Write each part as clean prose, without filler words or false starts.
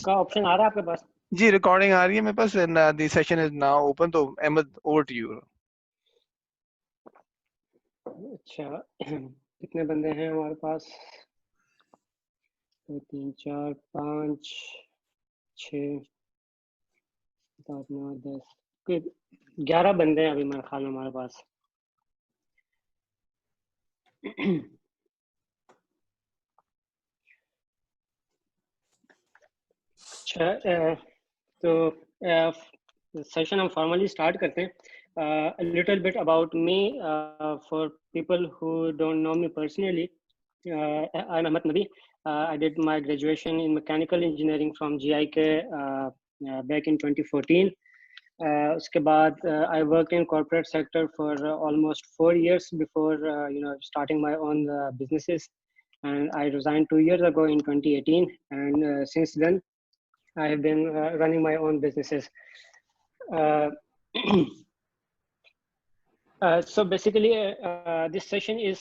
का ऑप्शन आ रहा है आपके पास? जी रिकॉर्डिंग आ रही है मेरे पास and the session is now open. तो अहमद ओवर टू यू। अच्छा कितने बंदे हैं हमारे पास? 2 3 4 5 6 7 9 10 11 बंदे हैं अभी मेरे ख्याल में हमारे पास। अच्छा तो सेशन हम फॉर्मली स्टार्ट करते हैं। A little bit about me for people who don't know me personally. I'm Ahmed Nabi. I did my graduation in mechanical engineering from GIK back in 2014. उसके बाद I worked in corporate sector for almost 4 years before starting my own businesses, and I resigned 2 years ago in 2018, and since then I have been running my own businesses. So basically, this session is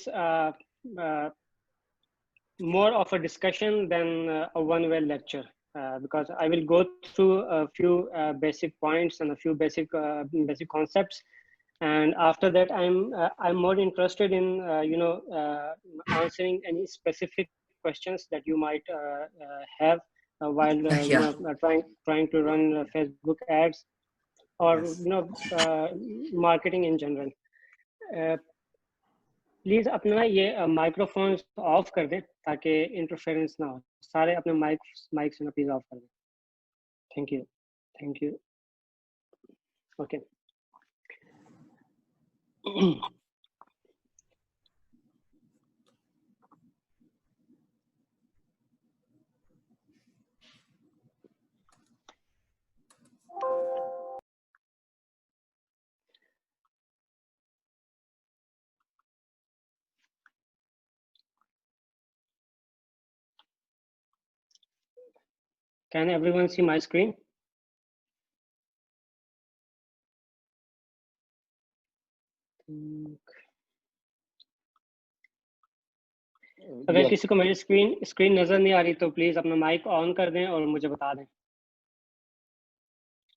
more of a discussion than a one-way lecture, because I will go through a few basic points and a few basic concepts, and after that, I'm more interested in answering any specific questions that you might have while trying to run Facebook ads or marketing in general. Please अपना ये microphones of कर दें ताकि interference ना हो। सारे अपने mics ना प्लीज ऑफ कर दें। Thank you okay. Can everyone see my screen? अगर किसी को मेरी स्क्रीन नजर नहीं आ रही तो प्लीज अपना माइक ऑन कर दें और मुझे बता दें।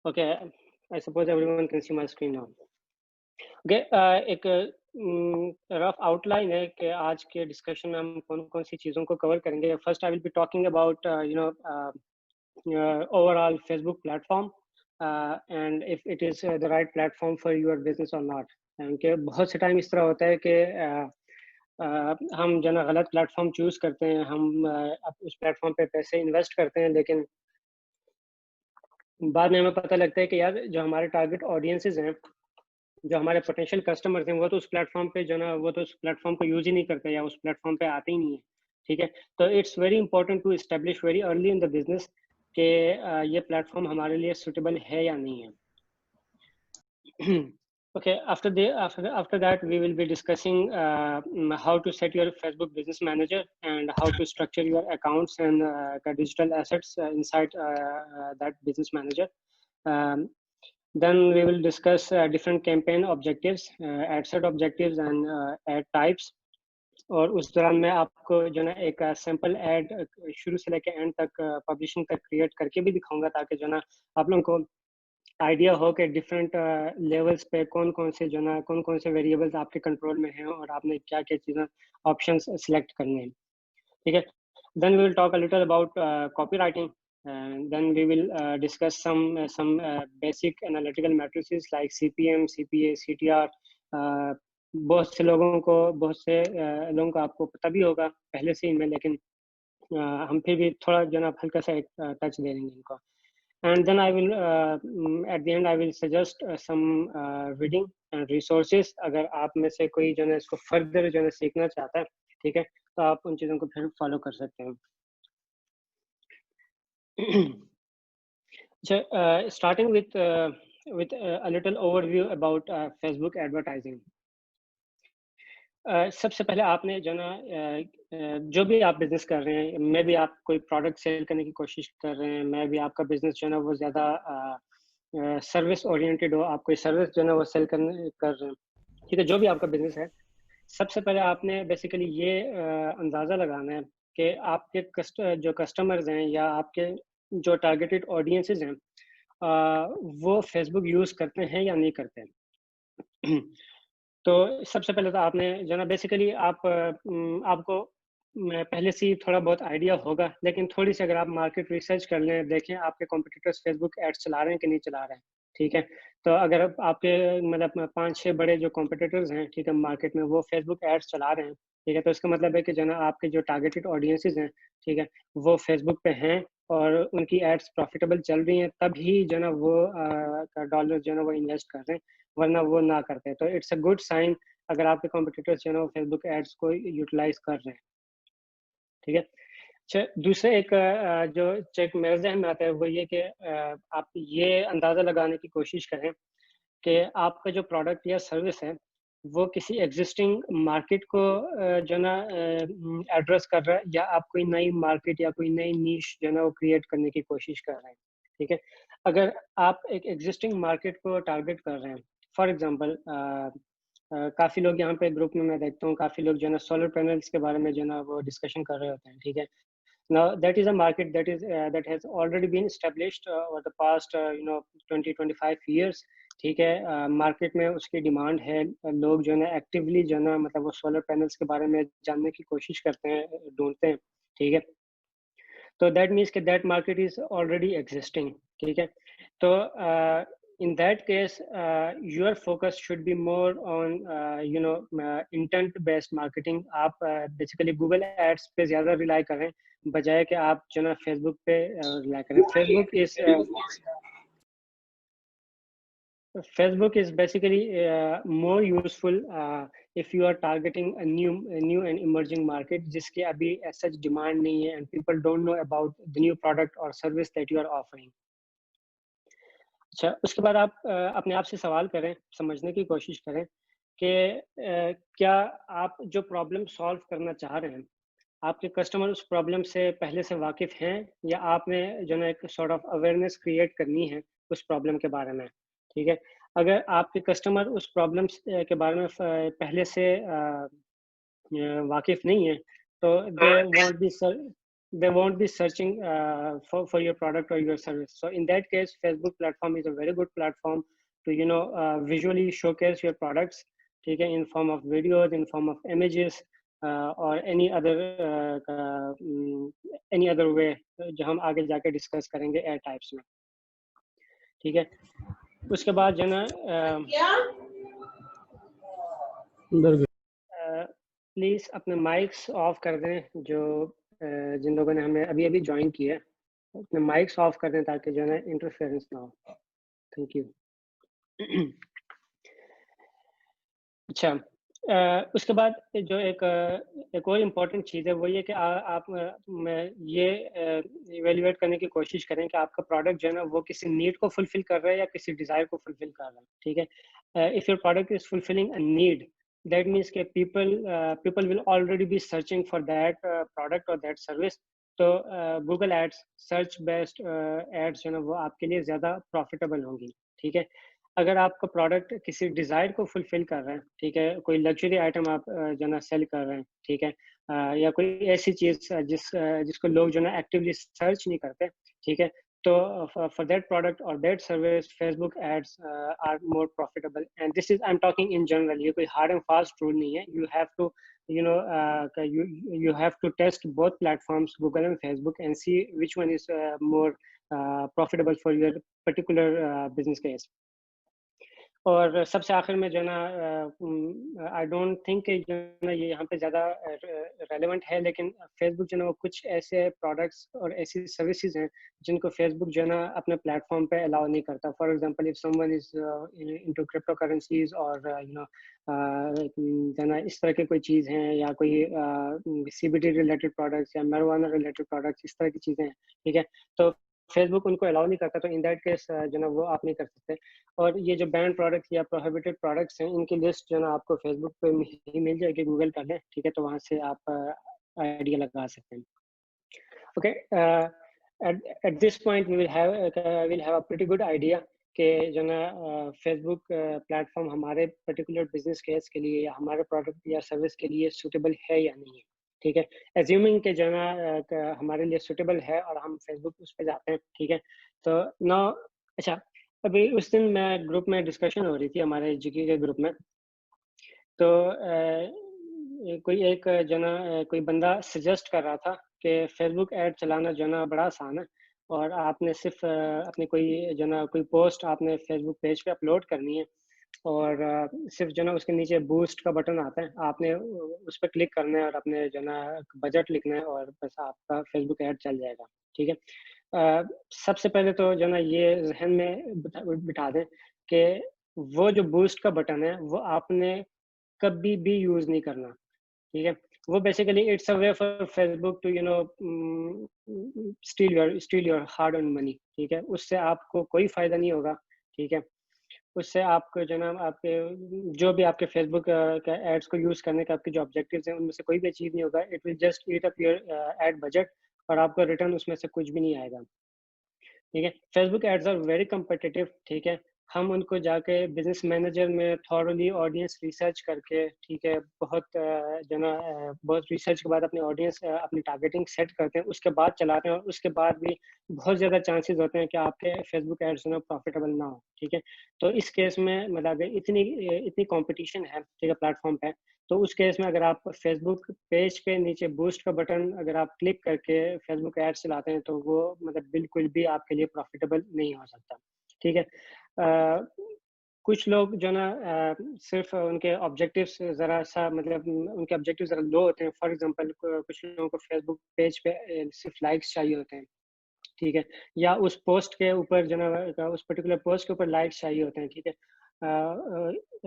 Okay, I suppose everyone can see my screen now. Okay, एक रफ आउटलाइन है कि आज के डिस्कशन में हम कौन कौन सी चीज़ों को कवर करेंगे। First I will be talking about overall Facebook platform and if it is the right platform for your business or not. क्योंकि बहुत से टाइम इस तरह होता है कि हम जो ना गलत प्लेटफॉर्म चूज करते हैं, हम उस प्लेटफॉर्म पे पैसे इन्वेस्ट करते हैं, लेकिन बाद में हमें पता लगता है कि यार जो हमारे टारगेट ऑडियंसेस हैं, जो हमारे पोटेंशियल कस्टमर्स हैं, वो तो उस प्लेटफॉर्म पे जो ना वो तो उस प्लेटफॉर्म को यूज ही नहीं करते या उस प्लेटफॉर्म पे आते ही नहीं है। ठीक है, तो it's very important to establish very early in the business कि ये प्लेटफॉर्म हमारे लिए सुटेबल है या नहीं है। Okay, after that we will be discussing how to set your Facebook business manager and how to structure your accounts and digital assets inside that business manager. Then we will discuss different campaign objectives, ad set objectives and ad types. और उस दौरान मैं आपको जो ना एक sample add शुरू से लेकर एंड तक पब्लिशिंग तक क्रिएट करके भी दिखाऊंगा, ताकि जो ना आप लोगों को आइडिया हो कि डिफरेंट लेवल्स पे कौन कौन से वेरिएबल्स आपके कंट्रोल में हैं और आपने क्या क्या चीज़ें ऑप्शंस सिलेक्ट करने हैं। ठीक है, then we will talk a little about copywriting, and then we will discuss some basic analytical matrices like CPM, CPA, CTR. बहुत से लोगों को आपको पता भी होगा पहले से ही में, लेकिन हम फिर भी थोड़ा जो ना हल्का सा एक टच दे देंगे इनको। And then I will at the end I will suggest some reading and resources. अगर आप में से कोई जो है इसको फर्दर जो है सीखना चाहता है, ठीक है, तो आप उन चीज़ों को फिर फॉलो कर सकते हैं। Starting with a little overview about Facebook advertising. सबसे पहले आपने जो ना जो भी आप बिजनेस कर रहे हैं, मैं भी आप कोई प्रोडक्ट सेल करने की कोशिश कर रहे हैं, मैं भी आपका बिजनेस जो है ना वो ज़्यादा सर्विस ओरिएंटेड हो, आप कोई सर्विस जो है ना वो सेल कर रहे हैं, ठीक है, जो भी आपका बिजनेस है, सबसे पहले आपने बेसिकली ये अंदाज़ा लगाना है कि आपके जो कस्टमर्स हैं या आपके जो टारगेटेड ऑडियंसेस हैं वो फेसबुक यूज़ करते हैं या नहीं करते हैं। तो सबसे पहले तो आपने जो ना बेसिकली आपको पहले से ही थोड़ा बहुत आइडिया होगा, लेकिन थोड़ी सी अगर आप मार्केट रिसर्च कर लें, देखें आपके कॉम्पिटिटर्स फेसबुक एड्स चला रहे हैं कि नहीं चला रहे हैं, ठीक है। तो अगर आपके मतलब 5-6 बड़े जो कॉम्पिटिटर्स हैं, ठीक है, मार्केट में वो फेसबुक एड्स चला रहे हैं, ठीक है, तो इसका मतलब है कि जो ना आपके जो टारगेटेड ऑडियंसेस हैं, ठीक है, वो फेसबुक पे हैं और उनकी एड्स प्रॉफिटेबल चल रही हैं, तभी जो ना वो डॉलर जो ना वो इन्वेस्ट कर रहे हैं, वरना वो ना करते। तो इट्स अ गुड साइन अगर आपके कॉम्पिटिटर्स जो है ना फेसबुक एड्स को यूटिलाइज कर रहे हैं, ठीक है। अच्छा, दूसरा एक जो चेक मेरे जहन में आता है वो ये कि आप ये अंदाज़ा लगाने की कोशिश करें कि आपका जो प्रोडक्ट या सर्विस है वो किसी एग्जिस्टिंग मार्केट को जो ना एड्रेस कर रहा है, या आप कोई नई मार्केट या कोई नई नीश जो है ना वो क्रिएट करने की कोशिश कर रहे हैं, ठीक है। अगर आप एक एग्जिस्टिंग मार्केट को टारगेट कर रहे हैं, फॉर एग्जांपल काफ़ी लोग यहाँ पे ग्रुप में मैं देखता हूँ, काफ़ी लोग जो है ना सोलर पैनल्स के बारे में जो है ना वो डिस्कशन कर रहे होते हैं, ठीक है। Now that is a market that has already been established over the past 20-25 years, ठीक है। मार्केट में उसकी डिमांड है, लोग जो है ना एक्टिवली जो है ना मतलब वो सोलर पैनल्स के बारे में जानने की कोशिश करते हैं, ढूंढते हैं, ठीक है। तो दैट मीन्स कि that market is already existing, ठीक है। तो in that case your focus should be more on intent based marketing. आप बेसिकली गूगल एड्स पे ज़्यादा रिलाई करें बजाय कि आप जो ना फेसबुक पे रिलाई करें। Facebook is basically more useful if you are targeting a new and emerging market जिसकी अभी as such demand नहीं है and people don't know about the new product or service that you are offering. अच्छा, उसके बाद आप अपने आप से सवाल करें, समझने की कोशिश करें कि क्या आप जो प्रॉब्लम सॉल्व करना चाह रहे हैं, आपके कस्टमर उस प्रॉब्लम से पहले से वाकिफ़ हैं, या आपने जो है एक सॉर्ट ऑफ अवेयरनेस क्रिएट करनी है उस प्रॉब्लम के बारे में, ठीक है। अगर आपके कस्टमर उस प्रॉब्लम के बारे में पहले से वाकिफ़ नहीं है, तो they won't be searching for your product or your service. So in that case, Facebook platform is a very good platform to visually showcase your products, ठीक है, in form of videos, in form of images, or any other way जो हम आगे जाके discuss करेंगे air types में, ठीक है। उसके बाद जो ना प्लीज़ अपने माइक्स ऑफ कर दें, जो जिन लोगों ने हमें अभी अभी ज्वाइन किया है, अपने माइक्स ऑफ कर दें ताकि जो है ना इंटरफेरेंस ना हो। Thank you. अच्छा, उसके बाद जो एक और इम्पॉर्टेंट चीज़ है वो ये कि आप ये इवेल्युएट करने की कोशिश करें कि आपका प्रोडक्ट जो है ना वो किसी नीड को फुलफिल कर रहा है या किसी डिज़ायर को फुलफिल कर रहा है, ठीक है। If your product is fulfilling a need, that means के people will already be searching for that product और दैट सर्विस। तो Google ads, search based ads जो है ना वो आपके लिए ज़्यादा प्रॉफिटेबल होंगी, ठीक है। अगर आपका प्रोडक्ट किसी डिज़ायर को फुलफिल कर रहा है, ठीक है, कोई लग्जरी आइटम आप जो ना सेल कर रहे हैं, ठीक है, या कोई ऐसी चीज़ जिसको लोग जो ना एक्टिवली सर्च नहीं करते, ठीक है, तो फॉर दैट प्रोडक्ट और that service Facebook ads are more profitable. And this is I am talking in general, ये कोई हार्ड एंड फास्ट रूल नहीं है। You have to you have to test both platforms, Google and Facebook, and see which one is more profitable for your particular business case. और सबसे आखिर में जो है ना आई डोंट थिंक कि जो है ना ये यहाँ पे ज़्यादा रेलेवेंट है, लेकिन फेसबुक जो है ना वो कुछ ऐसे प्रोडक्ट्स और ऐसी सर्विसेज हैं जिनको फेसबुक जो है ना अपने प्लेटफॉर्म पे अलाउ नहीं करता। For example, if someone is into crypto currencies और जो है ना इस तरह की कोई चीज़ हैं, या कोई सीबीडी रिलेटेड प्रोडक्ट्स या marijuana रिलेटेड प्रोडक्ट्स, इस तरह की चीज़ें हैं, ठीक है, तो फेसबुक उनको अलाउ नहीं करता। तो इन दैट केस जो ना वो आप नहीं कर सकते। और ये जो बैन प्रोडक्ट्स या प्रोहिबिटेड प्रोडक्ट्स हैं, इनकी लिस्ट जो ना आपको फेसबुक पे ही मिल जाएगी, गूगल कर लें, ठीक है, तो वहाँ से आप आइडिया लगा सकते हैं। Okay, at this point we'll have a pretty good idea कि जो ना फेसबुक प्लेटफॉर्म हमारे पर्टिकुलर बिजनेस केस के लिए या हमारे प्रोडक्ट या सर्विस के लिए सूटेबल है या नहीं है, ठीक है, एज्यूमिंग के जो है ना हमारे लिए सुटेबल है और हम फेसबुक उस पर जाते हैं, ठीक है। तो ना अच्छा, अभी उस दिन मैं ग्रुप में डिस्कशन हो रही थी हमारे जीके के ग्रुप में, तो कोई एक जो ना कोई बंदा सजेस्ट कर रहा था कि फेसबुक ऐड चलाना जो ना बड़ा आसान है, और आपने सिर्फ अपनी कोई जो ना कोई पोस्ट आपने फेसबुक पेज पे अपलोड करनी है, और सिर्फ जो ना उसके नीचे बूस्ट का बटन आता है, आपने उस पर क्लिक करना है और अपने जो ना बजट लिखना है और बस आपका फेसबुक ऐड चल जाएगा, ठीक है। सबसे पहले तो जो ना ये जहन में बिठा दें कि वो जो बूस्ट का बटन है वो आपने कभी भी यूज नहीं करना, ठीक है। वो basically it's a way for Facebook to steal your hard earn money, ठीक है। उससे आपको कोई फायदा नहीं होगा, ठीक है। उससे आपको जो ना आपके जो भी आपके फेसबुक का एड्स को यूज करने का आपके जो ऑब्जेक्टिव्स हैं उनमें से कोई भी अचीव नहीं होगा। It will just eat up your ad budget, और आपको रिटर्न उसमें से कुछ भी नहीं आएगा, ठीक है। Facebook ads are very competitive, ठीक है। हम उनको जाके बिजनेस मैनेजर में थॉरली ऑडियंस रिसर्च करके, ठीक है, बहुत जो ना बहुत रिसर्च के बाद अपनी ऑडियंस अपनी टारगेटिंग सेट करते हैं, उसके बाद चलाते हैं, और उसके बाद भी बहुत ज़्यादा चांसेस होते हैं कि आपके फेसबुक एड्स ना प्रॉफिटेबल ना हो, ठीक है। तो इस केस में मतलब इतनी इतनी कंपटीशन है, ठीक है, प्लेटफॉर्म पे, तो उस केस में अगर आप फेसबुक पेज के नीचे बूस्ट का बटन अगर आप क्लिक करके फेसबुक एड्स चलाते हैं तो वो मतलब बिल्कुल भी आपके लिए प्रॉफिटेबल नहीं हो सकता, ठीक है। कुछ लोग जो ना सिर्फ उनके ऑब्जेक्टिव्स ज़रा सा मतलब उनके ऑब्जेक्टिव ज़रा लो होते हैं। फॉर एग्जांपल कुछ लोगों को फेसबुक पेज पे सिर्फ लाइक्स चाहिए होते हैं, ठीक है, या उस पोस्ट के ऊपर जो ना उस पर्टिकुलर पोस्ट के ऊपर लाइक्स चाहिए होते हैं, ठीक है।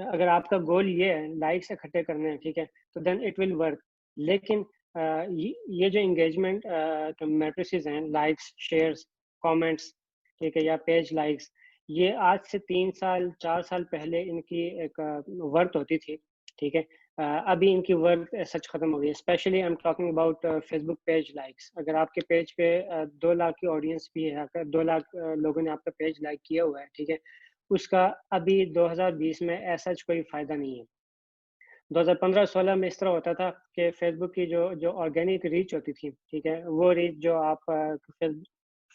अगर आपका गोल ये है लाइक्स इकट्ठे करने हैं, ठीक है, तो देन इट विल वर्क। लेकिन ये जो एंगेजमेंट मैट्रिसेस हैं, लाइक्स, शेयर्स, कमेंट्स, ठीक है, या पेज लाइक्स, ये आज से 3 साल 4 साल पहले इनकी एक वर्थ होती थी, ठीक है। अभी इनकी वर्थ सच खत्म हो गई है। Specially I am talking about Facebook page likes. अगर आपके पेज पे 2 लाख की ऑडियंस भी है, अगर 2 लाख लोगों ने आपका पेज लाइक किया हुआ है, ठीक है, उसका अभी 2020 में ऐसा कोई फायदा नहीं है। 2015-16 में इस तरह होता था कि फेसबुक की जो जो ऑर्गेनिक रीच होती थी, ठीक है, वो रीच जो आप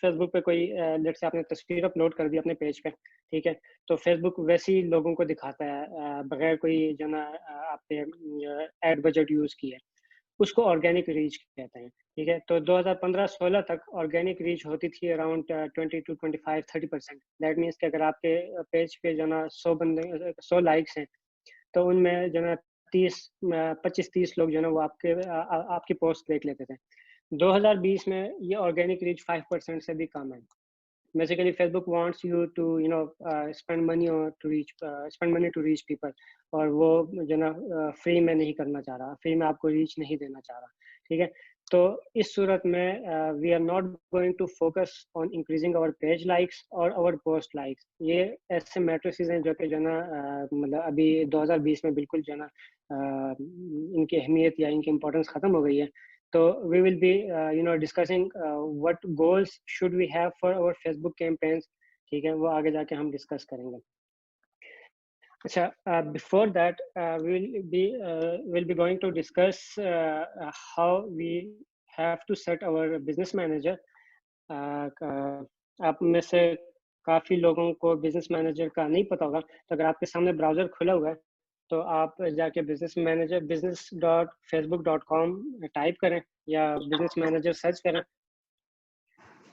फेसबुक पे कोई लेट्स से आपने तस्वीर अपलोड कर दी अपने पेज पे, ठीक है, तो फेसबुक वैसे ही लोगों को दिखाता है बगैर कोई जो ना आपने एड बजट यूज किया है। उसको ऑर्गेनिक रीच कहते हैं, ठीक है। तो 2015-16 तक ऑर्गेनिक रीच होती थी अराउंड 20 to 25-30%। दैट मीन्स कि अगर आपके पेज पे जो ना 100 लाइक्स हैं, तो उनमें जो ना 25-30 लोग जो है ना वो आपकी पोस्ट देख लेते थे। 2020 में ये ऑर्गेनिक रीच 5% से भी कम है। Basically Facebook wants you to spend money और spend money to reach people, और वो जो ना फ्री में नहीं करना चाह रहा, फ्री में आपको रीच नहीं देना चाह रहा, ठीक है। तो इस सूरत में we are not going to focus on increasing our page likes और आवर पोस्ट लाइक्स। ये ऐसे मैट्रिसेस हैं जो कि जो ना मतलब अभी 2020 में बिल्कुल जो ना इनकी अहमियत या इनकी इम्पोर्टेंस ख़त्म हो गई है। तो we will be discussing what goals should we have for our Facebook campaigns, ठीक है, वो आगे जाके हम डिस्कस करेंगे। अच्छा, before that we'll be going to discuss how we have to set our business manager. आप में से काफ़ी लोगों को बिजनेस मैनेजर का नहीं पता होगा, तो अगर आपके सामने ब्राउज़र खुला हुआ है तो आप जाके business.facebook.com टाइप करें या बिजनेस मैनेजर सर्च करें,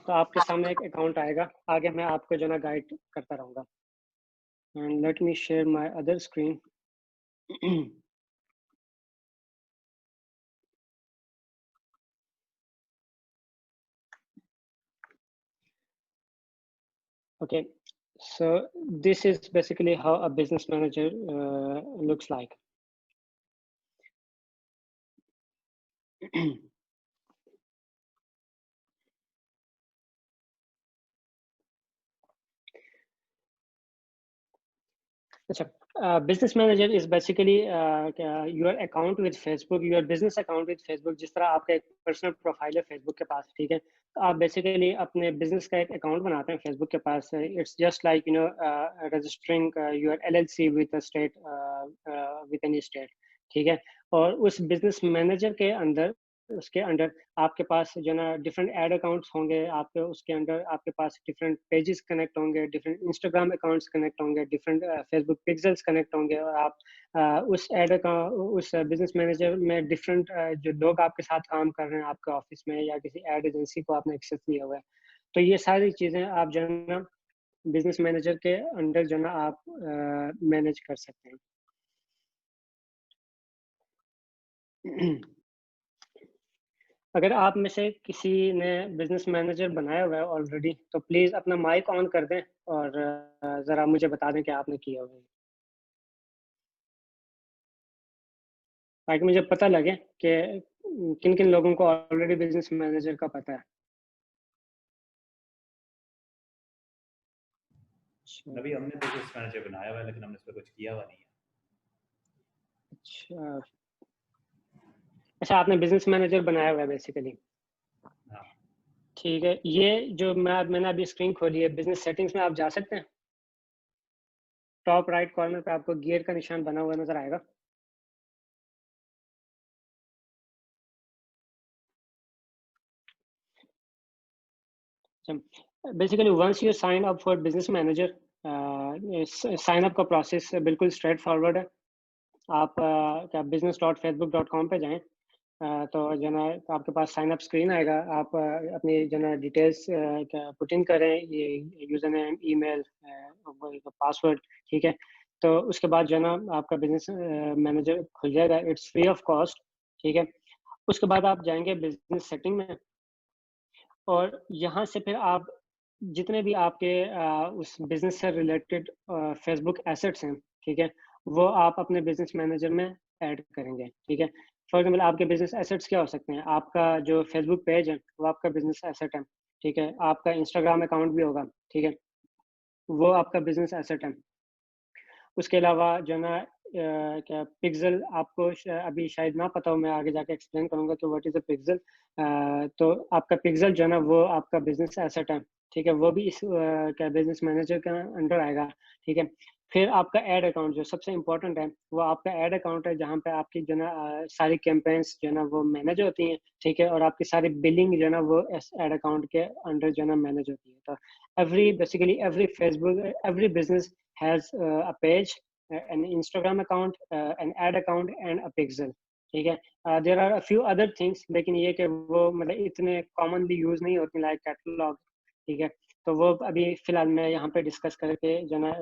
तो आपके सामने एक अकाउंट आएगा। आगे मैं आपको जो ना गाइड करता रहूँगा। And let me share my other screen. Okay, so this is basically how a business manager looks like. business manager is basically your account with Facebook, your business account with Facebook। जिस तरह आपका एक personal profile है Facebook के पास, ठीक है, तो आप बेसिकली अपने बिजनेस का एक अकाउंट बनाते हैं फेसबुक के पास। It's just like registering your LLC with a state, with any state, ठीक है। और उस बिजनेस मैनेजर के अंदर उसके अंडर आपके पास जो ना डिफरेंट ऐड अकाउंट्स होंगे, आपके उसके अंडर आपके पास डिफरेंट पेजेस कनेक्ट होंगे, डिफरेंट इंस्टाग्राम अकाउंट्स कनेक्ट होंगे, डिफरेंट फेसबुक पिक्सेल्स कनेक्ट होंगे, और आप उस ऐड अकाउंट उस बिजनेस मैनेजर में डिफरेंट जो लोग आपके साथ काम कर रहे हैं आपके ऑफिस में या किसी ऐड एजेंसी को आपने एक्सेस दिया हुआ है, तो ये सारी चीज़ें आप जो है ना बिजनेस मैनेजर के अंडर जो है ना आप मैनेज कर सकते हैं। अगर आप में से किसी ने बिजनेस मैनेजर बनाया हुआ है ऑलरेडी, तो प्लीज़ अपना माइक ऑन कर दें और ज़रा मुझे बता दें कि आपने किया हुआ है, ताकि मुझे पता लगे कि किन-किन लोगों को ऑलरेडी बिजनेस मैनेजर का पता है। अभी हमने बिजनेस मैनेजर बनाया हुआ है, लेकिन हमने इस पे कुछ किया हुआ नहीं है। अच्छा, अच्छा आपने बिजनेस मैनेजर बनाया हुआ है बेसिकली। हाँ। ठीक है, ये जो मैंने अभी स्क्रीन खोली है, बिजनेस सेटिंग्स में आप जा सकते हैं। टॉप राइट कॉर्नर पे आपको गियर का निशान बना हुआ नज़र आएगा। Basically once you sign up for business manager, sign up का प्रोसेस बिल्कुल स्ट्रेट फॉरवर्ड है। आप क्या business.facebook.com पे जाएं, तो जो है ना आपके पास साइन अप स्क्रीन आएगा। आप अपनी जो है ना डिटेल्स क्या पुट इन करें, ये यूज़र नेम, ईमेल, पासवर्ड, ठीक है। तो उसके बाद जो है ना आपका बिजनेस मैनेजर खुल जाएगा, इट्स फ्री ऑफ कॉस्ट, ठीक है। उसके बाद आप जाएंगे बिजनेस सेटिंग में, और यहाँ से फिर आप जितने भी आपके उस बिजनेस से रिलेटेड फेसबुक एसेट्स हैं, ठीक है, वो आप अपने बिजनेस मैनेजर में ऐड करेंगे, ठीक है। फॉर एग्जाम्पल आपके बिजनेस एसेट्स क्या हो सकते हैं? आपका जो फेसबुक पेज है वो आपका बिजनेस एसेट है, ठीक है। आपका इंस्टाग्राम अकाउंट भी होगा, ठीक है, वो आपका बिजनेस एसेट है। उसके अलावा जो है ना क्या पिक्सल आपको अभी शायद ना पता हो, मैं आगे जाके एक्सप्लेन करूंगा कि व्हाट इज अ पिक्सल। तो आपका पिक्सल जो है ना वो आपका बिजनेस एसेट है, ठीक है, वो भी इस क्या बिजनेस मैनेजर के अंडर आएगा, ठीक है। फिर आपका एड अकाउंट जो सबसे इम्पोर्टेंट है, वो आपका एड अकाउंट है, जहाँ पे आपकी जो है ना सारी कैंपेन्स जो है ना वो मैनेज होती हैं, ठीक है, और आपकी सारी बिलिंग जो है ना वो इस एड अकाउंट के अंडर जो है ना मैनेज होती है। तो every Facebook, every business has a page, an Instagram account, an ad account and a pixel, ठीक है। there are a few other things, लेकिन ये कि वो मतलब इतने commonly use नहीं होती, like catalog, ठीक है। तो वो अभी फिलहाल मैं यहाँ पे डिस्कस करके जो ना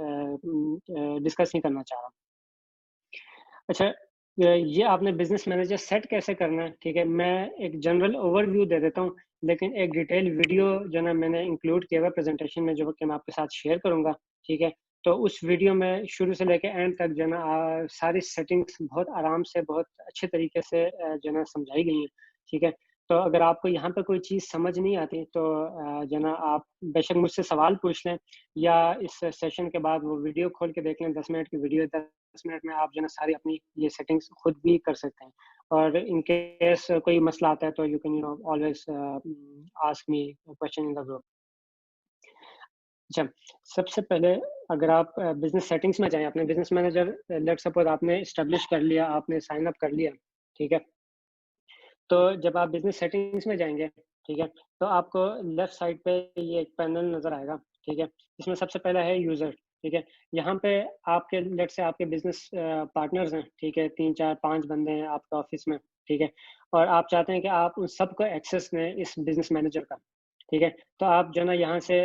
डिस्कस नहीं करना चाह रहा। अच्छा, ये आपने बिजनेस मैनेजर सेट कैसे करना है, ठीक है, मैं एक जनरल ओवरव्यू दे देता हूँ, लेकिन एक डिटेल वीडियो जो ना मैंने इंक्लूड किया हुआ प्रेजेंटेशन में, जो कि मैं आपके साथ शेयर करूंगा, ठीक है। तो उस वीडियो में शुरू से लेकर एंड तक जो ना सारी सेटिंग्स बहुत आराम से, बहुत अच्छे तरीके से जो ना समझाई गई हैं, ठीक है। तो अगर आपको यहाँ पे कोई चीज़ समझ नहीं आती, तो जो ना आप बेशक मुझसे सवाल पूछ लें, या इस सेशन के बाद वो वीडियो खोल के देख लें, 10 मिनट की वीडियो, 10 मिनट में आप जो ना सारी अपनी ये सेटिंग्स खुद भी कर सकते हैं। और इन केस कोई मसला आता है, तो you can always ask me question in the group. अच्छा, सबसे पहले अगर आप बिजनेस सेटिंग्स में जाएं, अपने बिजनेस मैनेजर लेट्स सपोज आपने इस्टेब्लिश कर लिया, आपने साइन अप कर लिया, ठीक है। तो जब आप बिजनेस सेटिंग्स में जाएंगे, ठीक है, तो आपको लेफ्ट साइड पे ये एक पैनल नजर आएगा, ठीक है। इसमें सबसे पहला है यूजर, ठीक है। यहाँ पे आपके लेट से आपके बिजनेस पार्टनर्स हैं, ठीक है, 3 4 5 बंदे हैं आपके ऑफिस में, ठीक है, और आप चाहते हैं कि आप उन सबको एक्सेस दें इस बिजनेस मैनेजर का, ठीक है। तो आप जो ना यहाँ से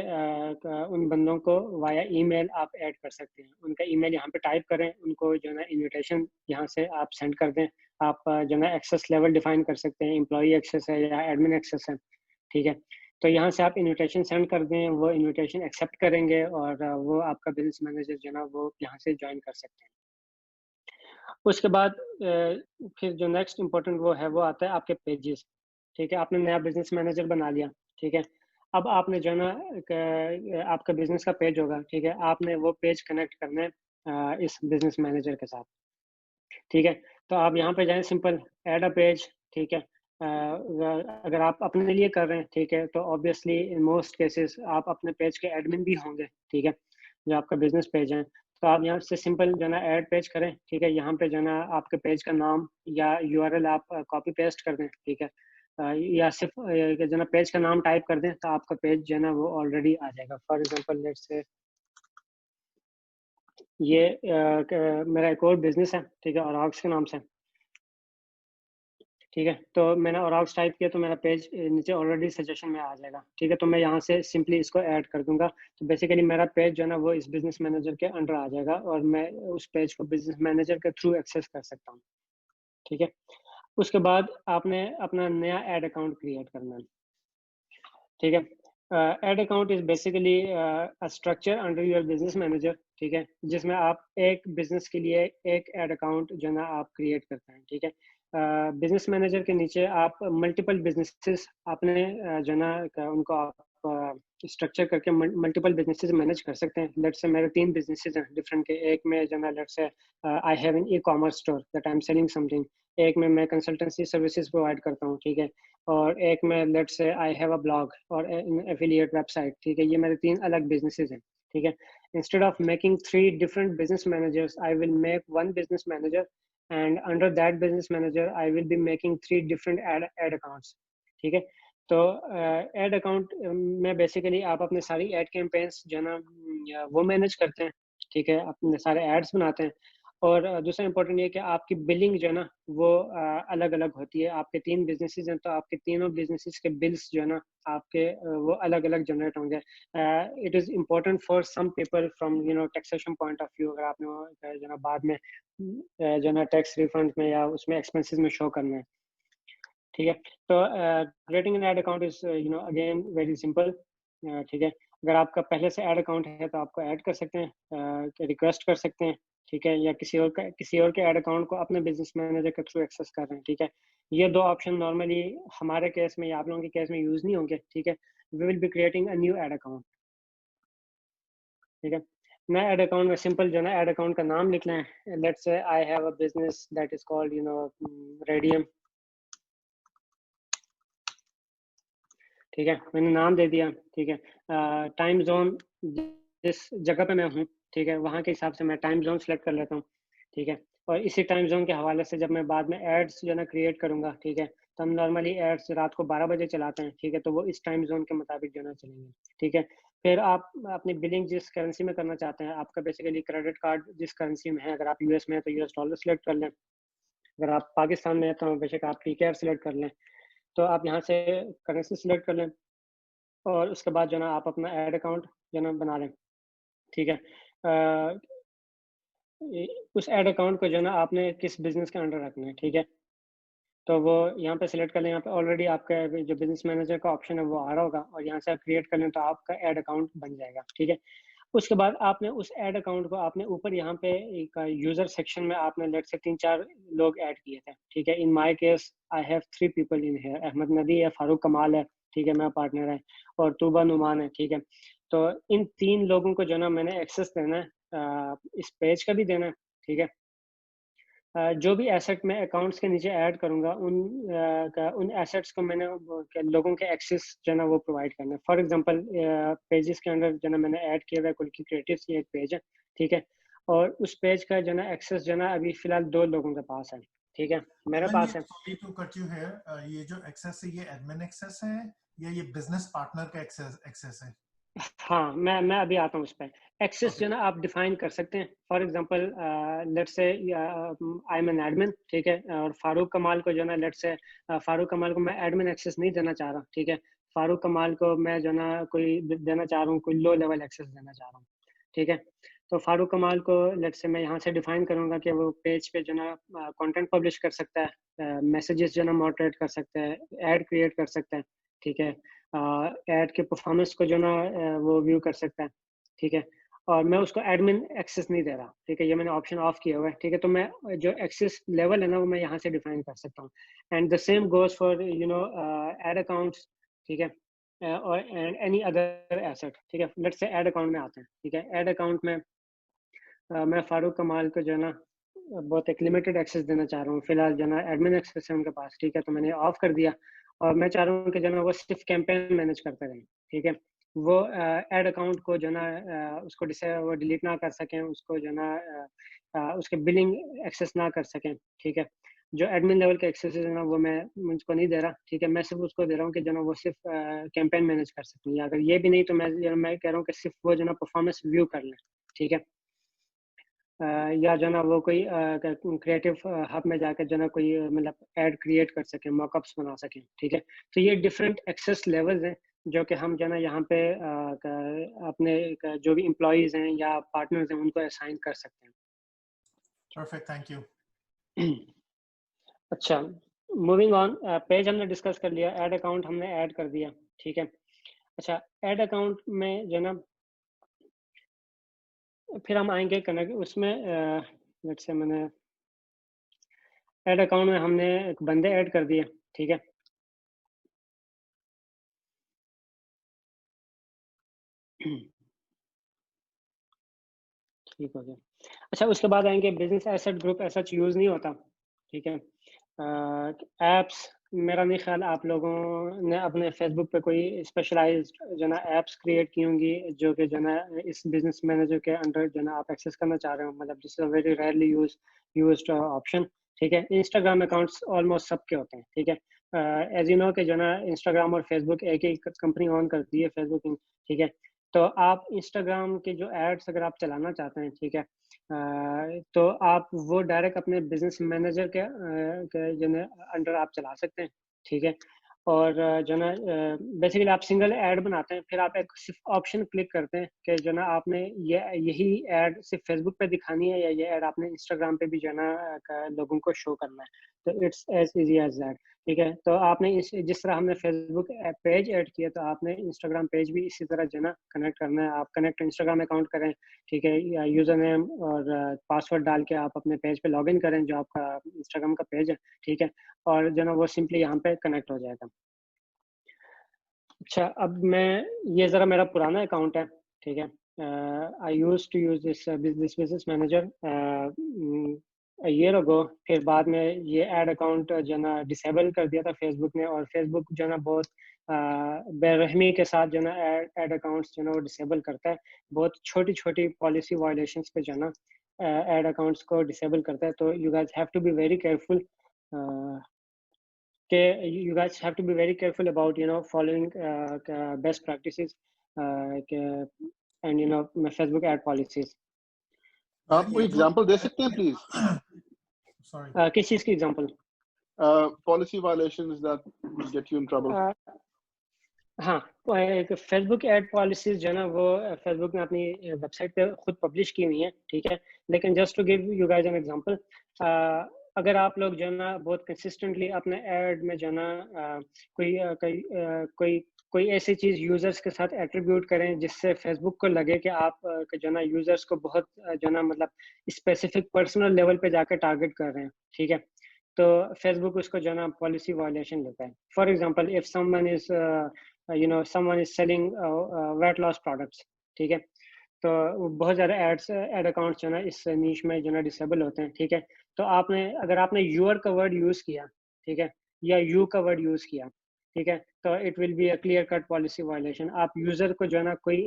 उन बंदों को वाया ईमेल आप ऐड कर सकते हैं। उनका ईमेल यहाँ पे टाइप करें, उनको जो ना इनविटेशन यहाँ से आप सेंड कर दें। आप जो ना एक्सेस लेवल डिफाइन कर सकते हैं, एम्प्लॉई एक्सेस है या एडमिन एक्सेस है, ठीक है। तो यहाँ से आप इनविटेशन सेंड कर दें, वो इनविटेशन एक्सेप्ट करेंगे, और वो आपका बिजनेस मैनेजर जो ना वो यहाँ से ज्वाइन कर सकते हैं। उसके बाद फिर जो नेक्स्ट इम्पोर्टेंट वो है, वो आता है आपके पेजेस, ठीक है। आपने नया बिजनेस मैनेजर बना लिया, ठीक है। अब आपने जो ना आपका बिजनेस का पेज होगा, ठीक है, आपने वो पेज कनेक्ट करना है इस बिजनेस मैनेजर के साथ, ठीक है। तो आप यहाँ पे जाएं, सिंपल ऐड अ पेज, ठीक है। अगर आप अपने लिए कर रहे हैं, ठीक है, तो ऑब्वियसली इन मोस्ट केसेस आप अपने पेज के एडमिन भी होंगे, ठीक है, जो आपका बिजनेस पेज है। तो आप यहाँ से सिंपल जो ना ऐड पेज करें, ठीक है। यहाँ पे जो ना आपके पेज का नाम या यूआरएल आप कॉपी पेस्ट कर दें, ठीक है। या सिर्फ जो ना पेज का नाम टाइप कर दें तो आपका पेज जो है ना वो ऑलरेडी आ जाएगा। फॉर एग्जांपल लेट्स से ये मेरा एक और बिजनेस है, ठीक है, ऑरॉक्स के नाम से, ठीक है। तो मैंने ऑरॉक्स टाइप किया तो मेरा पेज नीचे ऑलरेडी सजेशन में आ जाएगा, ठीक है। तो मैं यहाँ से सिंपली इसको ऐड कर दूंगा, तो बेसिकली मेरा पेज जो है ना वो इस बिजनेस मैनेजर के अंडर आ जाएगा और मैं उस पेज को बिजनेस मैनेजर के थ्रू एक्सेस कर सकता हूँ, ठीक है। उसके बाद आपने अपना नया एड अकाउंट क्रिएट करना है, ठीक है। Ad account is basically a structure under your business manager, ठीक है, जिसमें आप एक बिजनेस के लिए एक एड अकाउंट जो है ना आप क्रिएट करते हैं, ठीक है। बिजनेस मैनेजर के नीचे आप मल्टीपल बिजनेसेस आपने जो है ना उनको आप स्ट्रक्चर करके मल्टीपल बिजनेसेस मैनेज कर सकते हैं। लेट्स से मेरे 3 बिजनेसेस हैं डिफरेंट के, एक में जो है ना let's say I have an e-commerce store that I am selling something, एक में मैं कंसल्टेंसी सर्विसेज प्रोवाइड करता हूँ, ठीक है, और एक में let's say I have a blog और एफिलिएट वेबसाइट, ठीक है। ये मेरे 3 अलग बिजनेसेस हैं, ठीक है। Instead of making 3 different business managers, I will make 1 business manager and under that business manager I will be making 3 different ad accounts, ठीक है। तो एड अकाउंट में बेसिकली आप अपने सारी एड कैंपेन्स जो है ना वो मैनेज करते हैं, ठीक है, अपने सारे एड्स बनाते हैं। और दूसरा इंपॉर्टेंट ये कि आपकी बिलिंग जो है ना वो अलग अलग होती है। आपके 3 बिजनेसेस हैं तो आपके तीनों बिजनेसेस के बिल्स जो है ना आपके वो अलग अलग जनरेट होंगे। It is important for some people from taxation point of view, अगर आपने जो है ना बाद में जो है ना टैक्स रिफंड में या उसमें एक्सपेंसेस में शो करना है, ठीक है। तो creating an ad account is again very simple, ठीक है। अगर आपका पहले से ऐड अकाउंट है तो आपको ऐड कर सकते हैं, रिक्वेस्ट कर सकते हैं, ठीक है, या किसी और के ऐड अकाउंट को अपने बिजनेस मैनेजर के थ्रू एक्सेस कर रहे हैं, ठीक है। ये 2 ऑप्शन नॉर्मली हमारे केस में या आप लोगों के केस में यूज नहीं होंगे, ठीक है। We will be creating a new ad account, ठीक है। नया ऐड अकाउंट में सिंपल जो है ना ऐड अकाउंट का नाम लिखना है। Let's say I have a business that is called radium, ठीक है, मैंने नाम दे दिया, ठीक है। टाइम जोन जिस जगह पे मैं हूँ, ठीक है, वहाँ के हिसाब से मैं टाइम जोन सेलेक्ट कर लेता हूँ, ठीक है। और इसी टाइम जोन के हवाले से जब मैं बाद में एड्स जो है ना क्रिएट करूँगा, ठीक है, तो हम नॉर्मली एड्स रात को 12 बजे चलाते हैं, ठीक है, तो वो इस टाइम जोन के मुताबिक जो है ना चलेंगे, ठीक है। फिर आप अपनी बिलिंग जिस करेंसी में करना चाहते हैं, आपका बेसिकली क्रेडिट कार्ड जिस करेंसी में है, अगर आप यूएस में है तो यूएस डॉलर सेलेक्ट कर लें, अगर आप पाकिस्तान में है तो बेशक आप पीकेआर सेलेक्ट कर लें। तो आप यहाँ से करेंसी सेलेक्ट कर लें और उसके बाद जो है ना आप अपना ऐड अकाउंट जो है ना बना लें, ठीक है। उस ऐड अकाउंट को जो है ना आपने किस बिजनेस के अंडर रखना है, ठीक है। तो वो यहाँ पे सिलेक्ट कर लें, यहाँ पे ऑलरेडी आपका जो बिजनेस मैनेजर का ऑप्शन है वो आ रहा होगा और यहाँ से आप क्रिएट कर लें तो आपका ऐड अकाउंट बन जाएगा, ठीक है। उसके बाद आपने उस ऐड अकाउंट को आपने ऊपर यहाँ पे एक यूजर सेक्शन में आपने लेट से 3-4 लोग ऐड किए थे, ठीक है। In my case I have 3 people in here, Ahmad Nadi है, फारूक कमाल है, ठीक है, मेरा पार्टनर है, और तूबा नुमान है, ठीक है। तो इन 3 लोगों को जो ना मैंने एक्सेस देना है, इस पेज का भी देना है, ठीक है। जो भी एसेट मैं अकाउंट्स के नीचे ऐड करूंगा उन एसेट्स को मैंने लोगों के एक्सेस जो है ना वो प्रोवाइड करना है। फॉर एग्जांपल पेजेस के अंदर जो है ना मैंने ऐड किया हुआ है कुल्की क्रिएटिव्स, ये एक पेज है, ठीक है, और उस पेज का जो है ना एक्सेस जो है ना अभी फिलहाल 2 लोगों के पास है, ठीक है, मेरे पास है। Sorry to cut you here, ये जो एक्सेस है ये एडमिन एक्सेस है या ये बिजनेस पार्टनर का एक्सेस है? हाँ, मैं अभी आता हूँ उस पर। एक्सेस जो है ना आप डिफाइन कर सकते हैं। For example let's say I am an admin, ठीक है, और फारूक कमाल को जो है ना लेट्स से फारूक कमाल को मैं एडमिन एक्सेस नहीं देना चाह रहा, ठीक है। फारूक कमाल को मैं जो है ना कोई देना चाह रहा हूँ, कोई लो लेवल एक्सेस देना चाह रहा हूँ, ठीक है। तो फारूक कमाल को लेट्स से मैं यहाँ से डिफाइन करूँगा कि वो पेज पे जो है ना कंटेंट पब्लिश कर सकता है, मैसेजेस जो है ना मॉडरेट कर सकता है, ऐड क्रिएट कर सकता है, ठीक है, ऐड के परफॉर्मेंस को जो ना वो व्यू कर सकता है, ठीक है। और मैं उसको एडमिन एक्सेस नहीं दे रहा, ठीक है, ये मैंने ऑप्शन ऑफ किया हुआ है, ठीक है। तो मैं जो एक्सेस लेवल है ना वो मैं यहाँ से डिफाइन कर सकता हूँ। And the same goes for ad accounts, ठीक है, और एंड एनी अदर एसेट, ठीक है। लेट्स से ऐड अकाउंट में आते हैं, ठीक है। ऐड अकाउंट में मैं फारूक कमाल को जो है ना बहुत एक लिमिटेड एक्सेस देना चाह रहा हूँ फिलहाल, जो है ना एडमिन एक्सेस है उनके पास, ठीक है, तो मैंने ऑफ कर दिया और मैं चाह रहा हूँ कि जो है ना वो सिर्फ कैंपेन मैनेज करते रहें, ठीक है। वो ऐड अकाउंट को जो ना उसको वो डिलीट ना कर सकें, उसको जो ना उसके बिलिंग एक्सेस ना कर सकें, ठीक है। जो एडमिन लेवल के एक्सेस है ना वो मैं मुझको नहीं दे रहा, ठीक है। मैं सिर्फ उसको दे रहा हूँ कि जो ना वो सिर्फ कैंपेन मैनेज कर सकते हैं, या अगर ये भी नहीं तो मैं कह रहा हूँ कि सिर्फ वो जो ना परफॉर्मेंस व्यू कर लें, ठीक है। या जो ना वो कोई क्रिएटिव हब में जाकर जो ना कोई मतलब ऐड क्रिएट कर सकें, मॉकअप्स बना सकें, ठीक है। तो ये डिफरेंट एक्सेस लेवल्स हैं जो कि हम जो ना यहाँ पे अपने जो भी एम्प्लॉयज़ हैं या पार्टनर्स हैं उनको असाइन कर सकते हैं। Perfect, thank you. अच्छा, मूविंग ऑन, पेज हमने डिस्कस कर लिया, ऐड अकाउंट हमने ऐड कर दिया, ठीक है। अच्छा, ऐड अकाउंट में जो ना फिर हम आएंगे कनेक्ट उसमें, लेट्स से मैंने ऐड अकाउंट में हमने एक बंदे ऐड कर दिए, ठीक है। ठीक हो गया। अच्छा, उसके बाद आएंगे बिजनेस एसेट ग्रुप ऐसा यूज़ नहीं होता, ठीक है। एप्स, मेरा नहीं ख्याल आप लोगों ने अपने फेसबुक पे कोई स्पेशलाइज्ड जो ना एप्स क्रिएट की होंगी जो कि जो ना इस बिजनेस मैनेजर के अंडर जो ना आप एक्सेस करना चाह रहे हो, मतलब this is a very rarely used option, ठीक है। इंस्टाग्राम अकाउंट्स ऑलमोस्ट सबके होते हैं, ठीक है। एज यू नो कि जो ना इंस्टाग्राम और फेसबुक एक ही कंपनी ऑन करती है, फेसबुक, ठीक है। तो आप इंस्टाग्राम के जो एड्स अगर आप चलाना चाहते हैं, ठीक है, तो आप वो डायरेक्ट अपने बिजनेस मैनेजर के जो है अंडर आप चला सकते हैं, ठीक है। और जो ना बेसिकली आप सिंगल ऐड बनाते हैं, फिर आप एक सिर्फ ऑप्शन क्लिक करते हैं कि जो ना आपने यही ऐड सिर्फ फेसबुक पे दिखानी है या ये ऐड आपने इंस्टाग्राम पे भी जो ना लोगों को शो करना है। तो it's as easy as that, ठीक है। तो आपने जिस तरह हमने फेसबुक पेज ऐड किया, तो आपने इंस्टाग्राम पेज भी इसी तरह जो ना कनेक्ट करना है। आप कनेक्ट इंस्टाग्राम अकाउंट करें, ठीक है, या यूजर नेम और पासवर्ड डाल के आप अपने पेज पे लॉगिन करें जो आपका इंस्टाग्राम का पेज है, ठीक है। और जो ना वो सिंपली यहाँ पे कनेक्ट हो जाएगा। अच्छा, अब मैं ये ज़रा मेरा पुराना अकाउंट है, ठीक है। I used to use this business manager a year ago. फिर बाद में ये ऐड अकाउंट जो ना डिसेबल कर दिया था फेसबुक ने, और फेसबुक जो ना बहुत बेरहमी के साथ जो ना ऐड अकाउंट्स जो ना वो डिसेबल करता है। बहुत छोटी छोटी पॉलिसी वायलेशंस पे जो ना ऐड अकाउंट्स को डिसेबल करता है। तो you guys have to be very careful, you guys have to be very careful about following best practices and Facebook ad policies. आप कोई एग्जांपल दे सकते हैं प्लीज? सॉरी, किस चीज की example? Policy violations that get you in trouble. हाँ, Facebook ad policies जो है ना वो फेसबुक ने अपनी वेबसाइट पे खुद पब्लिश की हुई है, ठीक है। लेकिन just to give you guys an example, अगर आप लोग जो है ना बहुत कंसिस्टेंटली अपने ऐड में जो है ना कोई ऐसी चीज यूजर्स के साथ एट्रीब्यूट करें जिससे फेसबुक को लगे कि आप जो है ना यूजर्स को बहुत जो है ना मतलब स्पेसिफिक पर्सनल लेवल पे जाकर टारगेट कर रहे हैं, ठीक है। तो फेसबुक उसको जो है ना पॉलिसी वायलेशन लेता है। For example, if someone is someone is selling weight loss products, ठीक है। तो बहुत ज़्यादा एड अकाउंट्स जो है ना इस नीश में जो है ना डिसेबल होते हैं, ठीक है। तो अगर आपने यूर का वर्ड यूज़ किया, ठीक है, या यू का वर्ड यूज़ किया, ठीक है, तो it will be a clear cut policy violation. आप यूज़र को जो है ना कोई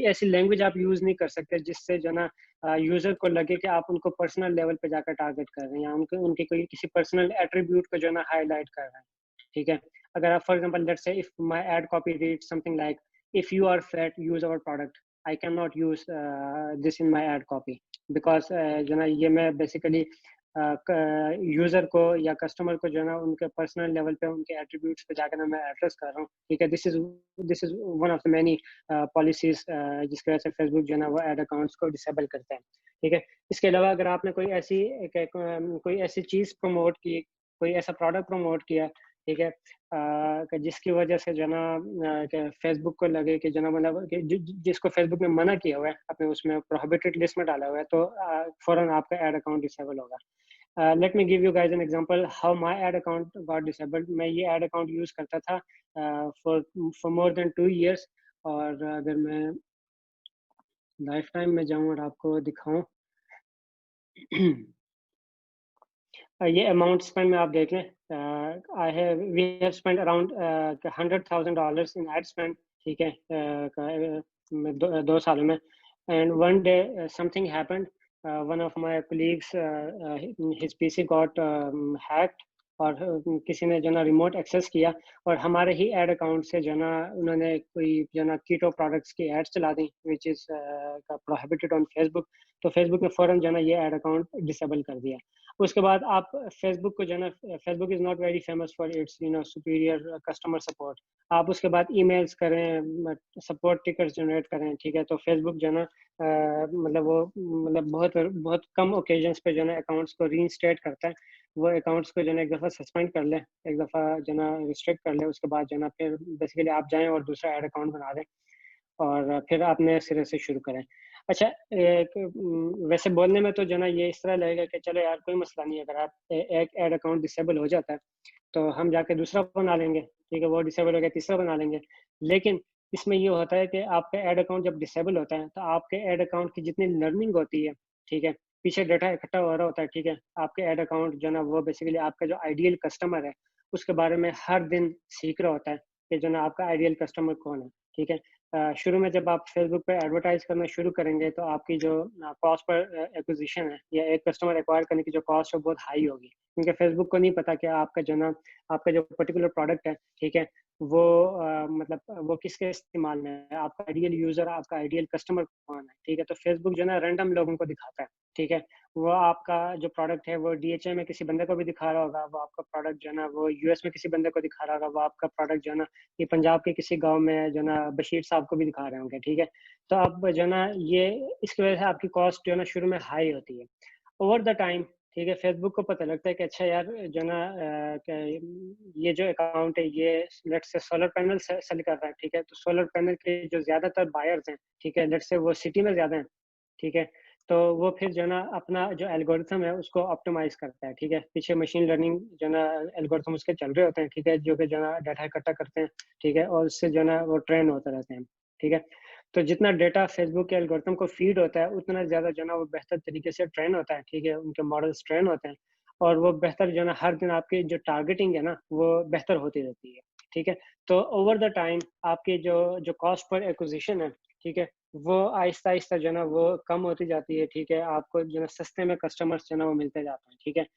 ऐसी लैंग्वेज आप यूज़ नहीं कर सकते जिससे जो है ना यूज़र को लगे कि आप उनको पर्सनल लेवल पे जाकर टारगेट कर रहे हैं या उनके कोई किसी पर्सनल एट्रीब्यूट को जो है ना हाईलाइट कर रहे हैं, ठीक है। अगर आप for example let's say if my ad copy reads something like if you are fat use our product, I cannot use this in my ad copy because जो ना ये मैं बेसिकली यूजर को या कस्टमर को जो है ना उनके पर्सनल लेवल पे उनके एट्रीब्यूट्स पे जाकर ना मैं एड्रेस कर रहा हूँ, ठीक है। This is one of the many policies जिसकी वजह से फेसबुक जो है ना वो एड अकाउंट्स को डिसेबल करता है, ठीक है। इसके अलावा अगर आपने कोई ऐसी चीज प्रमोट की, कोई ऐसा प्रोडक्ट प्रमोट किया, ठीक है, जिसकी वजह से जो ना फेसबुक को लगे कि जो ना मतलब जिसको फेसबुक ने मना किया हुआ है अपने उसमें प्रोहिबिटेड लिस्ट में डाला हुआ है, तो फौरन आपका ऐड अकाउंट डिसेबल होगा। Let me give you guys an example how my add account got disabled. मैं ये ऐड अकाउंट यूज करता था फॉर मोर देन 2 years, और अगर मैं लाइफ टाइम में जाऊं और आपको दिखाऊं ये अमाउंट स्पेंड में आप देख लें, we have spent around $100,000 in ad spend, ठीक है, 2 सालों में. And one day something happened. One of my colleagues, his PC got hacked, और किसी ने जो ना रिमोट एक्सेस किया और हमारे ही एड अकाउंट से जो ना उन्होंने कोई जो ना कीटो प्रोडक्ट्स की एड्स चला दी, which is prohibited on Facebook. तो फेसबुक ने फ़ौरन जो ना ये एड अकाउंट डिसेबल कर दिया. उसके बाद आप फेसबुक को जो ना, Facebook is not very famous for its superior customer support. आप उसके बाद ईमेल्स करें, सपोर्ट टिकट्स जनरेट करें, ठीक है. तो फेसबुक जो ना मतलब वो मतलब बहुत बहुत कम ओकेजन्स पे जो ना अकाउंट्स को रीइंस्टेट करता है. वो अकाउंट्स को जो ना एक दफ़ा सस्पेंड कर ले, एक दफ़ा जो ना रिस्ट्रिक्ट कर ले, उसके बाद जो ना फिर बेसिकली आप जाएं और दूसरा ऐड अकाउंट बना दें और फिर आप नए सिरे से शुरू करें. अच्छा, वैसे बोलने में तो जो ना ये इस तरह लगेगा कि चलो यार कोई मसला नहीं है, अगर आप एक ऐड अकाउंट डिसेबल हो जाता है तो हम जाके दूसरा बना लेंगे, ठीक है, वो डिसेबल हो गया तीसरा बना लेंगे. लेकिन इसमें ये होता है कि आपका ऐड अकाउंट जब डिसेबल होता है तो आपके ऐड अकाउंट की जितनी लर्निंग होती है, ठीक है, पीछे डाटा इकट्ठा हो रहा होता है, ठीक है, आपके ऐड अकाउंट जो ना वो बेसिकली आपका जो आइडियल कस्टमर है उसके बारे में हर दिन सीख रहा होता है कि जो ना आपका आइडियल कस्टमर कौन है, ठीक है. शुरू में जब आप फेसबुक पे एडवर्टाइज करना शुरू करेंगे तो आपकी जो कॉस्ट पर एक्विजिशन है या एक कस्टमर एक्वायर करने की जो कॉस्ट है बहुत हाई होगी, क्योंकि फेसबुक को नहीं पता कि आपका जो ना आपका जो पर्टिकुलर प्रोडक्ट है, ठीक है, वो मतलब वो किसके इस्तेमाल में है, आपका आइडियल यूजर, आपका आइडियल कस्टमर कौन है, ठीक है. तो फेसबुक जो ना रैंडम लोगों को दिखाता है, ठीक है. वो आपका जो प्रोडक्ट है वो डीएचए में किसी बंदे को भी दिखा रहा होगा, वो आपका प्रोडक्ट जो ना वो यूएस में किसी बंदे को दिखा रहा होगा, वो आपका प्रोडक्ट जो ना ये पंजाब के किसी गांव में जो ना बशीर साहब को भी दिखा रहे होंगे, ठीक है. तो अब जो ना ये इसकी वजह से आपकी कॉस्ट जो ना शुरू में हाई होती है. ओवर द टाइम, ठीक है, फेसबुक को पता लगता है कि अच्छा यार जो ना ये जो अकाउंट है ये let's say solar panel cell कर रहा है, ठीक है. तो सोलर पैनल के जो ज्यादातर बायर्स हैं, ठीक है, लेट्स से वो सिटी में ज्यादा हैं, ठीक है. तो वो फिर जो ना अपना जो एल्गोरिथम है उसको ऑप्टिमाइज करता है, ठीक है. पीछे मशीन लर्निंग जो ना एल्गोरिथम उसके चल रहे होते हैं, ठीक है, जो कि जो ना डाटा इकट्ठा करते हैं, ठीक है, और उससे जो ना वो ट्रेन होते रहते हैं, ठीक है. तो जितना डेटा फेसबुक के एल्गोरिथम को फीड होता है उतना ज़्यादा जो ना वो बेहतर तरीके से ट्रेन होता है, ठीक है, उनके मॉडल्स ट्रेन होते हैं और वो बेहतर जो ना हर दिन आपकी जो टारगेटिंग है ना वो बेहतर होती रहती है, ठीक है. तो ओवर द टाइम आपकी जो जो कॉस्ट पर एक्विजिशन है, ठीक है, वो आहिस्ता आहिस्ता जो ना वो कम होती जाती है, ठीक है. आपको जो ना सस्ते में कस्टमर्स जो ना वो मिलते जाते हैं, ठीक है.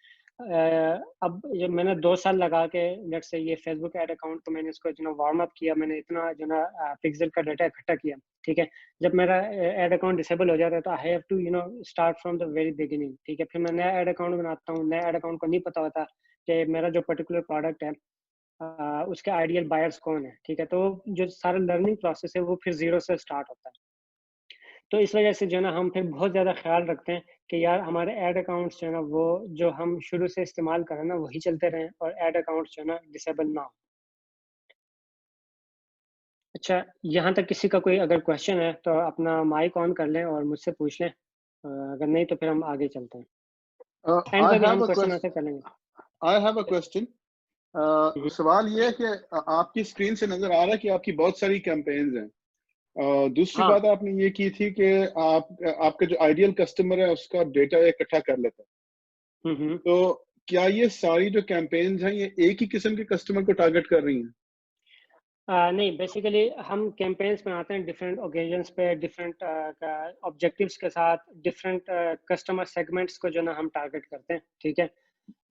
अब जब मैंने 2 साल लगा के लेट्स से ये फेसबुक ऐड अकाउंट तो मैंने इसको जो ना वार्म अप किया, मैंने इतना जो ना पिक्सल का डाटा इकट्ठा किया, ठीक है. जब मेरा ऐड अकाउंट डिसेबल हो जाता है तो I have to start from the very beginning, ठीक है. फिर मैं नया ऐड अकाउंट बनाता हूँ, नया ऐड अकाउंट को नहीं पता होता कि मेरा जो पर्टिकुलर प्रोडक्ट है उसके आइडियल बायर्स कौन है, ठीक है. तो जो सारा लर्निंग प्रोसेस है वो फिर जीरो से स्टार्ट होता है. तो इस वजह से जो ना हम फिर बहुत ज़्यादा ख्याल रखते हैं कि यार हमारे ऐड अकाउंट्स जो है ना वो जो हम शुरू से इस्तेमाल करें ना वही चलते रहें और ऐड अकाउंट्स जो है ना डिसेबल ना हो. अच्छा, यहाँ तक किसी का कोई अगर क्वेश्चन है तो अपना माइक ऑन कर लें और मुझसे पूछ लें, अगर नहीं तो फिर हम आगे चलते हैं. एंड I पे भी have हम a क्वेश्चन question. आंसर कर लेंगे. I have a question. सवाल ये है कि आपकी स्क्रीन से नजर आ रहा है कि आपकी बहुत सारी कैंपेन्स हैं. दूसरी हाँ. बात आपने ये की थी कि आपका जो आइडियल कस्टमर है उसका डेटा इकट्ठा कर लेता है. हम्म. तो क्या ये सारी जो कैंपेन्स हैं ये एक ही किस्म के कस्टमर को टारगेट कर रही हैं? नहीं, बेसिकली हम कैंपेन्स बनाते हैं डिफरेंट ओकेजन्स पे, डिफरेंट ऑब्जेक्टिव्स के साथ, डिफरेंट कस्टमर सेगमेंट्स को जो ना हम टारगेट करते हैं, ठीक है.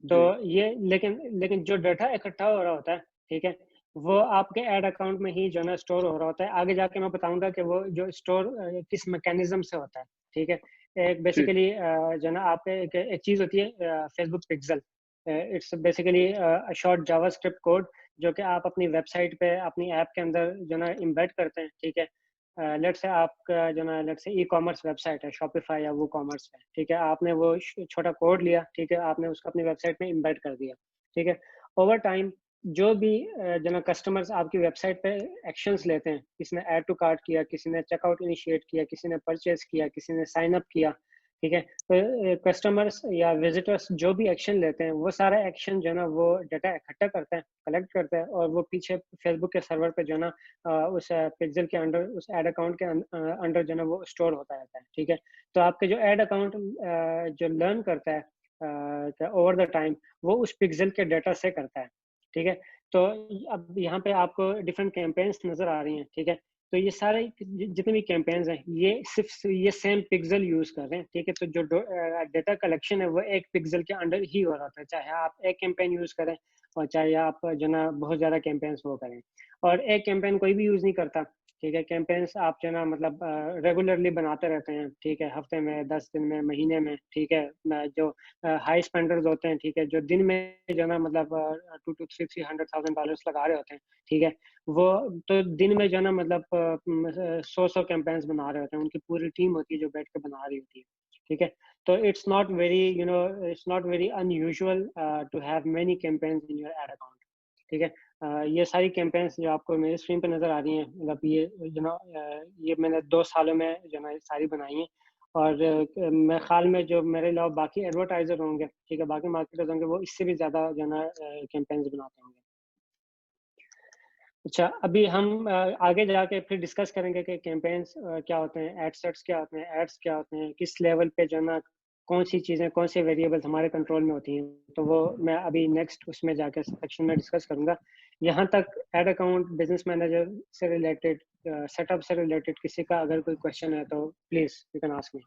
तो जी. ये लेकिन जो डाटा इकट्ठा हो रहा होता है, ठीक है, वो आपके ऐड अकाउंट में ही जो ना स्टोर हो रहा होता है. आगे जाके मैं बताऊंगा कि वो जो स्टोर किस मैकेनिज्म से होता है, ठीक है. एक ठीक. बेसिकली जो ना आप एक चीज़ होती है Facebook pixel. It's basically short JavaScript code जो कि आप अपनी वेबसाइट पे अपनी ऐप के अंदर जो ना इम्बेड करते हैं, ठीक है. लेट्स से आपका जो ना लेट्स से ई कॉमर्स वेबसाइट है, शॉपिफाई या वो कॉमर्स है, ठीक है. आपने वो छोटा कोड लिया, ठीक है, आपने उसको अपनी वेबसाइट में इम्बेड कर दिया, ठीक है. ओवर टाइम जो भी जो ना कस्टमर्स आपकी वेबसाइट पे एक्शंस लेते हैं, किसी ने ऐड टू कार्ट किया, किसी ने चेकआउट इनिशिएट किया, किसी ने परचेज किया, किसी ने साइन अप किया, ठीक है. तो कस्टमर्स या विजिटर्स जो भी एक्शन लेते हैं वो सारा एक्शन जो है ना वो डाटा इकट्ठा करता है, कलेक्ट करता है और वो पीछे फेसबुक के सर्वर पे जो है ना उस पिक्सल के अंडर, उस एड अकाउंट के अंडर जो है ना वो स्टोर होता रहता है, ठीक है. तो आपके जो एड अकाउंट जो लर्न करता है ओवर द टाइम वो उस पिक्सल के डाटा से करता है, ठीक है। तो अब यहाँ पे आपको डिफरेंट कैंपेन्स नजर आ रही हैं, ठीक है। तो ये सारे जितने भी कैंपेन्स हैं ये सिर्फ ये सेम पिक्सल यूज कर रहे हैं, ठीक है। तो जो डेटा कलेक्शन है वो एक पिक्सल के अंडर ही हो रहा था, चाहे आप एक कैंपेन यूज करें और चाहे आप जो ना बहुत ज़्यादा कैंपेन्स वो करें। और एक कैंपेन कोई भी यूज़ नहीं करता, ठीक है। कैंपेन्स आप जो ना मतलब रेगुलरली बनाते रहते हैं, ठीक है, हफ्ते में, 10 दिन में, महीने में, ठीक है। जो हाई स्पेंडर्स होते हैं, ठीक है, जो दिन में जो ना मतलब 2 to 300,000 डॉलर्स लगा रहे होते हैं, ठीक है, वो तो दिन में जो ना मतलब 100 कैंपेन्स बना रहे होते हैं, उनकी पूरी टीम होती है जो बैठ के बना रही होती है, ठीक है। तो it's not very unusual to have many campaigns in your ad account, ठीक है। ये सारी कैंपेन्स जो आपको मेरी स्क्रीन पे नज़र आ रही हैं, मतलब ये जो ना ये मैंने 2 सालों में जो ना सारी बनाई हैं। और मेरे ख्याल में जो मेरे अलावा बाकी एडवर्टाइजर होंगे, ठीक है, बाकी मार्केटर्स होंगे, वो इससे भी ज़्यादा जो ना कैंपेन्स बनाते होंगे। अच्छा, अभी हम आगे जाके फिर डिस्कस करेंगे कि कैंपेन्स क्या होते हैं, एड सेट्स क्या होते हैं, एड्स क्या होते हैं, किस लेवल पे जो ना कौन सी चीज़ें, कौन से वेरिएबल्स हमारे कंट्रोल में होती हैं। तो वो मैं अभी नेक्स्ट उसमें जाके सेक्शन में डिस्कस करूंगा। यहाँ तक एड अकाउंट, बिजनेस मैनेजर से रिलेटेड, सेटअप से रिलेटेड किसी का अगर कोई क्वेश्चन है तो please you can ask me.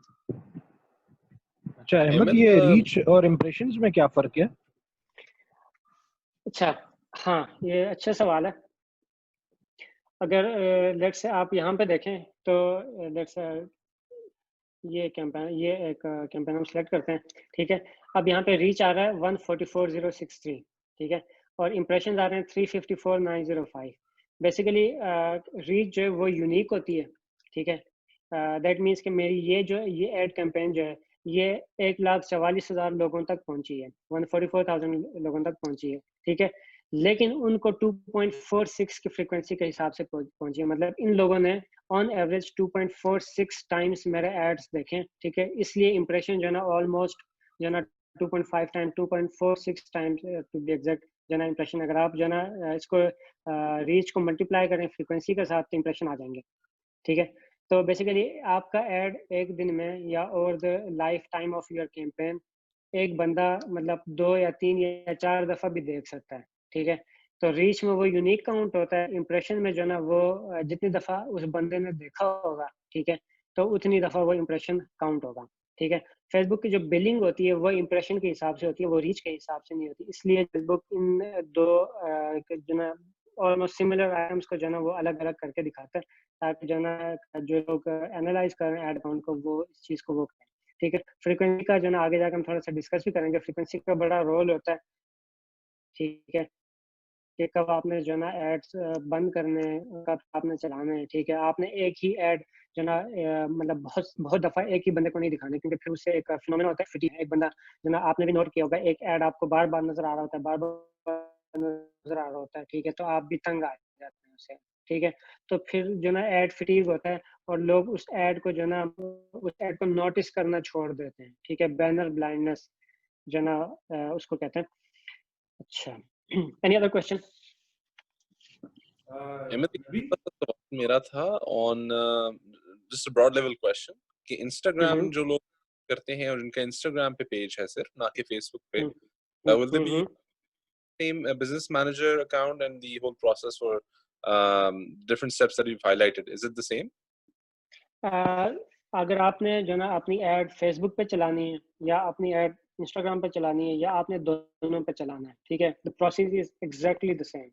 अच्छा अहमद, ये रीच और इम्प्रेशंस में क्या फर्क है? अच्छा, हाँ, ये अच्छा सवाल है। अगर लेट्स से आप यहाँ पे देखें तो लेट्स ये कैंपेन, ये एक कैंपेन हम सेलेक्ट करते हैं, ठीक है। अब यहाँ पे रीच आ रहा है 144,063, ठीक है, और इम्प्रेशन आ रहे हैं 354,905। बेसिकली रीच जो है वो यूनिक होती है, ठीक है। दैट मीन्स कि मेरी ये एड कैंपेन जो है ये 1,44,000 लोगों तक पहुंची है, 144,000 लोगों तक पहुंची है, ठीक है। लेकिन उनको 2.46 की फ्रीक्वेंसी के हिसाब से पहुंची है, मतलब इन लोगों ने ऑन एवरेज 2.46 टाइम्स मेरे एड्स देखें, ठीक है। इसलिए इंप्रेशन जो है ना ऑलमोस्ट जो है ना 2.5 time, 2.46 times to be exact जो है ना इंप्रेशन। अगर आप जो है ना इसको रीच को मल्टीप्लाई करें फ्रीक्वेंसी के साथ तो इंप्रेशन आ जाएंगे, ठीक है। तो बेसिकली आपका एड एक दिन में या over the life time of your campaign एक बंदा मतलब 2 या 3 या 4 दफा भी देख सकता है, ठीक है। तो रीच में वो यूनिक काउंट होता है, इंप्रेशन में जो ना वो जितनी दफा उस बंदे ने देखा होगा, ठीक है, तो उतनी दफा वो इंप्रेशन काउंट होगा, ठीक है। फेसबुक की जो बिलिंग होती है वो इंप्रेशन के हिसाब से होती है, वो रीच के हिसाब से नहीं होती। इसलिए फेसबुक इन दो जो ना ऑलमोस्ट सिमिलर आइटम्स को जो ना वो अलग अलग करके दिखाता है, ताकि जो ना जो लोग एनालाइज कर रहे हैं एड अकाउंट को वो इस चीज़ को वो करें, ठीक है। फ्रीक्वेंसी का जो ना आगे जाकर हम थोड़ा सा डिस्कस भी करेंगे, फ्रीक्वेंसी का बड़ा रोल होता है, ठीक है, कि कब आपने जो ना एड्स बंद करने हैं, कब आपने चलाना है, ठीक है। आपने एक ही एड जो ना मतलब बहुत बहुत दफा एक ही बंदे को नहीं दिखाना, क्योंकि फिर उससे एक फिनोमेना होता है फिटिंग। एक बंदा जो ना आपने भी नोट किया होगा, एक एड आपको बार बार नजर आ रहा होता है, बार बार नजर आ रहा होता है, ठीक है, तो आप भी तंग आ जाते हैं उससे, ठीक है। तो फिर जो ना एड फिटीग होता है और लोग उस एड को जो ना उस एड को नोटिस करना छोड़ देते हैं, ठीक है। बैनर ब्लाइंडनेस जो ना उसको कहते हैं। अच्छा, एनी अदर क्वेश्चन? मेरा था on just broad level question कि इंस्टाग्राम जो लोग करते हैं और इनका इंस्टाग्राम पे पेज है सिर्फ, ना कि फेसबुक पे, will they be same business manager account and the whole process for different steps that you've highlighted, is it the same? अगर आपने जो ना अपनी ऐड फेसबुक पे चलानी है या अपनी ऐड इंस्टाग्राम पे चलानी है या आपने दोनों पे चलाना है, ठीक है, the process is exactly the same.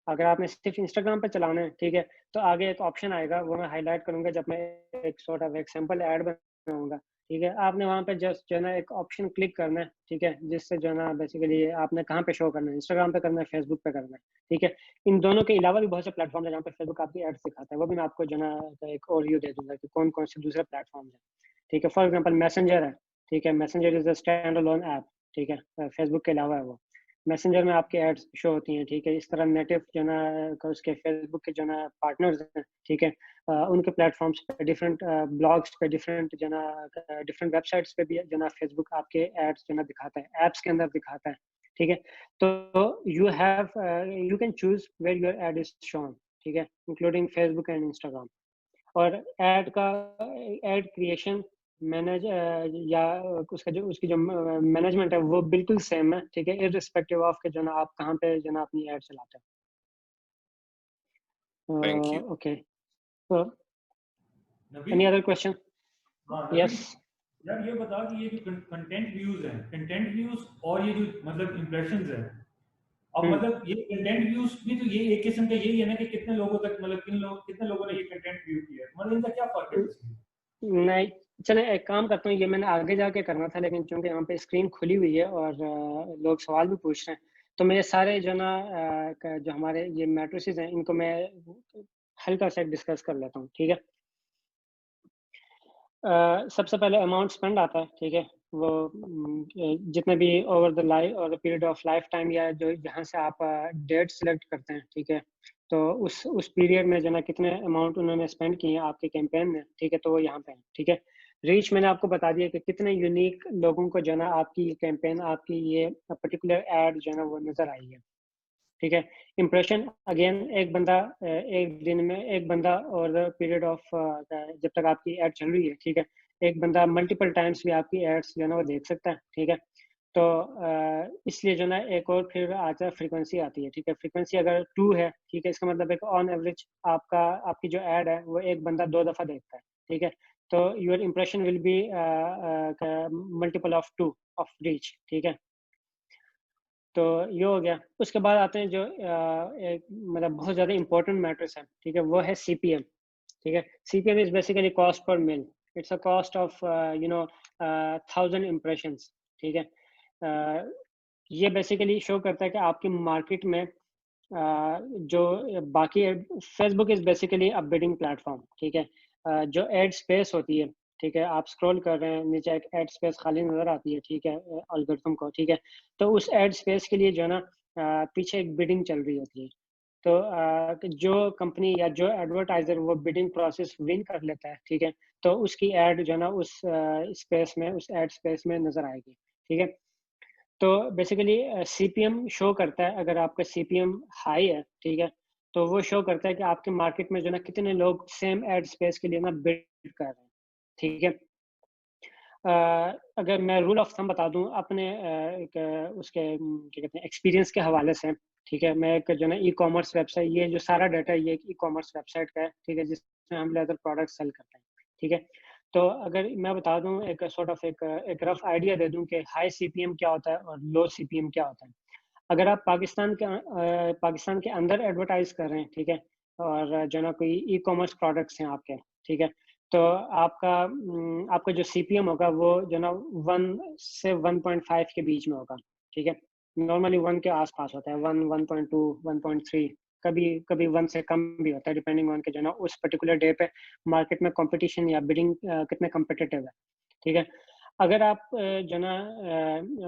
अगर आपने सिर्फ इंस्टाग्राम पे चलाना है, ठीक है, तो आगे एक ऑप्शन आएगा, वो मैं हाईलाइट करूंगा जब मैं एक सॉर्ट ऑफ एक सैंपल ऐड बनाऊंगा, ठीक है। आपने वहाँ पे जस्ट जो है ना एक ऑप्शन क्लिक करना है, ठीक है, जिससे जो है ना बेसिकली आपने कहाँ पे शो करना है, इंस्टाग्राम पे करना है, फेसबुक पे करना है, ठीक है। इन दोनों के अलावा भी बहुत से प्लेटफॉर्म है जहाँ पे फेसबुक आपकी एड्स दिखाता है, वो भी मैं आपको जो है ना एक ओवरव्यू दे दूंगा कि कौन कौन से दूसरे प्लेटफॉर्म है, ठीक है। फॉर एग्जाम्पल मैसेंजर है, ठीक है, messenger is a stand alone app, ठीक है, फेसबुक के अलावा है वो। मैसेंजर में आपके एड्स शो होती हैं, ठीक है। इस तरह नेटिव जो ना उसके फेसबुक के जो ना पार्टनर्स हैं, ठीक है, उनके प्लेटफॉर्म्स पे डिफरेंट ब्लॉग्स पे डिफरेंट जो ना डिफरेंट वेबसाइट्स पे भी जो ना फेसबुक आपके एड्स जो ना दिखाता है, एप्स के अंदर दिखाता है, ठीक है। तो you can choose where your ad is shown, ठीक है, इंक्लूडिंग फेसबुक एंड इंस्टाग्राम। और एड क्रिएशन मैनेज या उसकी जो मैनेजमेंट है वो बिल्कुल सेम है, ठीक है, इररिस्पेक्टिव ऑफ के जो ना आप कहाँ पे जो ना अपनी ऐड चलाते हो। Thank you. ओके, तो नबील, एनी अदर क्वेश्चन? हाँ यस, नबील, यार ये बता कि ये जो कंटेंट व्यूज हैं, कंटेंट व्यूज और ये जो मतलब इम्प्रेशंस हैं, अब मतलब ये कंटेंट व्यूज भी तो ये एक किस्म का यही है ना कि कितने लोगों तक मतलब कितने लोगों ने ये कंटेंट व्यू किया है, मतलब इनका क्या फर्क है इसमें? नहीं, चले एक काम करता हूँ, ये मैंने आगे जाके करना था, लेकिन चूंकि यहाँ पे स्क्रीन खुली हुई है और लोग सवाल भी पूछ रहे हैं, तो मैं ये सारे जो ना जो हमारे ये मैट्रिसेस हैं इनको मैं हल्का सा डिस्कस कर लेता हूँ, ठीक है। सबसे पहले अमाउंट स्पेंड आता है, ठीक है, वो जितने भी ओवर द लाइफ और पीरियड ऑफ लाइफ टाइम या जो जहाँ से आप डेट सिलेक्ट करते हैं, ठीक है, तो उस पीरियड में जो ना कितने अमाउंट उन्होंने स्पेंड किए हैं आपके कैंपेन में, ठीक है, तो वो यहाँ पे है, ठीक है। रीच मैंने आपको बता दिया कि कितने यूनिक लोगों को जो ना आपकी कैंपेन, आपकी ये पर्टिकुलर एड जो है ना वो नजर आई है, ठीक है। इम्प्रेशन अगेन एक बंदा एक दिन में एक बंदा और पीरियड ऑफ जब तक आपकी एड चल रही है, ठीक है, एक बंदा मल्टीपल टाइम्स भी आपकी एड्स जो है ना वो देख सकता है, ठीक है। तो इसलिए जो ना एक और फिर आता है फ्रीक्वेंसी आती है, ठीक है। फ्रीक्वेंसी अगर 2 है, ठीक है, इसका मतलब एक ऑन एवरेज आपकी जो एड है वो एक बंदा 2 दफा देखता है, ठीक है। तो your impression will be multiple of 2 of reach, ठीक है। तो ये हो गया। उसके बाद आते हैं जो एक मतलब बहुत ज़्यादा इंपॉर्टेंट मैट्रिक्स है, ठीक है, वो है CPM, ठीक है। CPM is basically cost per mill, it's a cost of 1000 impressions, ठीक है। ये बेसिकली शो करता है कि आपकी मार्केट में जो बाकी Facebook is basically a bidding platform, ठीक है। जो एड स्पेस होती है, ठीक है, आप स्क्रॉल कर रहे हैं नीचे एक एड स्पेस खाली नजर आती है, ठीक है, एल्गोरिथम को, ठीक है। तो उस एड स्पेस के लिए जो है ना पीछे एक बिडिंग चल रही होती है। तो जो कंपनी या जो एडवर्टाइजर वो बिडिंग प्रोसेस विन कर लेता है, ठीक है, तो उसकी एड जो है ना उस स्पेस में, उस एड स्पेस में नजर आएगी, ठीक है। तो बेसिकली CPM शो करता है, अगर आपका CPM हाई है, ठीक है, तो वो शो करता है कि आपके मार्केट में जो ना कितने लोग सेम एड स्पेस के लिए ना बिड कर रहे हैं, ठीक है। अगर मैं रूल ऑफ थंब बता दूं अपने उसके क्या कहते हैं एक्सपीरियंस के हवाले से, ठीक है, मैं एक जो ना ई-कॉमर्स वेबसाइट, ये जो सारा डाटा ये एक ई-कॉमर्स वेबसाइट का है, ठीक है, जिसमें हम लेदर प्रोडक्ट सेल करते हैं, ठीक है। तो अगर मैं बता दूं एक सॉर्ट ऑफ एक रफ आइडिया दे दूं कि हाई CPM क्या होता है और लो CPM क्या होता है। अगर आप पाकिस्तान के अंदर एडवर्टाइज कर रहे हैं, ठीक है, और जो ना कोई ई-कॉमर्स प्रोडक्ट्स हैं आपके, ठीक है, तो आपका जो CPM होगा वो जो ना 1 से 1.5 के बीच में होगा, ठीक है। नॉर्मली 1 के आसपास होता है, 1, 1.2, 1.3, कभी कभी 1 से कम भी होता है, डिपेंडिंग ऑन के जो ना उस पर्टिकुलर डे पे मार्केट में कंपटीशन या बिडिंग कितने कम्पिटिटिव है, ठीक है। अगर आप जो ना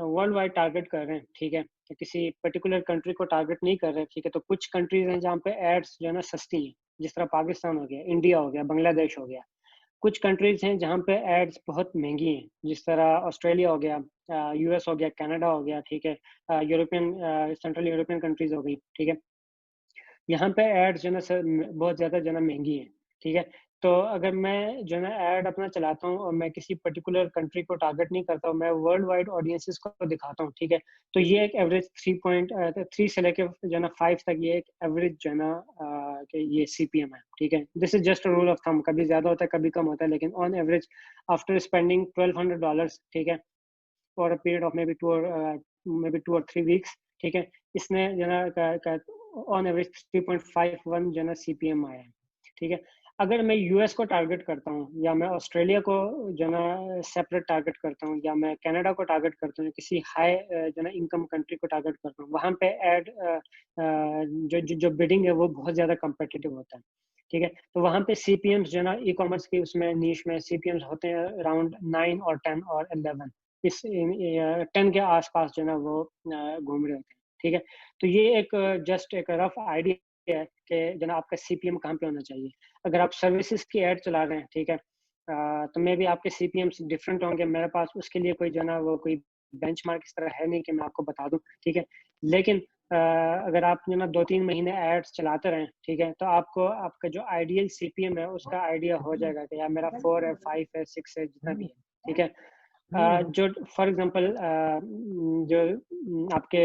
वर्ल्ड वाइड टारगेट कर रहे हैं, ठीक है, तो किसी पर्टिकुलर कंट्री को टारगेट नहीं कर रहे, ठीक है, तो कुछ कंट्रीज हैं जहाँ पे एड्स जो है ना सस्ती हैं, जिस तरह पाकिस्तान हो गया, इंडिया हो गया, बांग्लादेश हो गया। कुछ कंट्रीज हैं जहाँ पे एड्स बहुत महंगी हैं, जिस तरह ऑस्ट्रेलिया हो गया, US हो गया, कनाडा हो गया, ठीक है, यूरोपियन सेंट्रल यूरोपियन कंट्रीज हो गई, ठीक है। यहाँ पे एड्स जो है ना बहुत ज़्यादा जो है ना महंगी है, ठीक है। तो अगर मैं जो है ना ऐड अपना चलाता हूँ और मैं किसी पर्टिकुलर कंट्री को टारगेट नहीं करता हूँ, मैं वर्ल्ड वाइड ऑडियंसेस को दिखाता हूँ, ठीक है, तो ये एक एवरेज 3 से लेके जो है ना 5 तक ये एक एवरेज जो है ना कि ये CPM है, ठीक है। This is just a rule of thumb, कभी ज़्यादा होता है कभी कम होता है, लेकिन ऑन एवरेज आफ्टर स्पेंडिंग $1200, ठीक है, for a period of maybe 2 or 3 weeks, ठीक है, इसने जो ना ऑन एवरेज 3.51 जो ना CPM आया है, ठीक है। अगर मैं US को टारगेट करता हूँ या मैं ऑस्ट्रेलिया को जो ना सेपरेट टारगेट करता हूँ या मैं कनाडा को टारगेट करता हूँ, किसी हाई जो ना इनकम कंट्री को टारगेट करता हूँ, वहाँ पे एड जो बिडिंग है वो बहुत ज़्यादा कम्पिटिटिव होता है, ठीक है। तो वहाँ पे CPMs जो ना ई-कॉमर्स की उसमें नीश में CPMs होते हैं अराउंड 9 और 10 और 11, इस 10 के आसपास जो ना वो घूम रहे होते हैं, ठीक है। तो ये एक जस्ट एक रफ आइडिया है कि जो ना आपका CPM कहाँ पे होना चाहिए। अगर आप सर्विसेज की ऐड चला रहे हैं, ठीक है, तो मे भी आपके CPMs डिफरेंट होंगे, मेरे पास उसके लिए कोई जो ना वो कोई बेंचमार्क इस तरह है नहीं कि मैं आपको बता दूं, ठीक है। लेकिन अगर आप जो ना 2-3 महीने एड्स चलाते रहें, ठीक है, तो आपको आपका जो आइडियल सीपीएम है उसका आइडिया हो जाएगा कि यार मेरा 4 है, 5 है, 6 है, जितना भी है, ठीक है। जो फॉर एग्जांपल जो आपके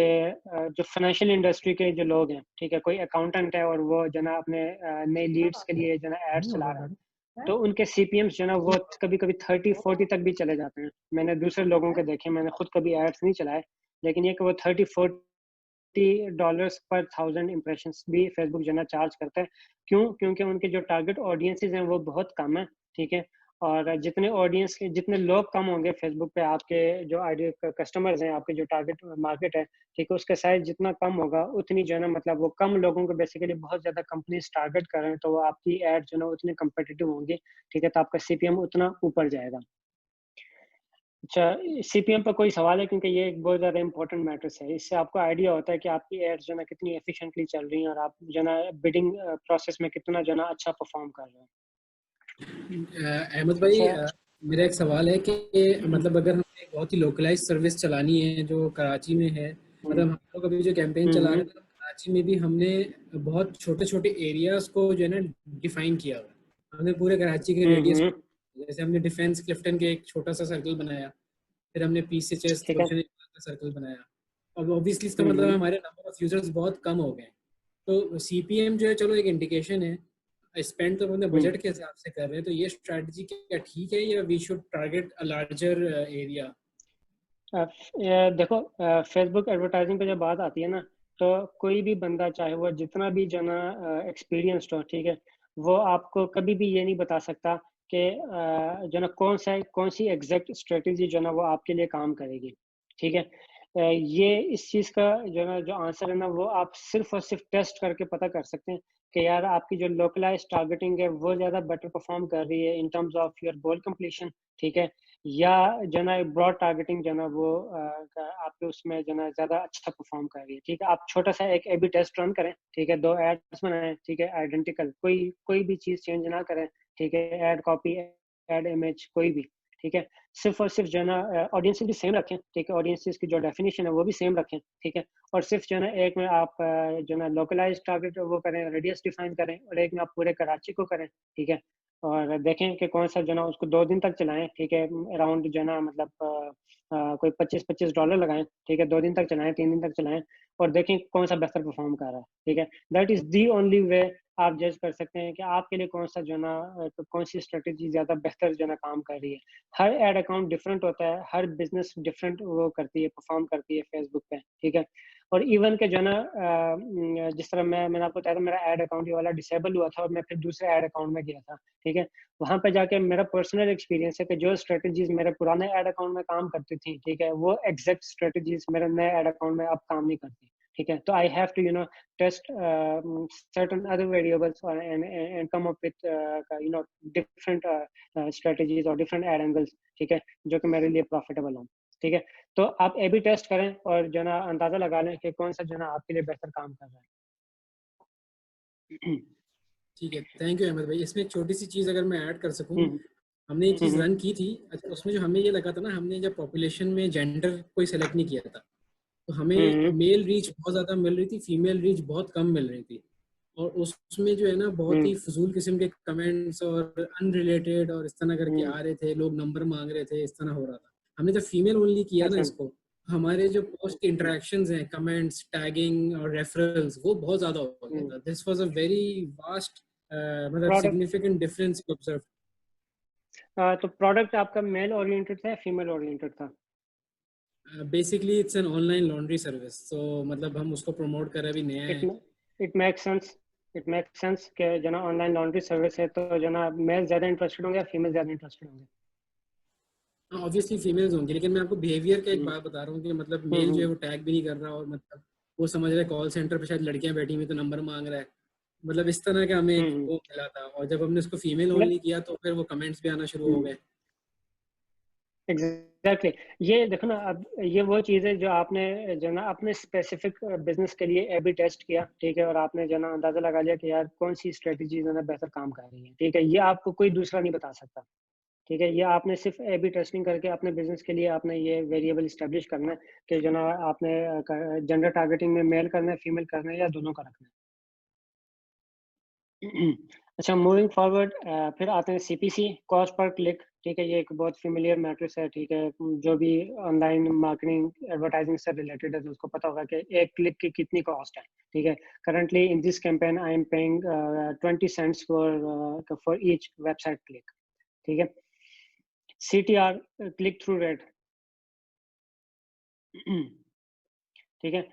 जो फाइनेंशियल इंडस्ट्री के जो लोग हैं, ठीक है, कोई अकाउंटेंट है और वो जो ना अपने नए लीड्स के लिए जो ना एड्स चला रहा है, तो उनके सीपीएम्स जो ना वो कभी-कभी 30-40 तक भी चले जाते हैं। मैंने दूसरे लोगों के देखे, मैंने खुद कभी एड्स नहीं चलाए, लेकिन ये कि वो $30-40 पर 1000 इंप्रेशंस भी फेसबुक जो है ना चार्ज करता है। क्यों? क्योंकि उनके जो टारगेट ऑडियंसेस हैं वो बहुत कम है, ठीक है। और जितने ऑडियंस के जितने लोग कम होंगे फेसबुक पे, आपके जो आइडियल कस्टमर्स हैं, आपके जो टारगेट मार्केट है, ठीक है, उसका साइज जितना कम होगा उतनी जो है ना मतलब वो कम लोगों को बेसिकली बहुत ज़्यादा कंपनीज टारगेट कर रहे हैं, तो वो आपकी एड जो है ना उतनी कम्पिटिटिव होंगी, ठीक है, तो आपका सीपीएम उतना ऊपर जाएगा। अच्छा, सीपीएम पर कोई सवाल है? क्योंकि ये एक बहुत ज़्यादा इंपॉर्टेंट मैटर्स है। इससे आपको आइडिया होता है कि आपकी एड्स जो है ना कितनी एफिशिएंटली चल रही हैं और आप जो है ना बिडिंग प्रोसेस में कितना जो है ना अच्छा परफॉर्म कर रहे हैं। अहमद भाई, अच्छा, मेरा एक सवाल है कि मतलब अगर हमें एक बहुत ही लोकलाइज सर्विस चलानी है जो कराची में है, मतलब हम लोग अभी जो कैंपेन चला रहे हैं तो कराची में भी हमने बहुत छोटे छोटे एरियाज को जो है ना डिफाइन किया हुआ है। हमने पूरे कराची के रेडियस, जैसे हमने डिफेंस क्लिफ्टन के एक छोटा सा सर्कल बनाया, फिर हमने पीसीएचएस ठीक है। रोशन का सर्कल बनाया। अब ऑब्वियसली इसका मतलब हमारे नंबर ऑफ यूजर्स बहुत कम हो गए, तो सीपीएम जो है चलो एक इंडिकेशन है, स्पेंड तो अपने बजट के हिसाब से कर रहे हैं, तो ये स्ट्रेटजी क्या ठीक है या we should target a larger area? देखो, फेसबुक एडवर्टाइजिंग पे जब बात आती है ना, तो कोई भी बंदा चाहे वो जितना भी जो ना एक्सपीरियंस्ड हो, ठीक है, वो आपको कभी भी ये नहीं बता सकता कि जो ना कौन सी एग्जैक्ट स्ट्रेटजी जो ना वो आपके लिए काम करेगी, ठीक है। ये इस चीज़ का जो ना जो आंसर है ना वो आप सिर्फ और सिर्फ टेस्ट करके पता कर सकते हैं कि यार आपकी जो लोकलाइज टारगेटिंग है वो ज़्यादा बेटर परफॉर्म कर रही है in terms of your goal completion, ठीक है, या जो ना ब्रॉड टारगेटिंग जो ना वो आपके उसमें जो ना ज़्यादा अच्छा परफॉर्म कर रही है, ठीक है। आप छोटा सा एक एबी टेस्ट रन करें, ठीक है, 2 एड्स बनाएं, ठीक है, आइडेंटिकल, कोई भी चीज़ चेंज ना करें, ठीक है, ऐड कॉपी, ऐड इमेज, कोई भी, ठीक है। सिर्फ और सिर्फ जो है ना ऑडियंसेस भी सेम रखें, ठीक है, ऑडियंसेस की जो डेफिनेशन है वो भी सेम रखें, ठीक है, और सिर्फ जो है ना एक में आप जो ना लोकलाइज टारगेट वो करें, रेडियस डिफाइन करें, और एक में आप पूरे कराची को करें, ठीक है, और देखें कि कौन सा जो ना उसको 2 दिन तक चलाएं, ठीक है, अराउंड जो ना मतलब कोई $25 लगाएं, ठीक है, 2 दिन तक चलाएं, 3 दिन तक चलाएं, और देखें कौन सा बेहतर परफॉर्म कर रहा है, ठीक है। That is the only way आप जज कर सकते हैं कि आपके लिए कौन सा जो ना कौन सी स्ट्रेटेजी ज्यादा बेहतर जो ना काम कर रही है। हर एड अकाउंट डिफरेंट होता है, हर बिजनेस डिफरेंट वो करती है, परफॉर्म करती है फेसबुक पे, ठीक है। और इवन के जो ना जिस तरह मैंने आपको बताया था, मेरा एड अकाउंट ये वाला डिसेबल हुआ था और मैं फिर दूसरे एड अकाउंट में गया था, ठीक है। वहां पे जाके मेरा पर्सनल एक्सपीरियंस है कि जो स्ट्रेटजीज मेरे पुराने एड अकाउंट में काम करती थी, ठीक है, वो एग्जैक्ट स्ट्रेटजीज मेरे नए एड अकाउंट में अब काम नहीं करती, ठीक है। तो I have to test certain other variables and come up with different strategies or different ad angles, ठीक है, जो कि मेरे लिए प्रॉफिटेबल हो, ठीक है। तो आप ए बी टेस्ट करें और जो ना अंदाजा लगा लें कि कौन सा जो ना आपके लिए बेहतर काम कर रहा है। ठीक है, थैंक यू अहमद भाई। इसमें एक छोटी सी चीज़ अगर मैं ऐड कर सकूं, हमने एक चीज़ रन की थी, अच्छा उसमें जो हमें ये लगा था ना, हमने जब पॉपुलेशन में जेंडर कोई सेलेक्ट नहीं किया था, तो हमें मेल रीच बहुत ज़्यादा मिल रही थी, फीमेल रीच बहुत कम मिल रही थी, और उसमें जो है ना बहुत ही फजूल किस्म के कमेंट्स और अनरिलेटेड और इस तरह करके आ रहे थे, लोग नंबर मांग रहे थे, इस तरह हो रहा था। हमने जब फीमेल ओनली किया ना इसको, हमारे जो पोस्ट के इंटरेक्शंस हैं, कमेंट्स, टैगिंग और रेफरल्स, वो बहुत ज़्यादा हो गया था। This was a very vast मतलब सिग्निफिकेंट डिफरेंस ऑब्जर्व। तो प्रोडक्ट आपका मेल ओरिएंटेड था या फीमेल ओरिएंटेड था? Basically it's an online laundry service, तो मतलब हम उसको प्रमोट कर रहे भी नया है। इट मेक्स सेंस कि जो ना ऑनलाइन लॉन्ड्री सर्विस है, तो जो ना मेल ज़्यादा इंटरेस्टेड होंगे या फीमेल ज़्यादा इंटरेस्टेड होंगे? ऑब्वियसली फीमेल्स होंगी, लेकिन मैं आपको बिहेवियर का एक बात बता रहा हूँ कि मतलब मेल जो है वो टैग भी नहीं कर रहा, और मतलब वो समझ रहा है कॉल सेंटर पे शायद लड़कियां बैठी हुई तो नंबर मांग रहा है, मतलब इस तरह का हमें एक वो मिला था। और जब हमने उसको फीमेल ओनली किया तो फिर वो कमेंट्स भी आना शुरू हो गए। एग्जैक्टली ये देखो ना, अब ये वो चीज़ है जो आपने जो ना अपने स्पेसिफिक बिजनेस के लिए ए बी टेस्ट किया, ठीक है, और आपने जो ना अंदाजा लगा लिया कि यार कौन सी स्ट्रेटजी जो ना बेहतर काम कर रही है, ठीक है। ये आपको कोई दूसरा नहीं बता सकता, ठीक है। ये आपने सिर्फ ए बी टेस्टिंग करके अपने बिजनेस के लिए आपने ये वेरिएबल इस्टेब्लिश करना है कि जो ना आपने जेंडर टारगेटिंग में मेल करना है, फीमेल करना है या दोनों का रखना है। अच्छा, मूविंग फॉरवर्ड फिर आते हैं सीपीसी, कॉस्ट पर क्लिक। ठीक है, ये एक बहुत फेमिलियर मैट्रिक्स है। ठीक है, जो भी ऑनलाइन मार्केटिंग एडवर्टाइजिंग से रिलेटेड है तो उसको पता होगा कि एक क्लिक की कितनी कॉस्ट है। ठीक है, currently in this campaign I am paying 20 cents for each website click. ठीक है, CTR, क्लिक थ्रू रेट। ठीक है,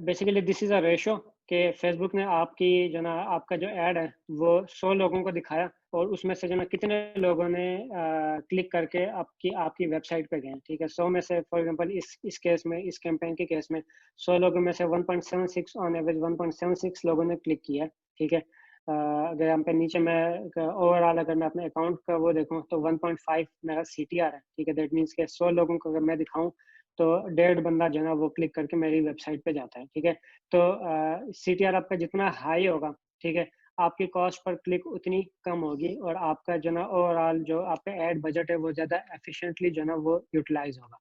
basically this is a ratio कि फेसबुक ने आपकी जो ना आपका जो ऐड है वो 100 लोगों को दिखाया और उसमें से जो ना कितने लोगों ने क्लिक करके आपकी आपकी वेबसाइट पे गए। ठीक है, 100 में से फॉर एग्जांपल इस केस में, इस कैंपेन के केस में 100 लोगों में से 1.76 ऑन एवरेज 1.76 लोगों ने क्लिक किया। ठीक है, अगर यहाँ पे नीचे मैं ओवरऑल अगर मैं अपने अकाउंट का वो देखूँ तो 1.5 मेरा CTR है। ठीक है, दैट मीन्स के 100 लोगों को अगर मैं दिखाऊं तो 1.5 बंदा जो है वो क्लिक करके मेरी वेबसाइट पे जाता है। ठीक है, तो CTR आपका जितना हाई होगा, ठीक है, आपकी कॉस्ट पर क्लिक उतनी कम होगी और आपका जो ना ओवरऑल जो आपका एड बजट है वो ज़्यादा एफिशिएंटली जो ना वो यूटिलाइज होगा।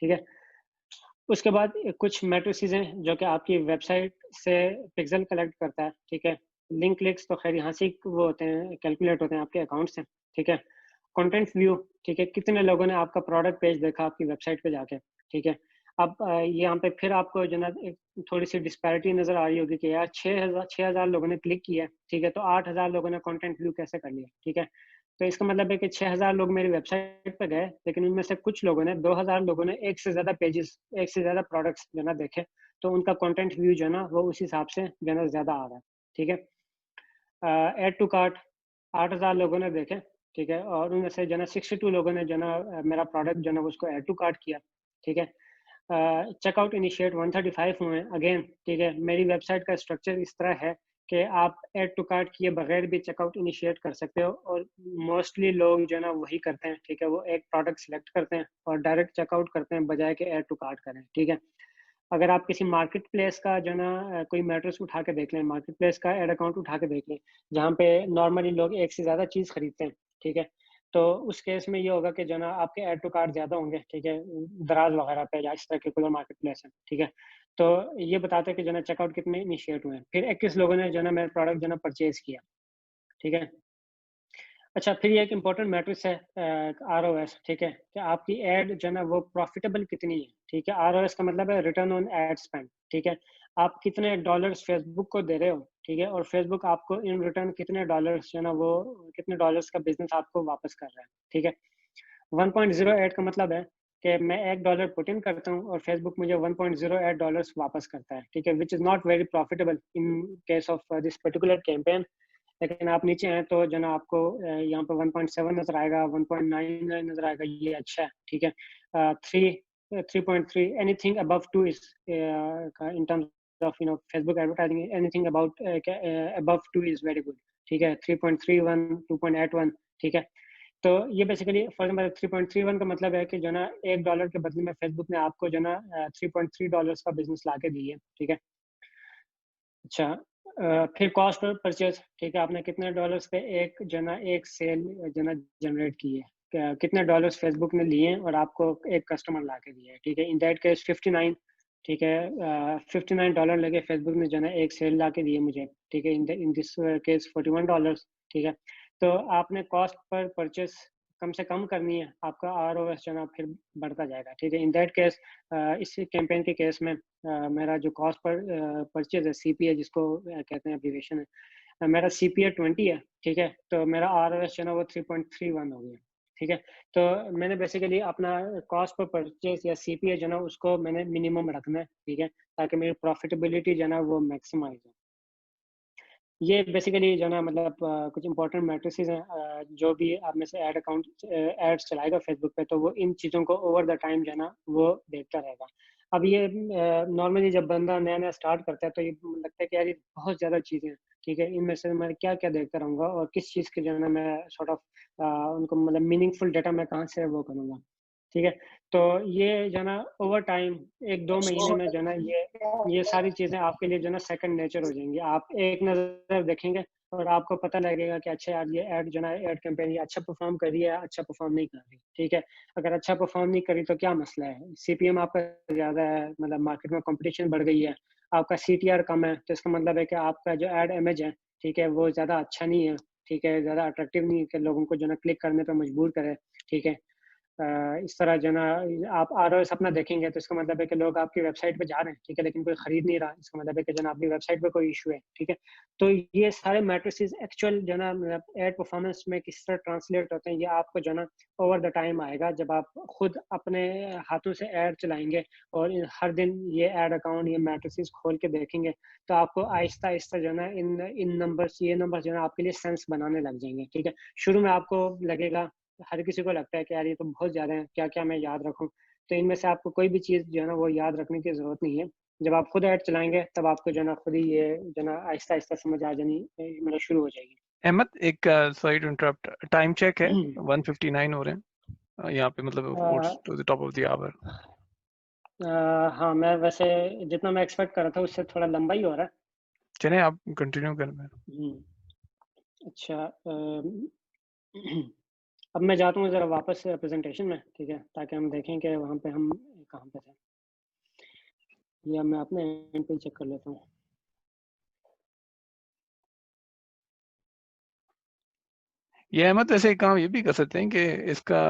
ठीक है, उसके बाद कुछ मैट्रिसेस हैं जो कि आपकी वेबसाइट से पिक्सल कलेक्ट करता है। ठीक है, लिंक क्लिक्स तो खैर यहाँ से वो होते हैं, कैलकुलेट होते हैं आपके अकाउंट से। ठीक है, कंटेंट व्यू, ठीक है, कितने लोगों ने आपका प्रोडक्ट पेज देखा आपकी वेबसाइट पे जाके। ठीक है, अब यहाँ पे फिर आपको जो ना एक थोड़ी सी डिस्पैरिटी नजर आ रही होगी कि यार 6,000 लोगों ने क्लिक किया। ठीक है, तो 8,000 लोगों ने कंटेंट व्यू कैसे कर लिया। ठीक है, तो इसका मतलब है कि 6,000 लोग मेरी वेबसाइट पे गए, लेकिन उनमें से कुछ लोगों ने 2,000 लोगों ने एक से ज्यादा पेजेस, एक से ज्यादा प्रोडक्ट्स जो ना देखे, तो उनका कंटेंट व्यू जो ना वो उस हिसाब से जो ना ज्यादा आ रहा है। ठीक है, ऐड टू कार्ट 8,000 लोगों ने देखे। ठीक है, और उनमें से जो ना 62 लोगों ने जो ना मेरा प्रोडक्ट जो ना उसको ऐड टू कार्ट किया। ठीक है, चेकआउट इनिशिएट 135 हुए अगेन। ठीक है, मेरी वेबसाइट का स्ट्रक्चर इस तरह है कि आप ऐड टू कार्ट किए बगैर भी चेकआउट इनिशिएट कर सकते हो और मोस्टली लोग जो ना वही करते हैं। ठीक है, वो एक प्रोडक्ट सिलेक्ट करते हैं और डायरेक्ट चेकआउट करते हैं बजाय के ऐड टू कार्ट करें। ठीक है, अगर आप किसी मार्केट प्लेस का जो ना कोई मैट्रिक्स उठा के देख लें, मार्केट प्लेस का एड अकाउंट उठा के देख लें जहाँ पे नॉर्मली लोग एक से ज़्यादा चीज़ खरीदते हैं। ठीक है, तो उस केस में ये होगा कि जो ना आपके ऐड टू कार्ट ज़्यादा होंगे। ठीक है, दराज वगैरह पे या इस तरह के कोई मार्केट प्लेस है। ठीक है, तो ये बताते हैं कि जो ना चेकआउट कितने इनिशिएट हुए हैं, फिर 21 लोगों ने जो ना मेरा प्रोडक्ट जो ना परचेज किया। ठीक है, अच्छा, फिर ये एक इम्पोर्टेंट मैट्रिक्स है ROS। ठीक है, कि आपकी एड जो है वो प्रॉफिटेबल कितनी है। ठीक है, ROS का मतलब है रिटर्न ऑन एड स्पेंड। ठीक है, आप कितने डॉलर्स फेसबुक को दे रहे हो। ठीक है, और फेसबुक आपको इन रिटर्न कितने डॉलर्स जो है वो कितने डॉलर्स का बिजनेस आपको वापस कर रहा है। ठीक है, 1.08 का मतलब है कि मैं $1 पुट इन करता हूँ और फेसबुक मुझे 1.08 डॉलर्स वापस करता है। ठीक है, which is not very profitable in case of this particular campaign. लेकिन आप नीचे हैं तो जो ना आपको यहाँ पे 1.7 नजर आएगा, 1.99 नजर आएगा, ये अच्छा है। ठीक है, 3.3 anything above 2 is in terms of Facebook advertising, anything about above 2 is very good. ठीक है, 3.31, 2.81। ठीक है, तो ये बेसिकली फॉर एग्जाम्पल 3.31 का मतलब है कि जो ना $1 के बदले में फेसबुक ने आपको जो ना 3.3 डॉलर्स का बिजनेस ला के दी है। ठीक है, अच्छा, फिर कॉस्ट पर परचेज। ठीक है, आपने कितने डॉलर्स पे एक जो ना एक सेल जो ना जनरेट की है, कितने डॉलर्स फेसबुक ने लिए और आपको एक कस्टमर ला के दिए है। ठीक है, इन दैट केस 59। ठीक है, $59 लगे फेसबुक ने जो ना एक सेल ला के दिए मुझे। ठीक है, इन दिस केस $41। ठीक है, तो आपने कॉस्ट पर परचेज कम से कम करनी है, आपका ROS जो ना फिर बढ़ता जाएगा। ठीक है, इन दैट केस इस कैंपेन के केस में मेरा जो कॉस्ट पर परचेज है, CPA जिसको कहते हैं एब्रीविएशन है, मेरा CPA 20 है। ठीक है, तो मेरा ROS जो ना वो 3.31 हो गया। ठीक है, तो मैंने बेसिकली अपना कॉस्ट पर परचेज या CPA जो ना उसको मैंने मिनिमम रखना है। ठीक है, ताकि मेरी प्रॉफिटेबिलिटी जो ना वो मैक्सिमाइज हो। ये बेसिकली जो ना मतलब कुछ इंपॉर्टेंट मैट्रिसेस हैं जो भी आप में से एड्स चलाएगा फेसबुक पे, तो वो इन चीज़ों को ओवर द टाइम जो है ना वो देखता रहेगा। अब ये नॉर्मली जब बंदा नया नया स्टार्ट करता है तो ये लगता है कि यार ये बहुत ज़्यादा चीज़ें हैं। ठीक है, इनमें से मैं क्या क्या देखता रहूँगा और किस चीज़ के जो है ना मैं सॉर्ट ऑफ उनको मतलब मीनिंगफुल डेटा मैं कहाँ से वो करूँगा। ठीक है। तो ये जो ना ओवर टाइम 1-2 महीने में जो ना ये सारी चीज़ें आपके लिए जो ना सेकंड नेचर हो जाएंगी। आप एक नज़र देखेंगे और आपको पता लगेगा कि अच्छा यार ये ऐड जो ना ऐड कैंपेन ये अच्छा परफॉर्म कर रही है, अच्छा परफॉर्म नहीं कर रही। ठीक है, अगर अच्छा परफॉर्म नहीं करी तो क्या मसला है? सीपीएम आपका ज़्यादा है, मतलब मार्केट में कंपटीशन बढ़ गई है, आपका सीटीआर कम है, तो इसका मतलब है कि आपका जो ऐड इमेज है, ठीक है, वो ज़्यादा अच्छा नहीं है, ठीक है, ज़्यादा अट्रैक्टिव नहीं है कि लोगों को जो ना क्लिक करने पे मजबूर करे। ठीक है, इस तरह जो ना आप आरओएस अपना देखेंगे तो इसका मतलब है कि लोग आपकी वेबसाइट पे जा रहे हैं, ठीक है, लेकिन कोई खरीद नहीं रहा, इसका मतलब है कि जो ना आपकी वेबसाइट पे कोई इशू है। ठीक है, तो ये सारे मैट्रिसेस एक्चुअल जो ना मतलब एड परफॉर्मेंस में किस तरह ट्रांसलेट होते हैं, ये आपको जो ना ओवर द टाइम आएगा जब आप खुद अपने हाथों से ऐड चलाएंगे और हर दिन ये ऐड अकाउंट, ये मैट्रिसेस खोल के देखेंगे, तो आपको आहिस्ता आहिस्ता जो ना इन नंबर्स, ये नंबर्स जो ना आपके लिए सेंस बनाने लग जाएंगे। ठीक है, शुरू में आपको लगेगा, हर किसी को लगता है कि यार ये तो बहुत ज़्यादा है, क्या-क्या मैं याद रखूँ? तो इनमें से आपको कोई भी चीज़ जो है ना वो याद रखने की ज़रूरत नहीं है। जब आप खुद ऐड चलाएँगे तब आपको जो है ना खुद ही ये जो ना आहिस्ता-आहिस्ता समझ आ जानी मतलब शुरू हो जाएगी। अहमद, एक sorry to interrupt, time check है, 1:59 हो रहे हैं यहाँ पे, मतलब to the top of the hour. हाँ, मैं वैसे जितना मैं एक्सपेक्ट कर रहा था उससे थोड़ा लंबा ही हो रहा है। चलें, आप कंटिन्यू करें। अच्छा, अब मैं जाता हूँ ज़रा वापस प्रेजेंटेशन में, ठीक है, ताकि हम देखें कि वहाँ पे हम कहाँ पे थे, या मैं अपने एंड पे चेक कर लेता हूँ। ये अहमद, वैसे एक काम ये भी कर सकते हैं कि इसका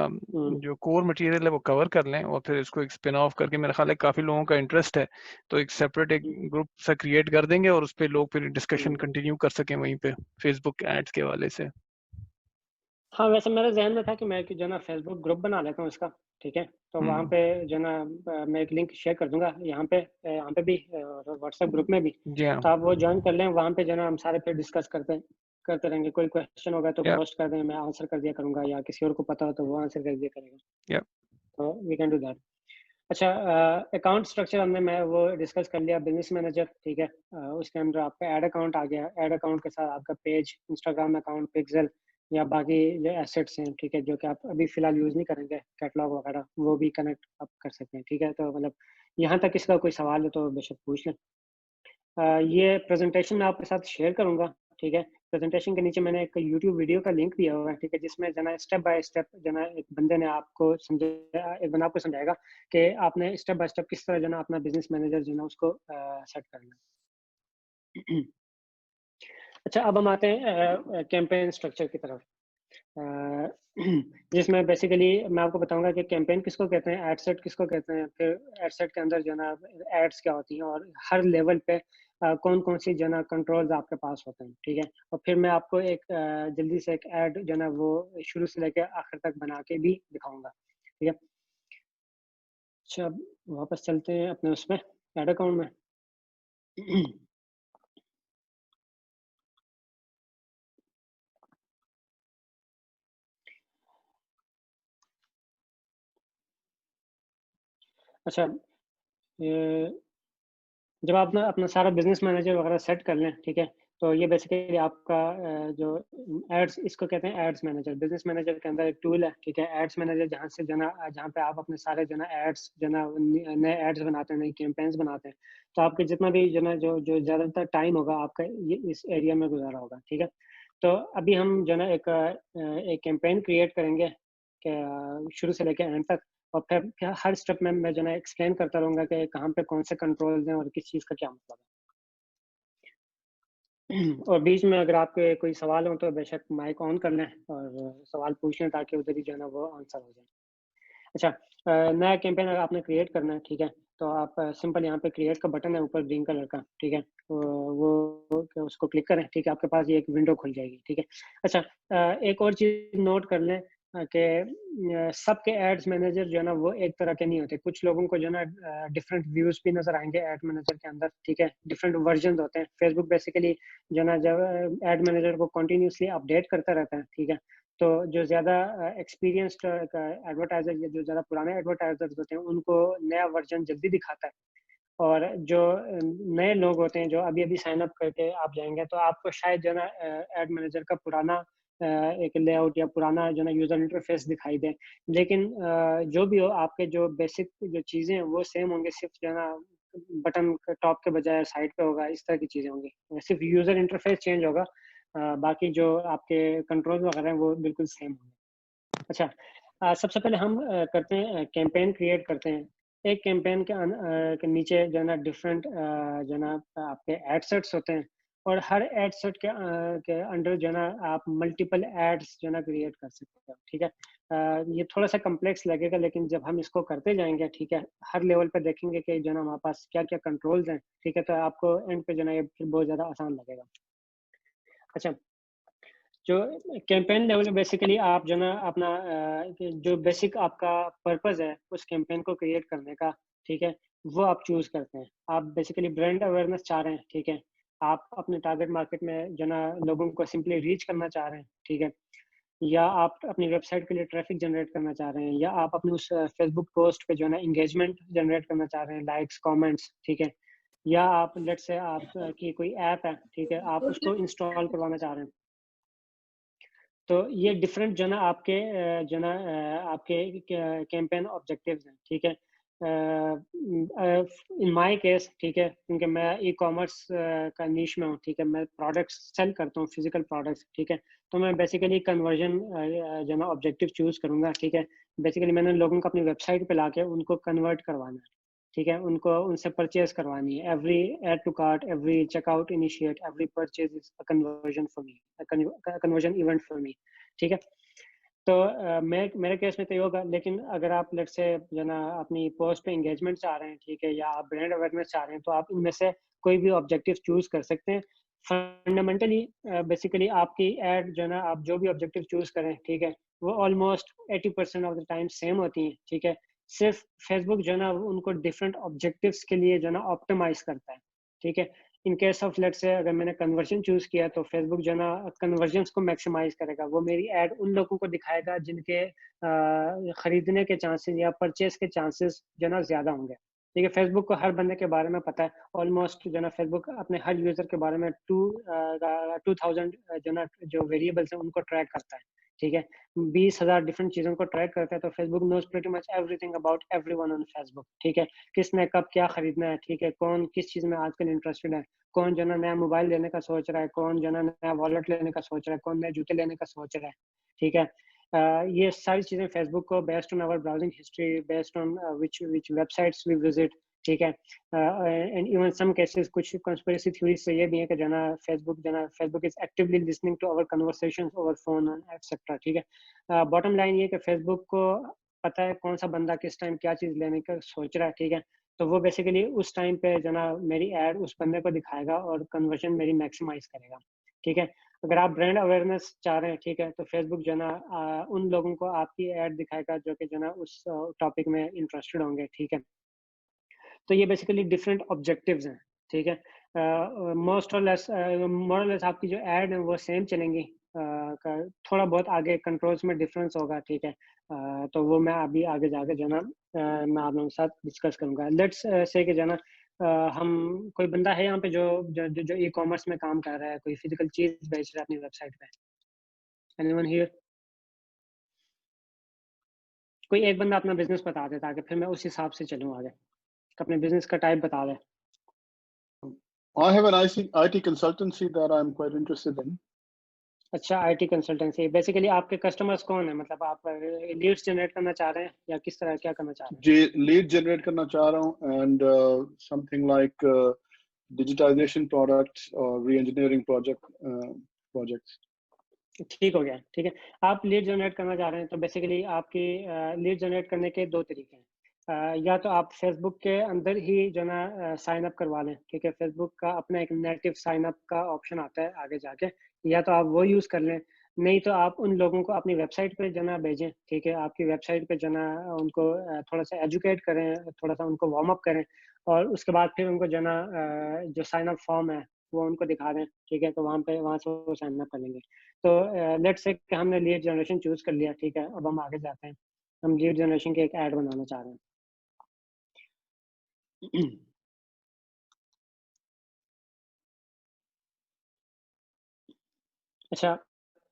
जो कोर मटेरियल है वो कवर कर लें और फिर इसको एक स्पिन ऑफ करके, मेरा ख्याल है काफी लोगों का इंटरेस्ट है, तो एक सेपरेट एक ग्रुप सा क्रिएट कर देंगे और उस पे लोग फिर डिस्कशन कंटिन्यू कर सकें वहीं पे फेसबुक एड्स के हवाले से। हाँ, वैसे मेरे ज़हन में था कि मैं जो ना फेसबुक ग्रुप बना लेता हूँ इसका, ठीक है, तो वहाँ पे जो ना मैं एक लिंक शेयर कर दूंगा यहाँ पे भी और व्हाट्सएप ग्रुप में भी, जी हाँ। तो आप वो ज्वाइन कर लें। वहाँ पे जो ना हम सारे फिर डिस्कस करते रहेंगे। कोई क्वेश्चन होगा तो पोस्ट कर दें, मैं आंसर कर दिया करूँगा, या किसी और को पता हो तो वो आंसर कर दिया करेगा। तो वी कैन डू दैट। अच्छा, अकाउंट स्ट्रक्चर मैं वो डिस्कस कर लिया, बिजनेस मैनेजर, ठीक है, उसके अंदर आपका ऐड अकाउंट आ गया, ऐड अकाउंट के साथ आपका पेज, इंस्टाग्राम अकाउंट, पिक्सेल या बाकी जो एसेट्स हैं, ठीक है, जो कि आप अभी फिलहाल यूज़ नहीं करेंगे, कैटलॉग वगैरह, वो भी कनेक्ट आप कर सकते हैं। ठीक है, तो मतलब यहाँ तक इसका कोई सवाल है तो बेशक पूछ लें। ये प्रेजेंटेशन मैं आपके साथ शेयर करूँगा, ठीक है, प्रेजेंटेशन के नीचे मैंने एक यूट्यूब वीडियो का लिंक दिया हुआ है, ठीक है, जिसमें जना स्टेप बाय स्टेप जना एक बंदे ने आपको समझाएगा कि आपने स्टेप बाय स्टेप किस तरह जना अपना बिजनेस मैनेजर जो ना उसको सेट करना। अच्छा, अब हम आते हैं कैंपेन स्ट्रक्चर की तरफ, जिसमें बेसिकली मैं आपको बताऊंगा कि कैंपेन किसको कहते हैं, एड सेट किसको कहते हैं, फिर एड सेट के अंदर जो ना एड्स क्या होती हैं और हर लेवल पे कौन कौन सी जो ना कंट्रोल्स आपके पास होते हैं। ठीक है, और फिर मैं आपको एक जल्दी से एक ऐड जो ना वो शुरू से लेकर आखिर तक बना के भी दिखाऊंगा। ठीक है, अच्छा, अब वापस चलते हैं अपने उसमें ऐड अकाउंट में। अच्छा, ये जब आप ना अपना सारा बिजनेस मैनेजर वगैरह सेट कर लें, ठीक है, तो ये बेसिकली आपका जो एड्स, इसको कहते हैं एड्स मैनेजर। बिजनेस मैनेजर के अंदर एक टूल है, ठीक है, एड्स मैनेजर, जहाँ पे आप अपने सारे जो ना एड्स जो ना नए एड्स बनाते हैं, नई कैंपेन्स बनाते हैं, तो आपके जितना भी जो ना जो ज़्यादातर टाइम होगा आपका ये इस एरिया में गुजारा होगा। ठीक है, तो अभी हम जो ना एक कैंपेन क्रिएट करेंगे शुरू से लेकर एंड तक, और फिर हर स्टेप में मैं जो है एक्सप्लेन करता रहूँगा कि कहाँ पे कौन से कंट्रोल्स हैं और किस चीज़ का क्या मतलब है। और बीच में अगर आपके कोई सवाल हो तो बेशक माइक ऑन कर लें और सवाल पूछ लें, ताकि उधर ही जो है ना वो आंसर हो जाए। अच्छा, नया कैंपेन अगर आपने क्रिएट करना है, ठीक है, तो आप सिंपल यहाँ पे क्रिएट का बटन है ऊपर ग्रीन कलर का, ठीक है, वो उसको क्लिक करें, ठीक है, आपके पास ये एक विंडो खुल जाएगी। ठीक है, अच्छा, एक और चीज़ नोट कर लें कि सबके एड्स मैनेजर जो है ना वो एक तरह के नहीं होते। कुछ लोगों को जो है ना डिफरेंट व्यूज भी नजर आएंगे एड मैनेजर के अंदर, ठीक है, डिफरेंट वर्जन होते हैं। फेसबुक बेसिकली जो है ना जब एड मैनेजर को कंटिन्यूसली अपडेट करता रहता है, ठीक है, तो जो ज़्यादा एक्सपीरियंस्ड एडवर्टाइजर या जो ज़्यादा पुराने एडवर्टाइजर्स होते हैं उनको नया वर्जन जल्दी दिखाता है, और जो नए लोग होते हैं जो अभी अभी साइन अप करके आप जाएंगे तो आपको शायद जो है ना एड मैनेजर का पुराना एक लेआउट या पुराना जो ना यूजर इंटरफेस दिखाई दे, लेकिन जो भी हो आपके जो बेसिक जो चीजें हैं वो सेम होंगे, सिर्फ जो ना बटन टॉप के बजाय साइड पे होगा, इस तरह की चीजें होंगी, सिर्फ यूजर इंटरफेस चेंज होगा, बाकी जो आपके कंट्रोल वगैरह हैं वो बिल्कुल सेम होंगे। अच्छा, सबसे पहले हम करते हैं कैंपेन क्रिएट करते हैं। एक कैंपेन के नीचे जो ना डिफरेंट जो ना आपके एड सेट्स होते हैं, और हर एड सेट के अंडर जो ना आप मल्टीपल एड्स जो ना क्रिएट कर सकते हो, ठीक है। ये थोड़ा सा कम्प्लेक्स लगेगा, लेकिन जब हम इसको करते जाएंगे, ठीक है, हर लेवल पे देखेंगे कि जो ना हमारे पास क्या क्या कंट्रोल्स हैं, ठीक है, तो आपको एंड पे जो ना ये फिर बहुत ज़्यादा आसान लगेगा। अच्छा, जो कैंपेन लेवल बेसिकली आप जो ना अपना जो बेसिक आपका पर्पस है उस कैंपेन को क्रिएट करने का, ठीक है, वो आप चूज करते हैं। आप बेसिकली ब्रांड अवेयरनेस चाह रहे हैं, ठीक है, आप अपने टारगेट मार्केट में जो ना लोगों को सिंपली रीच करना चाह रहे हैं, ठीक है, या आप अपनी वेबसाइट के लिए ट्रैफिक जनरेट करना चाह रहे हैं, या आप अपनी उस फेसबुक पोस्ट पे जो है ना इंगेजमेंट जनरेट करना चाह रहे हैं, लाइक्स कमेंट्स, ठीक है, या आप लेट्स से आप की कोई ऐप है, ठीक है, आप उसको इंस्टॉल करवाना चाह रहे हैं। तो ये डिफरेंट जो ना आपके जो ना आपके कैंपेन ऑब्जेक्टिव्स हैं, ठीक है। इन माय केस, ठीक है, क्योंकि मैं ई कॉमर्स का नीश में हूँ, ठीक है, मैं प्रोडक्ट्स सेल करता हूँ, फिजिकल प्रोडक्ट्स, ठीक है, तो मैं बेसिकली कन्वर्जन जो ना ऑब्जेक्टिव चूज करूँगा, ठीक है। बेसिकली मैंने लोगों को अपनी वेबसाइट पे लाके उनको कन्वर्ट करवाना है, ठीक है, उनको उनसे परचेज करवानी है। Every add to cart, every checkout initiate, every purchase is a conversion for me, conversion event for me, ठीक है। तो मैं मेरे केस में तो ये होगा, लेकिन अगर आप लेट्स से जो ना अपनी पोस्ट पे एंगेजमेंट चाह रहे हैं, ठीक है, या आप ब्रांड अवेयरनेस चाह रहे हैं, तो आप इनमें से कोई भी ऑब्जेक्टिव चूज कर सकते हैं। फंडामेंटली बेसिकली आपकी एड जो ना आप जो भी ऑब्जेक्टिव चूज करें, ठीक है, वो almost 80% of the time same होती हैं, ठीक है। सिर्फ फेसबुक जो ना उनको डिफरेंट ऑब्जेक्टिव्स के लिए जो ना ऑप्टिमाइज करता है, ठीक है। In case of let's say अगर मैंने कन्वर्जन चूज किया, तो फेसबुक जो ना कन्वर्जन्स को मैक्सिमाइज करेगा, वो मेरी ऐड उन लोगों को दिखाएगा जिनके खरीदने के चांसेस या परचेस के चांसेस जो ना ज्यादा होंगे, ठीक है। फेसबुक को हर बंदे के बारे में पता है, ऑलमोस्ट जो ना फेसबुक अपने हर यूजर के बारे में 2000 जो ना जो वेरिएबल्स हैं उनको ट्रैक करता है, ठीक है। 20,000 डिफरेंट चीजों को ट्रैक करता है, तो Facebook knows pretty much everything about everyone on Facebook, ठीक है। किसने कब क्या खरीदना है, ठीक है, कौन किस चीज में आजकल इंटरेस्टेड है, कौन जो ना नया मोबाइल लेने का सोच रहा है, कौन जो ना नया वॉलेट लेने का सोच रहा है, कौन नए जूते लेने का सोच रहा है, ठीक है। ये सारी चीजें फेसबुक को based on our browsing history, based on which websites we visit, ठीक है, एंड इवन सम केसेस कुछ कंस्पिरेसी थ्योरीज से ये भी है कि जना Facebook is actively listening to our conversations over phone etcetera, ठीक है। बॉटम लाइन ये कि फेसबुक को पता है कौन सा बंदा किस टाइम क्या चीज लेने का सोच रहा है, ठीक है, तो वो बेसिकली उस टाइम पे जना मेरी एड उस बंदे को दिखाएगा और कन्वर्जन मेरी मैक्सिमाइज करेगा, ठीक है। अगर आप ब्रांड अवेयरनेस चाह रहे हैं, ठीक है, तो फेसबुक जो ना उन लोगों को आपकी ऐड दिखाएगा जो कि जो ना उस टॉपिक में इंटरेस्टेड होंगे, ठीक है। तो ये बेसिकली डिफरेंट ऑब्जेक्टिव्स हैं, ठीक है। मोस्ट और लेस मोर और लेस आपकी जो ऐड है वो सेम चलेंगी, थोड़ा बहुत आगे कंट्रोल्स में डिफरेंस होगा, ठीक है। तो वो मैं अभी आगे जाके जो ना मैं आप लोगों के साथ डिस्कस करूंगा। लेट्स से कि जो ना हम कोई बंदा है यहाँ पे जो ई कॉमर्स में काम कर रहा है, कोई फिजिकल चीज बेच रहा है अपनी वेबसाइट पे। Anyone here? कोई एक बंदा अपना बिजनेस बता दे ताकि फिर मैं उस हिसाब से चलूँ आगे, अपने बिजनेस का टाइप बता दे। I have an IT consultancy that I'm quite interested in. अच्छा, आईटी कंसल्टेंसी। बेसिकली आपके कस्टमर्स कौन है, मतलब आप लीड्स जनरेट करना चाह रहे हैं या किस तरह क्या करना चाह रहे हैं? जी, लीड जनरेट करना चाह रहा हूँ, and something like digitisation products और री-इंजीनियरिंग प्रोजेक्ट्स। ठीक हो गया, ठीक है। आप लीड जनरेट करना चाह रहे हैं, तो बेसिकली आपकी लीड जनरेट करने के दो तरीके हैं। या तो आप फेसबुक के अंदर ही जो ना साइन अप करवा लें, ठीक है, फेसबुक का अपना एक नेटिव साइन अप का ऑप्शन आता है आगे जाके, या तो आप वो यूज़ कर लें। नहीं तो आप उन लोगों को अपनी वेबसाइट पे जो ना भेजें, ठीक है, आपकी वेबसाइट पे जो ना उनको थोड़ा सा एजुकेट करें, थोड़ा सा उनको वार्म अप करें, और उसके बाद फिर उनको जो ना जो साइन अप फॉर्म है वो उनको दिखा दें, ठीक है, तो वहाँ से वो साइन अप कर लेंगे। तो लेट्स से कि हमने लीड जनरेशन चूज कर लिया, ठीक है, अब हम आगे जाते हैं। हम लीड जनरेशन के एक ऐड बनाना चाह रहे हैं। अच्छा,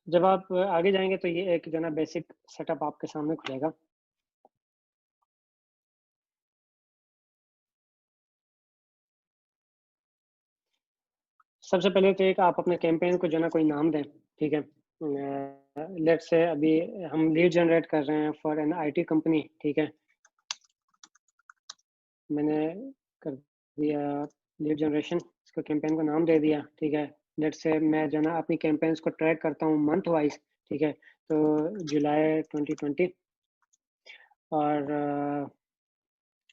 जब आप आगे जाएंगे तो ये एक जो ना बेसिक सेटअप आपके सामने खुलेगा। सबसे पहले तो एक आप अपने कैंपेन को जो ना कोई नाम दें, ठीक है। लेट्स से अभी हम लीड जनरेट कर रहे हैं फॉर एन आईटी कंपनी, ठीक है। मैंने कर दिया लीड जनरेशन, इसको कैंपेन को नाम दे दिया, ठीक है। लेट्स से मैं जो ना अपनी कैंपेन्स को ट्रैक करता हूँ मंथ वाइज, ठीक है। तो जुलाई 2020 और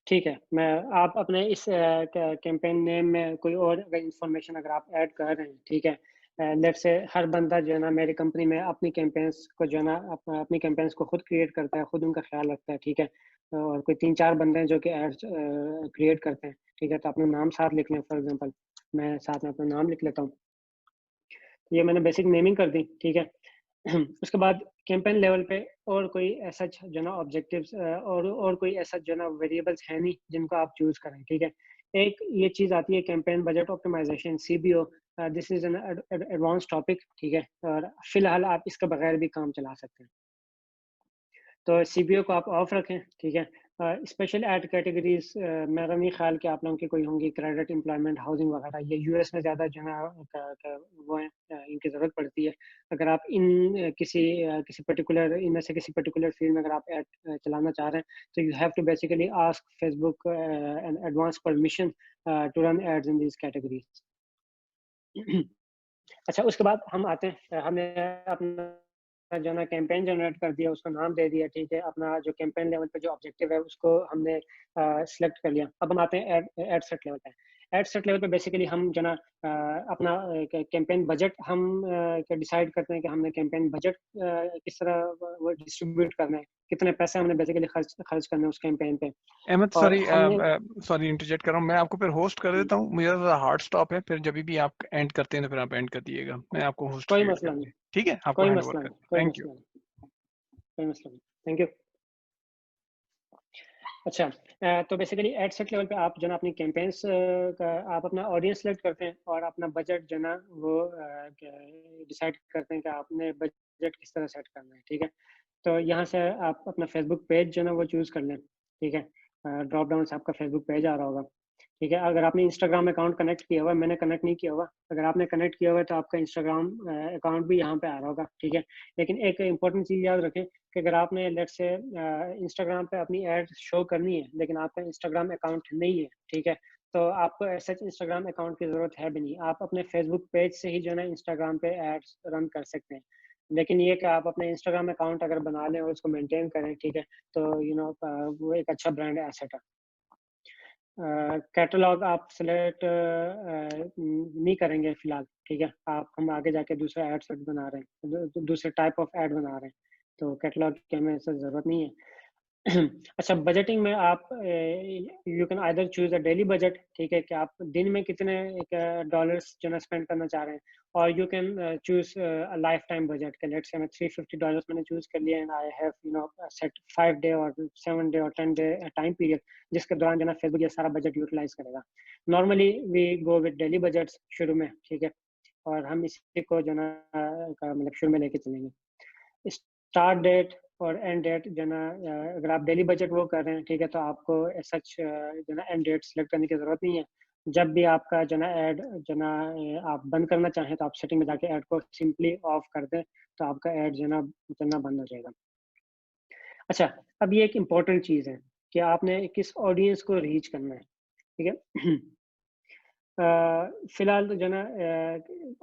ठीक है। मैं आप अपने इस कैंपेन नेम में कोई और अगर इंफॉर्मेशन अगर आप ऐड कर रहे हैं, ठीक है। लेट्स से हर बंदा जो है ना मेरी कंपनी में अपनी कैंपेन्स को जो है ना अपनी कैंपेन्स को खुद क्रिएट करता है, खुद उनका ख्याल रखता है, ठीक है। और कोई 3-4 बंदे हैं जो कि एड्स क्रिएट करते हैं, ठीक है। तो अपना नाम साथ लिख लें, फॉर एग्जांपल मैं साथ में अपना नाम लिख लेता हूँ। तो ये मैंने बेसिक नेमिंग कर दी, ठीक है। उसके बाद कैंपेन लेवल पे और कोई ऐसा जो ना ऑब्जेक्टिव्स और कोई ऐसा जो ना वेरिएबल्स है नहीं जिनको आप चूज करें, ठीक है। एक ये चीज आती है campaign budget optimisation, CBO। This is an advance topic, ठीक है। और फिलहाल आप इसके बगैर भी काम चला सकते हैं। तो CBO को आप ऑफ रखें, ठीक है। स्पेशल ऐड कैटेगरीज मेरा नहीं ख्याल कि आप लोगों की कोई होंगी, क्रेडिट, एम्प्लॉयमेंट, हाउसिंग वगैरह। ये US में ज़्यादा जो है ना वो है, इनकी ज़रूरत पड़ती है। अगर आप इन किसी पर्टिकुलर इनमें से किसी पर्टिकुलर फील्ड में अगर आप ऐड चलाना चाह रहे हैं तो you have to basically ask Facebook an advance permission to run ads in these categories. अच्छा, उसके बाद हम आते हैं, हमने अपना जो ना कैंपेन जनरेट कर दिया, उसको नाम दे दिया, ठीक है। अपना जो कैंपेन लेवल पे जो ऑब्जेक्टिव है उसको हमने सिलेक्ट कर लिया। अब हम आते हैं एड सेट लेवल पे। एड सेट लेवल पे बेसिकली हम जो ना अपना कैंपेन बजट हम डिसाइड करते हैं कि हमने कैंपेन बजट किस तरह वो डिस्ट्रीब्यूट करना है, कितने पैसे हमने बेसिकली खर्च करने हैं उस कैंपेन पे। अहमद और सॉरी इंटरजेक्ट कर रहा हूँ, मैं आपको फिर होस्ट कर देता हूँ, मुझे हार्ड स्टॉप है, फिर जब भी आप एंड करते हैं तो फिर आप एंड कर दिएगा, मैं आपको होस्ट कोई क्रिएट मसला कर नहीं, दिया, ठीक है। आपको कोई हैंड मसला ओवर नहीं, कर, कोई थैंक यू। मसला नहीं, कोई मसला नहीं, थैंक यू। अच्छा, तो बेसिकली एड सेट लेवल पे आप जो ना अपनी कैंपेन्स का आप अपना ऑडियंस सेलेक्ट करते हैं और अपना बजट जो ना वो डिसाइड करते हैं कि आपने बजट किस तरह सेट करना है, ठीक है। तो यहाँ से आप अपना फेसबुक पेज जो ना वो चूज़ कर लें, ठीक है। ड्रॉप डाउन से आपका फेसबुक पेज आ रहा होगा, ठीक है। अगर आपने इंस्टाग्राम अकाउंट कनेक्ट किया हुआ है, मैंने कनेक्ट नहीं किया हुआ, अगर आपने कनेक्ट किया हुआ है तो आपका इंस्टाग्राम अकाउंट भी यहाँ पे आ रहा होगा, ठीक है। लेकिन एक इंपॉर्टेंट चीज़ याद रखें कि अगर आपने लेट से इंस्टाग्राम पे अपनी एड शो करनी है लेकिन आपका इंस्टाग्राम अकाउंट नहीं है, ठीक है, तो आपको ऐसा इंस्टाग्राम अकाउंट की ज़रूरत है भी नहीं। आप अपने फेसबुक पेज से ही जो है ना इंस्टाग्राम पे एड्स रन कर सकते हैं। लेकिन ये कि आप अपने इंस्टाग्राम अकाउंट अगर बना लें और उसको मेंटेन करें, ठीक है, तो वो एक अच्छा ब्रांड एसेट है। कैटलॉग आप सेलेक्ट नहीं करेंगे फिलहाल, ठीक है। हम आगे जाके दूसरा एड सेट बना रहे हैं, दूसरे टाइप ऑफ एड बना रहे हैं, तो कैटलॉग की हमें ऐसा ज़रूरत नहीं है। अच्छा, बजटिंग में आप you can either choose a daily budget, ठीक है, कि आप दिन में कितने डॉलर्स जो है स्पेंड करना चाह रहे हैं, और you can choose a life time budget के। लेट्स से मैं $350 मैंने चूज कर लिया and I have set 5 day और 7 डे और 10 डे टाइम पीरियड जिसके दौरान जो है फेसबुक ये सारा बजट यूटिलाइज करेगा। Normally we go with daily budgets शुरू में, ठीक है, और हम इसी को जो ना मतलब शुरू में लेके चलेंगे। स्टार्ट डेट और एंड डेट जो ना अगर आप डेली बजट वो कर रहे हैं, ठीक है, तो आपको सच जो ना एंड डेट सेलेक्ट करने की ज़रूरत नहीं है। जब भी आपका जो ना ऐड जो ना आप बंद करना चाहें तो आप सेटिंग में जाके ऐड को सिंपली ऑफ कर दें तो आपका ऐड जो ना चलना बंद हो जाएगा। अच्छा, अब ये एक इम्पॉर्टेंट चीज़ है कि आपने किस ऑडियंस को रीच करना है, ठीक है। फिलहाल तो जो ना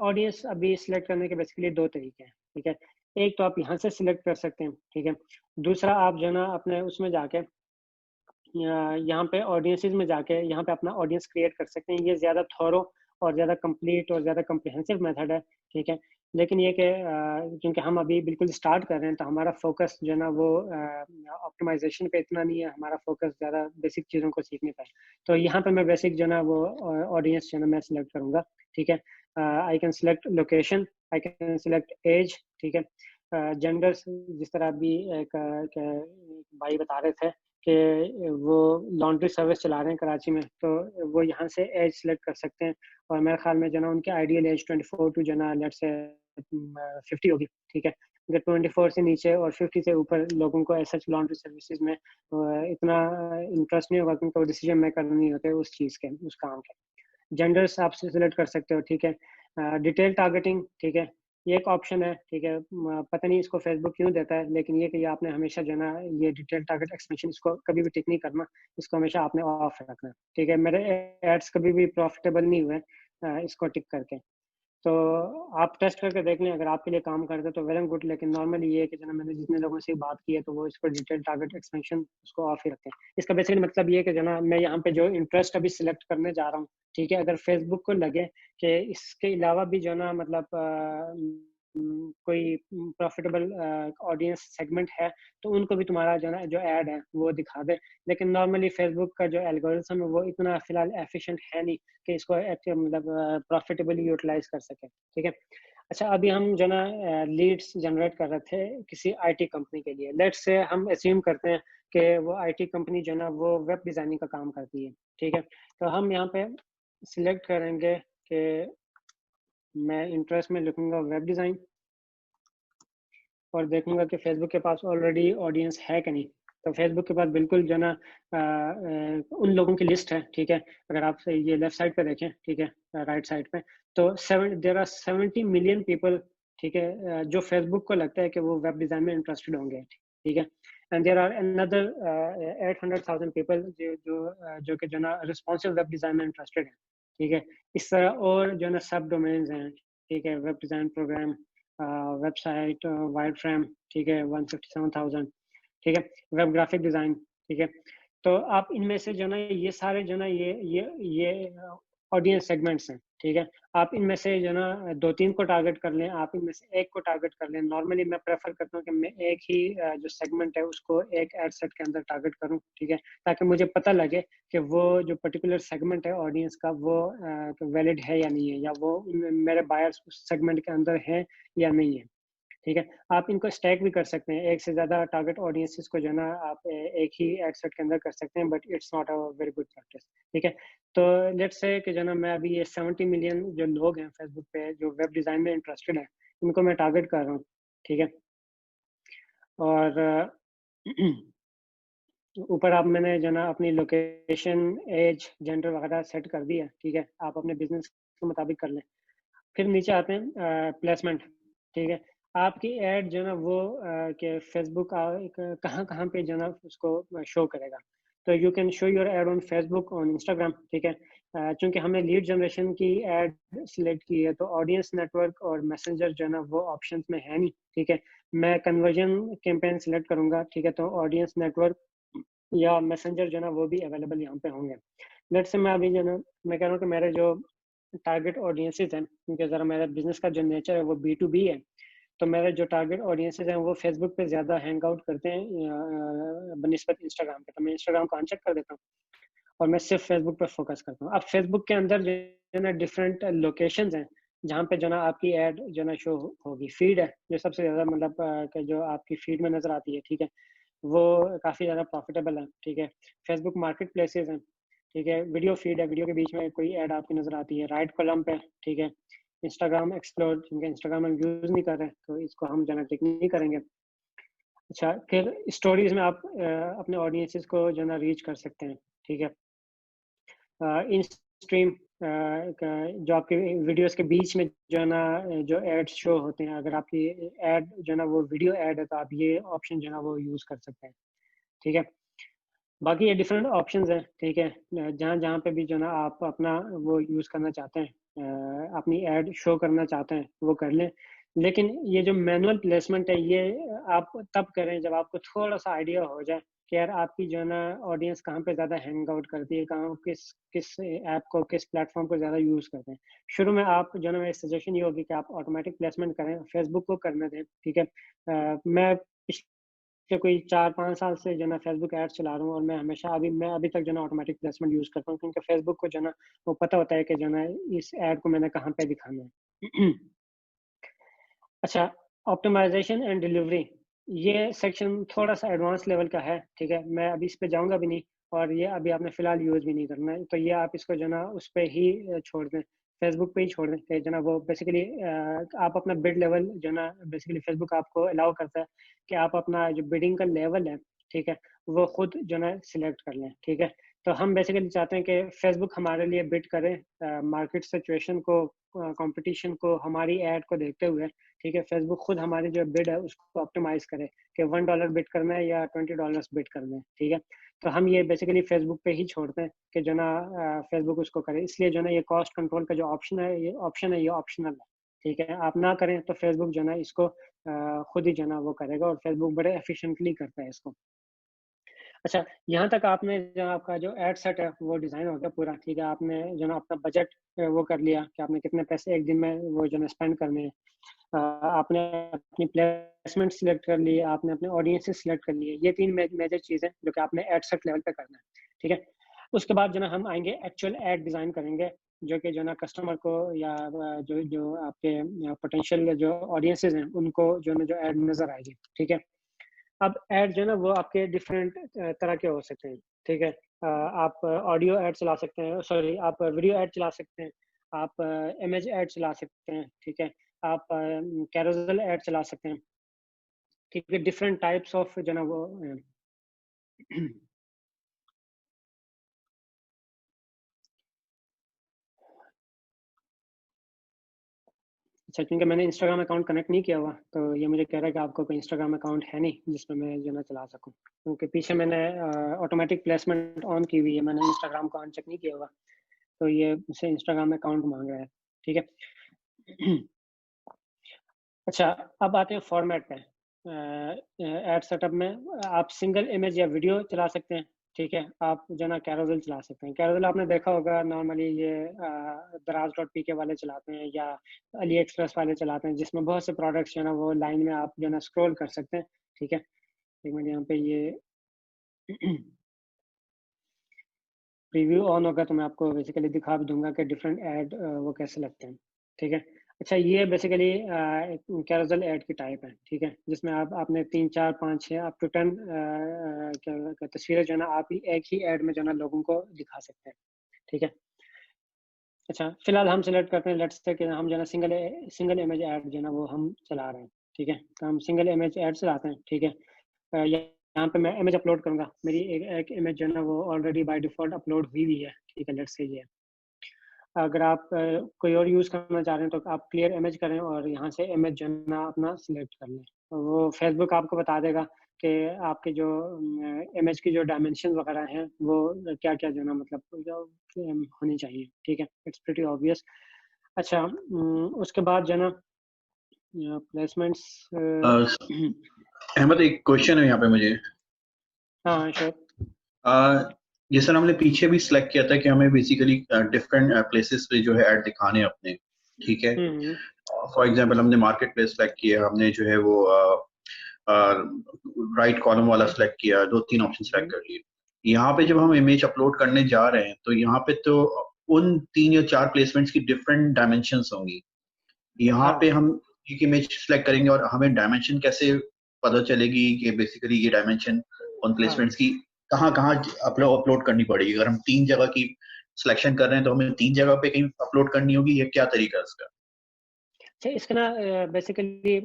ऑडियंस अभी सिलेक्ट करने के बेसिकली 2 तरीके हैं, ठीक है। एक तो आप यहाँ से सिलेक्ट कर सकते हैं, ठीक है। दूसरा आप जो ना अपने उसमें जाके यहाँ पे ऑडियंसेस में जाके यहाँ पे अपना ऑडियंस क्रिएट कर सकते हैं। ये ज़्यादा थॉरो और ज़्यादा कंप्लीट और ज़्यादा कम्प्रिहेंसिव मेथड है, ठीक है। लेकिन ये कि क्योंकि हम अभी बिल्कुल स्टार्ट कर रहे हैं तो हमारा फोकस जो है ना वो ऑप्टिमाइजेशन पे इतना नहीं है, हमारा फोकस ज़्यादा बेसिक चीज़ों को सीखने पर है। तो यहाँ पे मैं बेसिक जो है ना वो ऑडियंस जो है ना मैं सिलेक्ट करूँगा, ठीक है। I can select location, I can select age, ठीक है। जेंडर्स जिस तरह अभी एक भाई बता रहे थे कि वो लॉन्ड्री सर्विस चला रहे हैं कराची में, तो वो यहाँ से एज सेलेक्ट कर सकते हैं। और मेरे ख्याल में जो ना उनकी आइडियल एज 24 टू जो ना लेट्स से 50 होगी, ठीक है। अगर 24 से नीचे और 50 से ऊपर लोगों को ऐसा लॉन्ड्री सर्विसेज में इतना इंटरेस्ट नहीं होगा क्योंकि वो डिसीजन मेकर नहीं होते उस चीज़ के, उस काम के। जेंडर्स आप सिलेक्ट कर सकते हो, ठीक है। डिटेल टारगेटिंग, ठीक है, ये एक ऑप्शन है, ठीक है। पता नहीं इसको फेसबुक क्यों देता है, लेकिन ये कि आपने हमेशा जो है ना ये डिटेल टारगेट एक्सपेंशन इसको कभी भी टिक नहीं करना, इसको हमेशा आपने ऑफ रखना, ठीक है। मेरे एड्स कभी भी प्रॉफिटेबल नहीं हुए इसको टिक करके। तो आप टेस्ट करके देख लें, अगर आपके लिए काम करते हैं तो वेल एंड गुड, लेकिन नॉर्मली ये है कि जना मैंने जितने लोगों से बात की है तो वो इसको डिटेल टारगेट एक्सपेंशन उसको ऑफ ही रखते हैं। इसका बेसिकली मतलब ये है कि जना मैं यहाँ पे जो इंटरेस्ट अभी सिलेक्ट करने जा रहा हूँ, ठीक है, अगर फेसबुक को लगे कि इसके अलावा भी जो ना मतलब कोई प्रॉफिटेबल ऑडियंस सेगमेंट है तो उनको भी तुम्हारा जो ना जो ऐड है वो दिखा दे। लेकिन नॉर्मली फेसबुक का जो एल्गोरिथम है वो इतना फिलहाल एफिशिएंट है नहीं कि इसको मतलब प्रॉफिटेबली यूटिलाइज कर सके, ठीक है। अच्छा, अभी हम जो ना लीड्स जनरेट कर रहे थे किसी आईटी कंपनी के लिए। लेट्स से हम एज्यूम करते हैं कि वो आईटी कंपनी जो ना वो वेब डिजाइनिंग का काम करती है, ठीक है। तो हम यहाँ पे सिलेक्ट करेंगे कि मैं इंटरेस्ट में लिखूंगा वेब डिज़ाइन और देखूंगा कि फेसबुक के पास ऑलरेडी ऑडियंस है कि नहीं। तो फेसबुक के पास बिल्कुल जो ना उन लोगों की लिस्ट है, ठीक है। अगर आप ये लेफ्ट साइड पे देखें, ठीक है, राइट साइड पे, तो देयर आर 70 मिलियन पीपल, ठीक है, जो फेसबुक को लगता है कि वो वेब डिज़ाइन में इंटरेस्टेड होंगे, ठीक है। And there are another 800,000 people जो कि जो ना रिस्पॉन्सिव वेब डिज़ाइन में इंटरेस्टेड है, ठीक है। इस तरह और जो ना सब डोमेन्स हैं, ठीक है, web design program, website, wide frame, ठीक है, 157,000, ठीक है, वेब ग्राफिक डिज़ाइन, ठीक है। तो आप इनमें से जो ना ये सारे जो ना ये ऑडियंस सेगमेंट्स हैं, ठीक है। आप इनमें से जो ना 2-3 को टारगेट कर लें, आप इनमें से एक को टारगेट कर लें। नॉर्मली मैं प्रेफर करता हूँ कि मैं एक ही जो सेगमेंट है उसको एक एड सेट के अंदर टारगेट करूँ, ठीक है, ताकि मुझे पता लगे कि वो जो पर्टिकुलर सेगमेंट है ऑडियंस का वो वैलिड है या नहीं है, या वो मेरे बायर्स उस सेगमेंट के अंदर है या नहीं है, ठीक है। आप इनको स्टैक भी कर सकते हैं, एक से ज़्यादा टारगेट ऑडियंसेस को जो ना आप एक ही एड सेट के अंदर कर सकते हैं, but it's not a very good practice, ठीक है। तो लेट्स से कि जो ना मैं अभी ये 70 मिलियन जो लोग हैं फेसबुक पे जो वेब डिज़ाइन में इंटरेस्टेड हैं, उनको मैं टारगेट कर रहा हूँ, ठीक है। और ऊपर आप मैंने जो ना अपनी लोकेशन, एज, जेंडर वगैरह सेट कर दिया, ठीक है। आप अपने बिजनेस के मुताबिक कर लें। फिर नीचे आते हैं प्लेसमेंट, ठीक है। आपकी ऐड जो ना वो कि फेसबुक कहाँ कहाँ पे जो ना उसको शो करेगा। तो you can show your add on Facebook, on Instagram, ठीक है। चूंकि हमने लीड जनरेशन की ऐड सिलेक्ट की है तो ऑडियंस नेटवर्क और मैसेंजर जो है ना वो ऑप्शंस में है नहीं, ठीक है। मैं कन्वर्जन कैंपेन सिलेक्ट करूंगा, ठीक है, तो ऑडियंस नेटवर्क या मैसेंजर जो है ना वो भी अवेलेबल यहाँ पे होंगे। लेट से मैं अभी जो ना मैं कह रहा हूँ कि मेरे जो टारगेट ऑडियंसेस हैं, क्योंकि ज़रा मेरा बिजनेस का जो नेचर है वो B2B है, तो मेरे जो टारगेट ऑडियंसेस हैं वो फेसबुक पे ज़्यादा हैंग आउट करते हैं बनिस्बत इंस्टाग्राम पे। तो मैं इंस्टाग्राम को अनचेक कर देता हूँ और मैं सिर्फ फेसबुक पे फोकस करता हूँ। अब फेसबुक के अंदर जो है ना डिफरेंट लोकेशंस हैं जहाँ पे जो ना आपकी ऐड जो ना शो होगी। फीड है जो सबसे ज़्यादा मतलब कि जो आपकी फीड में नज़र आती है, ठीक है, वो काफ़ी ज़्यादा प्रॉफिटेबल है, ठीक है। फेसबुक मार्केट प्लेसेस हैं, ठीक है। वीडियो फीड है, वीडियो के बीच में कोई ऐड आपकी नज़र आती है, राइट कॉलम पे, ठीक है। इंस्टाग्राम एक्सप्लोर, क्योंकि इंस्टाग्राम हम यूज़ नहीं कर रहे तो इसको हम जना टिक नहीं करेंगे। अच्छा, फिर स्टोरीज में आप अपने ऑडियंसेस को जो ना रीच कर सकते हैं, ठीक है। इन स्ट्रीम जो आपके वीडियोस के बीच में जो है ना जो एड शो होते हैं, अगर आपकी ऐड जो है ना वो वीडियो ऐड है तो आप ये ऑप्शन जो है ना वो यूज़ कर सकते हैं, ठीक है। बाकी ये डिफरेंट ऑप्शंस हैं, ठीक है। जहाँ जहाँ पे भी जो ना आप अपना वो यूज़ करना चाहते हैं, अपनी ऐड शो करना चाहते हैं वो कर लें। लेकिन ये जो मैनुअल प्लेसमेंट है ये आप तब करें जब आपको थोड़ा सा आइडिया हो जाए कि यार आपकी जो है ना ऑडियंस कहाँ पे ज़्यादा हैंग आउट करती है, कहाँ किस किस ऐप को, किस प्लेटफॉर्म को ज़्यादा यूज़ करते हैं। शुरू में आप जो है ना मेरी सजेशन ये होगी कि आप ऑटोमेटिक प्लेसमेंट करें, फेसबुक को करने दें, ठीक है। मैं पिछले कोई 4-5 साल से जो ना फेसबुक एड्स चला रहा हूँ और मैं अभी तक जो ना ऑटोमेटिक प्लेसमेंट यूज़ करता हूँ, क्योंकि फेसबुक को जो ना वो पता होता है कि जो ना इस ऐड को मैंने कहाँ पे दिखाना है। अच्छा, ऑप्टिमाइजेशन एंड डिलीवरी, ये सेक्शन थोड़ा सा एडवांस लेवल का है, ठीक है। मैं अभी इस पे जाऊंगा भी नहीं और ये अभी आपने फिलहाल यूज़ भी नहीं करना है, तो ये आप इसको जो ना उस पर ही छोड़ दें। फेसबुक पे ही छोड़ दें कि जो ना वो बेसिकली आप अपना बिड लेवल जो ना बेसिकली फेसबुक आपको अलाउ करता है कि आप अपना जो बिडिंग का लेवल है, ठीक है, वो खुद जो ना सिलेक्ट कर लें, ठीक है। तो हम बेसिकली चाहते हैं कि फेसबुक हमारे लिए बिड करे मार्केट सिचुएशन को, कंपटीशन को, हमारी ऐड को देखते हुए, ठीक है। फेसबुक खुद हमारी जो बिड है उसको ऑप्टिमाइज करे कि $1 बिड करना है या $20 बिड करना है, ठीक है। तो हम ये बेसिकली फेसबुक पे ही छोड़ते हैं कि जो ना फेसबुक उसको करे। इसलिए जो ना ये कॉस्ट कंट्रोल का जो ऑप्शन है ये ऑप्शनल है, ठीक है। आप ना करें तो फेसबुक जो ना इसको खुद ही जो ना वो करेगा और फेसबुक बड़े एफिशिएंटली करता है इसको। अच्छा, यहाँ तक आपने जो आपका जो एड सेट है वो डिज़ाइन हो गया पूरा, ठीक है। आपने जो ना अपना बजट वो कर लिया कि आपने कितने पैसे एक दिन में वो जो ना स्पेंड करने हैं। आपने अपनी प्लेसमेंट सिलेक्ट कर ली, आपने अपने ऑडियंसेस सिलेक्ट कर लिए। ये 3 मेजर चीज़ें जो कि आपने एड सेट लेवल पे करना है, ठीक है। उसके बाद जो ना हम आएँगे एक्चुअल एड डिज़ाइन करेंगे, जो कि जो ना कस्टमर को या जो जो आपके पोटेंशियल जो ऑडियंसेस हैं उनको जो ना जो एड नज़र आएगी, ठीक है। अब ऐड जो है ना वो आपके डिफरेंट तरह के हो सकते हैं, ठीक है। आप ऑडियो ऐड चला सकते हैं, सॉरी आप वीडियो ऐड चला सकते हैं, आप इमेज ऐड चला सकते हैं, ठीक है। आप कैरोसेल ऐड चला सकते हैं, ठीक है। डिफरेंट टाइप्स ऑफ जो ना वो अच्छा, क्योंकि मैंने इंस्टाग्राम अकाउंट कनेक्ट नहीं किया हुआ तो ये मुझे कह रहा है कि आपको कोई इंस्टाग्राम अकाउंट है नहीं जिसमें मैं जो ना चला सकूं, क्योंकि पीछे मैंने ऑटोमेटिक प्लेसमेंट ऑन की हुई है, मैंने इंस्टाग्राम को ऑन चेक नहीं किया हुआ, तो ये मुझसे इंस्टाग्राम अकाउंट मांग रहा है, ठीक है। अच्छा, अब आते हैं फॉर्मेट पे। एड सेटअप में आप सिंगल इमेज या वीडियो चला सकते हैं, ठीक है। आप जो ना कैरोसेल चला सकते हैं। कैरोसेल आपने देखा होगा नॉर्मली ये दराज.pk वाले चलाते हैं या अली एक्सप्रेस वाले चलाते हैं, जिसमें बहुत से प्रोडक्ट्स जो ना वो लाइन में आप जो ना स्क्रॉल कर सकते हैं, ठीक है। एक मिनट, यहाँ पे ये प्रीव्यू ऑन होगा तो मैं आपको बेसिकली दिखा भी दूंगा कि डिफरेंट ऐड वो कैसे लगते हैं, ठीक है। अच्छा, ये बेसिकली कैरोसेल ऐड की टाइप है, ठीक है, जिसमें आप आपने 3, 4, 5, 6 अप टू 10 क्या तस्वीरें जो है ना आप ही एक ही ऐड में जो है ना लोगों को दिखा सकते हैं, ठीक है। अच्छा, फिलहाल हम सिलेक्ट करते हैं लेट्स से कि हम जो है ना सिंगल इमेज ऐड जो है ना वो हम चला रहे हैं, ठीक है। तो हम सिंगल इमेज ऐड चलाते हैं, ठीक है। यहाँ पे मैं इमेज अपलोड करूंगा, मेरी एक इमेज जो है ना वो ऑलरेडी बाय डिफॉल्ट अपलोड हुई हुई है, ठीक है। लेट्स से ये अगर आप कोई और यूज़ करना चाह रहे हैं तो आप क्लियर इमेज करें और यहाँ से इमेज जो है ना अपना सिलेक्ट कर लें, तो वो फेसबुक आपको बता देगा कि आपके जो इमेज की जो डायमेंशन वगैरह हैं वो क्या क्या जो है ना मतलब जो होनी चाहिए, ठीक है। It's pretty obvious. अच्छा, उसके बाद जो है ना प्लेसमेंट्स अहमद, एक क्वेश्चन है यहाँ पे मुझे। हाँ श्योर। ये सर हमने पीछे भी सिलेक्ट किया था कि हमें बेसिकली डिफरेंट प्लेसेस पे जो है ऐड दिखाने हैं अपने, ठीक है। फॉर एग्जांपल हमने मार्केट प्लेस सिलेक्ट किया, हमने जो है वो राइट कॉलम वाला सिलेक्ट किया, 2-3 ऑप्शन सिलेक्ट कर लिए। यहाँ पे जब हम इमेज अपलोड करने जा रहे हैं तो यहाँ पे तो उन 3 या 4 प्लेसमेंट्स की डिफरेंट डायमेंशंस होंगी। यहाँ पे हम एक इमेज सिलेक्ट करेंगे और हमें डायमेंशन कैसे पता चलेगी कि बेसिकली ये डायमेंशन उन प्लेसमेंट्स की कहाँ कहाँ अपलोड करनी पड़ेगी? अगर हम 3 जगह की सिलेक्शन कर रहे हैं तो हमें 3 जगह पे कहीं अपलोड करनी होगी, या क्या तरीका है इसका? अच्छा, इसका ना बेसिकली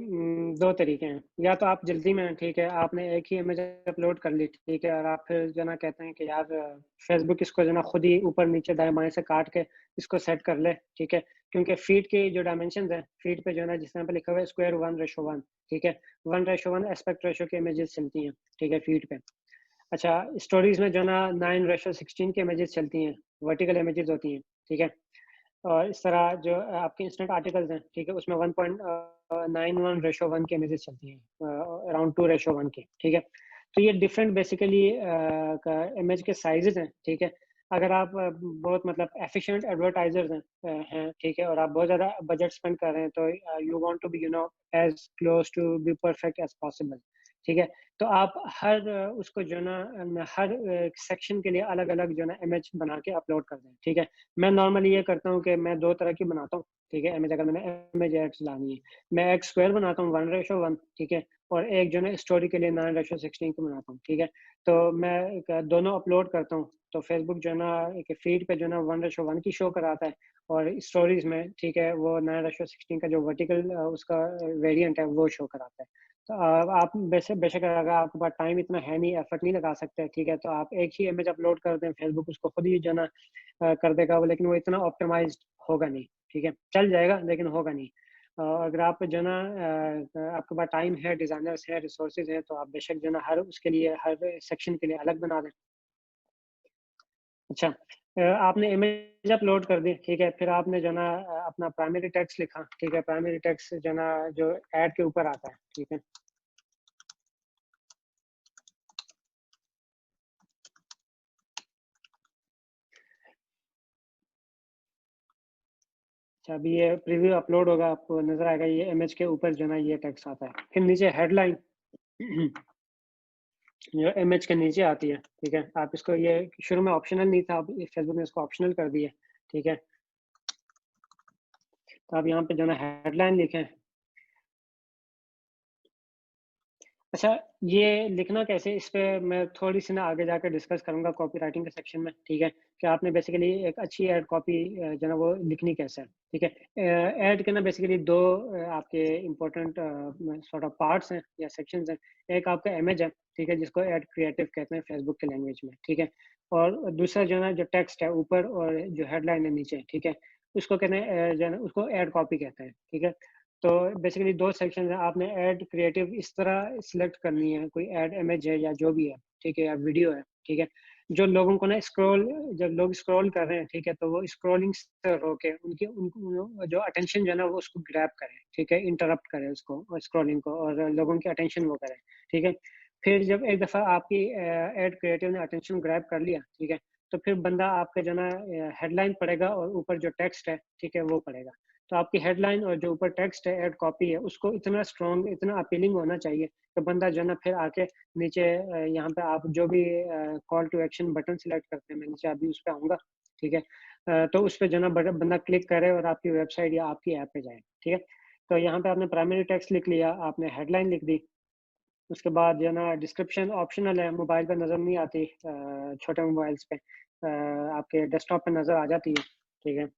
2 तरीके हैं। या तो आप जल्दी में, ठीक है, आपने एक ही इमेज अपलोड कर ली, ठीक है, और आप फिर जो ना कहते हैं कि यार फेसबुक इसको जो ना खुद ही ऊपर नीचे दाएं बाएं से काट के इसको सेट कर ले, ठीक है। क्योंकि फीड की जो डायमेंशंस हैं, फीड पे जो है ना जिस तरह पे लिखा हुआ है स्क्वायर 1:1, ठीक है, 1:1 एस्पेक्ट रेशो की इमेजेस चलती हैं, ठीक है, फीड पे। अच्छा, स्टोरीज में जो ना 9:16 की इमेजेस चलती हैं, वर्टिकल इमेजेस होती हैं, ठीक है। और इस तरह जो आपके इंस्टेंट आर्टिकल्स हैं, ठीक है, उसमें 1.91:1 की इमेजेस चलती हैं, अराउंड 2:1 की, ठीक है। तो ये डिफरेंट बेसिकली इमेज के साइजेस हैं, ठीक है। अगर आप बहुत मतलब एफिशिएंट एडवर्टाइजर्स हैं, ठीक है, और आप बहुत ज़्यादा बजट स्पेंड कर रहे हैं तो you want to be as close to be perfect as possible, ठीक है। तो आप हर उसको जो ना हर सेक्शन के लिए अलग अलग जो ना इमेज बना के अपलोड कर दें, ठीक है। मैं नॉर्मली ये करता हूँ कि मैं 2 तरह की बनाता हूँ, ठीक है, इमेज। अगर मैंने इमेज ऐड चलानी है, मैं एक स्क्वायर बनाता हूँ 1:1, ठीक है, और एक जो है स्टोरी के लिए 9:16 को बनाता हूँ, ठीक है। तो मैं दोनों अपलोड करता हूँ, तो फेसबुक जो है ना एक फीड पे जो है ना 1:1 की शो कराता है, और स्टोरीज में, ठीक है, वो 9:16 का जो वर्टिकल उसका वेरिएंट है वो शो कराता है। तो आप बेशक अगर आपके पास टाइम इतना है नहीं, एफर्ट नहीं लगा सकते, ठीक है, तो आप एक ही इमेज अपलोड कर दें, फेसबुक उसको खुद ही जो है ना कर देगा वो, लेकिन वो इतना ऑप्टिमाइज्ड होगा नहीं, ठीक है, चल जाएगा लेकिन होगा नहीं। अगर आप जो ना आपके पास टाइम है, डिजाइनर्स है, रिसोर्सेज है, तो आप बेशक जो ना हर उसके लिए, हर सेक्शन के लिए अलग बना दें। अच्छा, आपने इमेज अपलोड कर दी, ठीक है, फिर आपने जो ना अपना प्राइमरी टेक्स्ट लिखा, ठीक है, प्राइमरी टेक्स्ट जो ना जो ऐड के ऊपर आता है, ठीक है। अच्छा, अभी ये प्रीव्यू अपलोड होगा, आपको नजर आएगा ये इमेज के ऊपर जो ना ये टेक्स्ट आता है। फिर नीचे हेडलाइन जो इमेज के नीचे आती है, ठीक है, आप इसको, ये शुरू में ऑप्शनल नहीं था, अब फेसबुक ने इसको ऑप्शनल कर दिया, ठीक है। तो आप यहाँ पे जो ना हेडलाइन लिखें। अच्छा, ये लिखना कैसे, इस पे मैं थोड़ी सी ना आगे जाकर डिस्कस करूंगा कॉपी राइटिंग के सेक्शन में, ठीक है, कि आपने बेसिकली एक अच्छी ऐड कॉपी जो ना वो लिखनी कैसे है, ठीक है। ऐड के ना बेसिकली दो आपके इम्पोर्टेंट सॉर्ट ऑफ पार्ट्स हैं या सेक्शंस हैं। एक आपका इमेज है, ठीक है, जिसको ऐड क्रिएटिव कहते हैं फेसबुक के लैंग्वेज में, ठीक है, और दूसरा जो ना जो टेक्स्ट है ऊपर और जो हेडलाइन है नीचे, ठीक है, उसको कहते हैं जो है ना उसको ऐड कॉपी कहते हैं, ठीक है। तो बेसिकली दो सेक्शन है, आपने ऐड क्रिएटिव इस तरह सिलेक्ट करनी है, कोई ऐड इमेज है या जो भी है, ठीक है, या वीडियो है, ठीक है, जो लोगों को ना जब लोग स्क्रॉल कर रहे हैं, ठीक है, तो वो स्क्रॉलिंग से रोके उनको जो अटेंशन जो है ना वो उसको ग्रैब करे, ठीक है, इंटरप्ट करे उसको और स्क्रॉलिंग को, और लोगों की अटेंशन वो करे, ठीक है। फिर जब एक दफ़ा आपकी ऐड क्रिएटिव ने अटेंशन ग्रैब कर लिया, ठीक है, तो फिर बंदा आपके जो ना हेडलाइन पढ़ेगा और ऊपर जो टेक्स्ट है, ठीक है, वो पढ़ेगा। तो आपकी हेडलाइन और जो ऊपर टेक्स्ट है, ऐड कॉपी है, उसको इतना स्ट्रॉन्ग, इतना अपीलिंग होना चाहिए कि बंदा जो है ना फिर आके नीचे यहाँ पे आप जो भी call to action button select करते हैं, मैं नीचे अभी उस पर आऊँगा, ठीक है, तो उस पर जो है ना बंदा क्लिक करे और आपकी वेबसाइट या आपकी ऐप पे जाए, ठीक है। तो यहाँ पे आपने प्राइमरी टेक्स्ट लिख लिया, आपने हेडलाइन लिख दी, उसके बाद जो है ना डिस्क्रिप्शन ऑप्शनल है, मोबाइल पे नज़र नहीं आती, छोटे मोबाइल्स पे आपके डेस्कटॉप पे नज़र आ जाती है, ठीक है।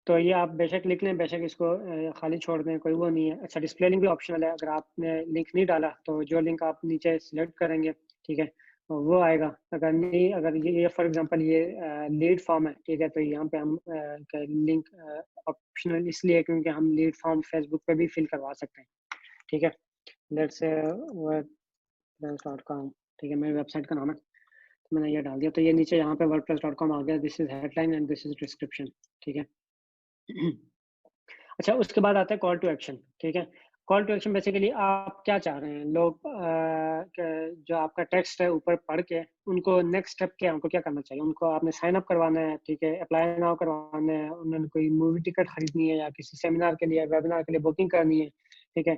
तो ये आप बेशक लिख लें, बेशक इसको खाली छोड़ दें, कोई वो नहीं है। अच्छा, डिस्प्ले लिंक भी ऑप्शनल है, अगर आपने लिंक नहीं डाला तो जो लिंक आप नीचे सिलेक्ट करेंगे, ठीक है, वो आएगा। अगर नहीं, अगर ये फॉर एग्जांपल ये लीड फॉर्म है, ठीक है, तो यहाँ पे हम लिंक ऑप्शनल इसलिए क्योंकि हम लीड फॉर्म फेसबुक पे भी फिल करवा सकते हैं, ठीक है। लेट्स से wordpress.com, ठीक है, मेरी वेबसाइट का नाम है, तो मैंने ये डाल दिया। तो ये नीचे यहाँ पे wordpress.com आ गया, this is headline and this is description, ठीक है। अच्छा, उसके बाद आता है कॉल टू एक्शन, ठीक है। कॉल टू एक्शन बेसिकली आप क्या चाह रहे हैं, लोग जो आपका टेक्स्ट है ऊपर पढ़ के उनको नेक्स्ट स्टेप क्या, उनको क्या करना चाहिए, उनको आपने साइन अप करवाना है, ठीक है, अप्लाई नाउ करवाना है, उन्होंने कोई मूवी टिकट खरीदनी है या किसी सेमिनार के लिए, वेबिनार के लिए बुकिंग करनी है, ठीक है,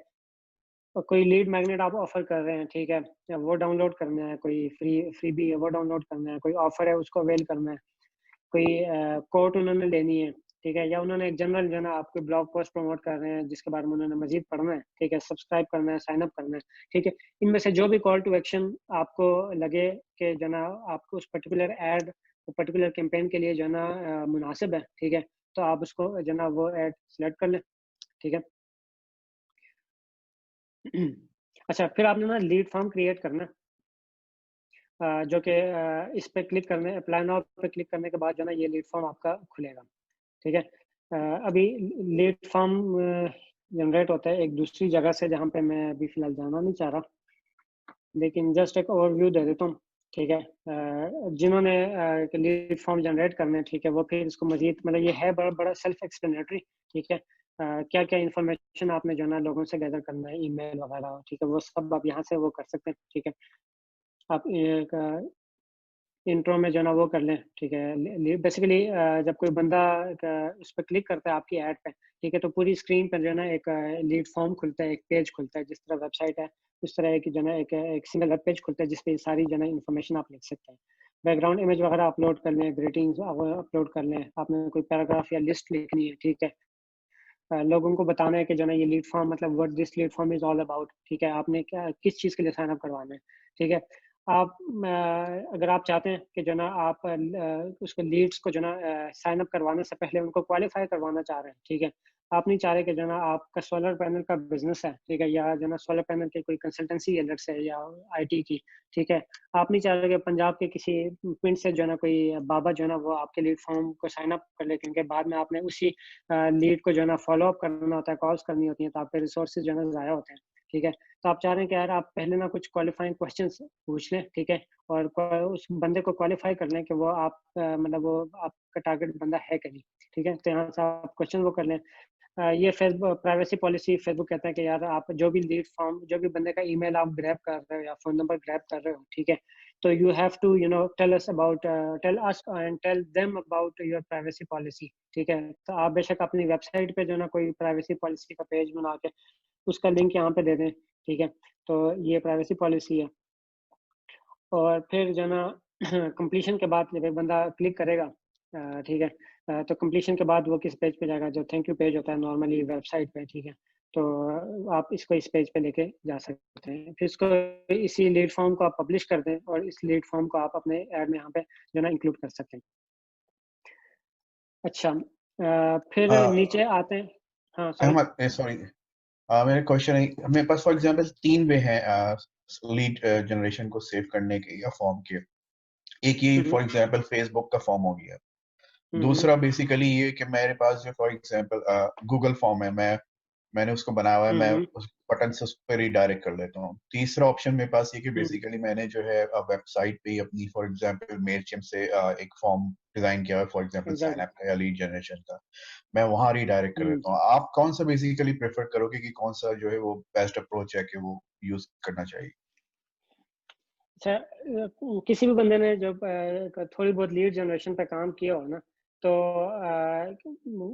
और कोई लीड मैग्नेट आप ऑफर कर रहे हैं, ठीक है, या वो डाउनलोड करना है, कोई फ्री भी है वो डाउनलोड करना है, कोई ऑफर है उसको अवेल करना है, कोई कोट उन्होंने लेनी है, ठीक है, या उन्होंने एक जनरल जो है ना आपके ब्लॉग पोस्ट प्रमोट कर रहे हैं जिसके बारे में उन्होंने मजीद पढ़ना है, ठीक है, सब्सक्राइब करना है, साइन अप करना है, ठीक है। इनमें से जो भी कॉल टू एक्शन आपको लगे कि जो ना आपको उस पर्टिकुलर एड, पर्टिकुलर कैंपेन के लिए जो है ना मुनासिब है, ठीक है, तो आप उसको जो ना वो एड सेलेक्ट कर लें, ठीक है। अच्छा, फिर आपने ना लीड फॉर्म क्रिएट करना, जो कि इस पे क्लिक करने, अप्लाई नाउ पे क्लिक करने के बाद जो है ना ये लीड फॉर्म आपका खुलेगा, ठीक है। अभी लीड फॉर्म जनरेट होता है एक दूसरी जगह से जहाँ पे मैं अभी फिलहाल जाना नहीं चाह रहा, लेकिन जस्ट एक ओवरव्यू दे देता हूँ, ठीक है। जिन्होंने लीड फॉर्म जनरेट करने हैं, ठीक है, वो फिर इसको मजीद, मतलब ये है बड़ा बड़ा सेल्फ एक्सप्लेनेटरी, ठीक है। क्या क्या इन्फॉर्मेशन आपने जो है ना लोगों से गैदर करना है, ईमेल वगैरह, ठीक है, वो सब आप यहाँ से वो कर सकते हैं, ठीक है। आप इंट्रो में जो ना वो कर लें, ठीक है। बेसिकली जब कोई बंदा उस पर क्लिक करता है आपकी ऐड पे, ठीक है, तो पूरी स्क्रीन पर जो है ना एक लीड फॉर्म खुलता है, एक पेज खुलता है, जिस तरह वेबसाइट है उस तरह की जो है ना एक सिंगल वेब पेज खुलता है जिसपे सारी जो है ना इन्फॉर्मेशन आप लिख सकते हैं। बैकग्राउंड इमेज वगैरह अपलोड कर लें, ग्रीटिंग्स अपलोड कर लें, आपने कोई पैराग्राफ या लिस्ट लिखनी है, ठीक है, लोगों को बताना है कि जो ना ये लीड फॉर्म मतलब what this lead form is all about, ठीक है, आपने क्या किस चीज़ के लिए साइन अप करवाना है, ठीक है। आप अगर आप चाहते हैं कि जो ना आप उसको लीड्स को जो ना साइन अप करवाने से पहले उनको क्वालिफाई करवाना चाह रहे हैं, ठीक है। आप नहीं चाह रहे कि जो ना आपका सोलर पैनल का बिजनेस है, ठीक है, या जो ना सोलर पैनल की कोई कंसल्टेंसी अलग से या आईटी की, ठीक है, आप नहीं चाह रहे कि पंजाब के किसी पिंड से जो ना कोई बाबा जो ना वो आपके लीड फॉर्म को साइन अप कर ले, क्योंकि बाद में आपने उसी लीड को जो ना फॉलो अप करना होता है, कॉल्स करनी होती हैं, तो आपके रिसोर्सेज जो ना ज़ाया होते हैं, ठीक है। तो आप चाह रहे हैं कि यार आप पहले ना कुछ क्वालिफाइंग क्वेश्चंस पूछ लें, ठीक है, और उस बंदे को क्वालिफाई कर लें कि वो आप मतलब वो आपका टारगेट बंदा है कि नहीं, ठीक है। तो यहाँ से आप क्वेश्चन वो कर लें। ये फेसबुक प्राइवेसी पॉलिसी फेसबुक कहता है कि यार आप जो भी लीड फॉर्म, जो भी बंदे का ईमेल आप ग्रैब कर रहे हो या फोन नंबर ग्रैब कर रहे हो, ठीक है, तो you have to tell us and tell them about your privacy policy, ठीक है। तो आप बेशक अपनी वेबसाइट पे जो ना कोई प्राइवेसी पॉलिसी का पेज बना के उसका लिंक यहाँ पे दे दें, ठीक है। तो ये प्राइवेसी पॉलिसी है। और फिर जो ना कंप्लीशन के बाद जब एक बंदा क्लिक करेगा, ठीक है, तो कंप्लीशन के बाद वो किस पेज पे जाएगा, जो थैंक यू पेज होता है नॉर्मली वेबसाइट पे, ठीक है। तो आप इसको इस पेज पे लेके जा सकते हैं। फिर इसको इसी लीड फॉर्म को आप पब्लिश कर दें और इस लीड फॉर्म को आप अपने ऐड में यहाँ पे जो ना इंक्लूड कर सकते हैं। अच्छा, फिर नीचे आते हैं। हाँ अहमद, सॉरी, मेरा क्वेश्चन है, मेरे पास फॉर एग्जांपल 3 वे हैं लीड जनरेशन को सेव करने के या फॉर्म के। एक ये फॉर एग्जांपल फेसबुक का फॉर्म हो गया, दूसरा बेसिकली ये कि मेरे पास जो फॉर एग्जांपल गूगल फॉर्म है, मैंने उसको बनाया हुआ है, मैं उस बटन से उस पर रिडायरेक्ट कर लेता हूँ। तीसरा ऑप्शन मेरे पास ये कि बेसिकली मैंने जो है वेबसाइट पे अपनी फॉर एग्जांपल मेलचिम्प से एक फॉर्म डिजाइन किया है फॉर एग्जांपल साइन अप का या लीड जनरेशन का, मैं वहां रिडायरेक्ट कर देता हूँ। आप कौन सा बेसिकली प्रेफर करोगे कि कौन सा जो है वो बेस्ट अप्रोच है कि वो यूज करना चाहिए? अच्छा, किसी भी बंदे ने जब थोड़ी बहुत लीड जनरेशन पे काम किया हो ना, तो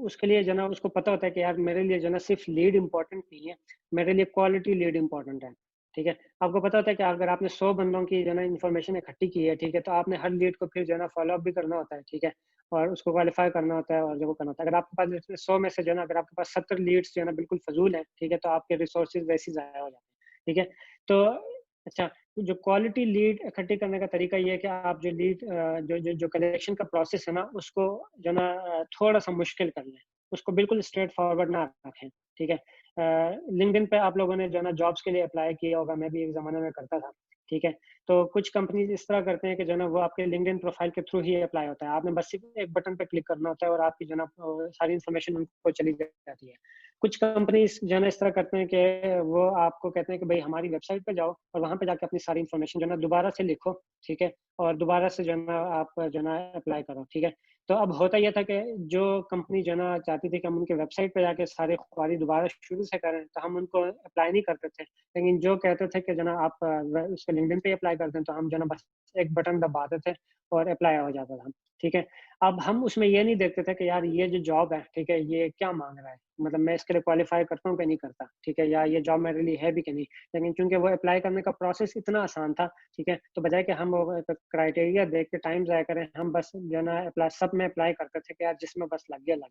उसके लिए जो ना उसको पता होता है कि यार मेरे लिए जो ना सिर्फ लीड इंपॉर्टेंट नहीं है, मेरे लिए क्वालिटी लीड इंपॉर्टेंट है, ठीक है। आपको पता होता है कि अगर आपने 100 बंदों की जो ना इन्फॉर्मेशन इकट्ठी की है, ठीक है, तो आपने हर लीड को फिर जो ना फॉलो अप भी करना होता है, ठीक है, और उसको क्वालिफाई करना होता है और जो वो करना होता है। अगर आपके पास 100 में से जो ना अगर आपके पास 70 लीड्स जो है ना बिल्कुल फजूल है, ठीक है, तो आपके रिसोर्सेज वैसे ही ज़ाया हो जाते हैं, ठीक है। तो अच्छा, जो क्वालिटी लीड इकट्ठी करने का तरीका ये है कि आप जो लीड जो कलेक्शन का प्रोसेस है ना, उसको जो ना थोड़ा सा मुश्किल कर लें, उसको बिल्कुल स्ट्रेट फॉरवर्ड ना रखें, ठीक है। लिंक्डइन पे आप लोगों ने जो ना जॉब्स के लिए अप्लाई किया होगा, मैं भी एक ज़माने में करता था, ठीक है। तो कुछ कंपनीज इस तरह करते हैं कि जो ना वो आपके लिंक्डइन प्रोफाइल के थ्रू ही अप्लाई होता है, आपने बस सिर्फ एक बटन पे क्लिक करना होता है और आपकी जो ना सारी इन्फॉर्मेशन उनको चली जाती है। कुछ कंपनीज जो है ना इस तरह करते हैं कि वो आपको कहते हैं कि भाई हमारी वेबसाइट पे जाओ और वहाँ पे जाके अपनी सारी इन्फॉर्मेशन जो है ना दोबारा से लिखो, ठीक है, और दोबारा से जो है ना आप जो है ना अप्लाई करो, ठीक है। तो अब होता यह था कि जो कंपनी जो है ना चाहती थी कि हम उनके वेबसाइट पे जाके सारी ख्वारी दोबारा शुरू से करें, तो हम उनको अप्लाई नहीं करते थे। लेकिन जो कहते थे कि जो ना आप उसके लिंक्डइन पे अप्लाई करते हैं, तो हम जो ना बस एक बटन दबाते थे और अप्लाई हो जाता था, ठीक है। अब हम उसमें ये नहीं देखते थे कि यार ये जो जॉब है, ठीक है, ये क्या मांग रहा है, मतलब मैं इसके लिए क्वालिफाई करता हूँ कि नहीं करता, ठीक है, या ये जॉब मेरे लिए है भी कि नहीं। लेकिन चूंकि वो अप्लाई करने का प्रोसेस इतना आसान था, ठीक है, तो बजाय कि हम क्राइटेरिया देख के टाइम ज़ाया करें, हम बस जो ना अप्लाई सब में अप्लाई करते थे कि यार जिसमें बस लग गया,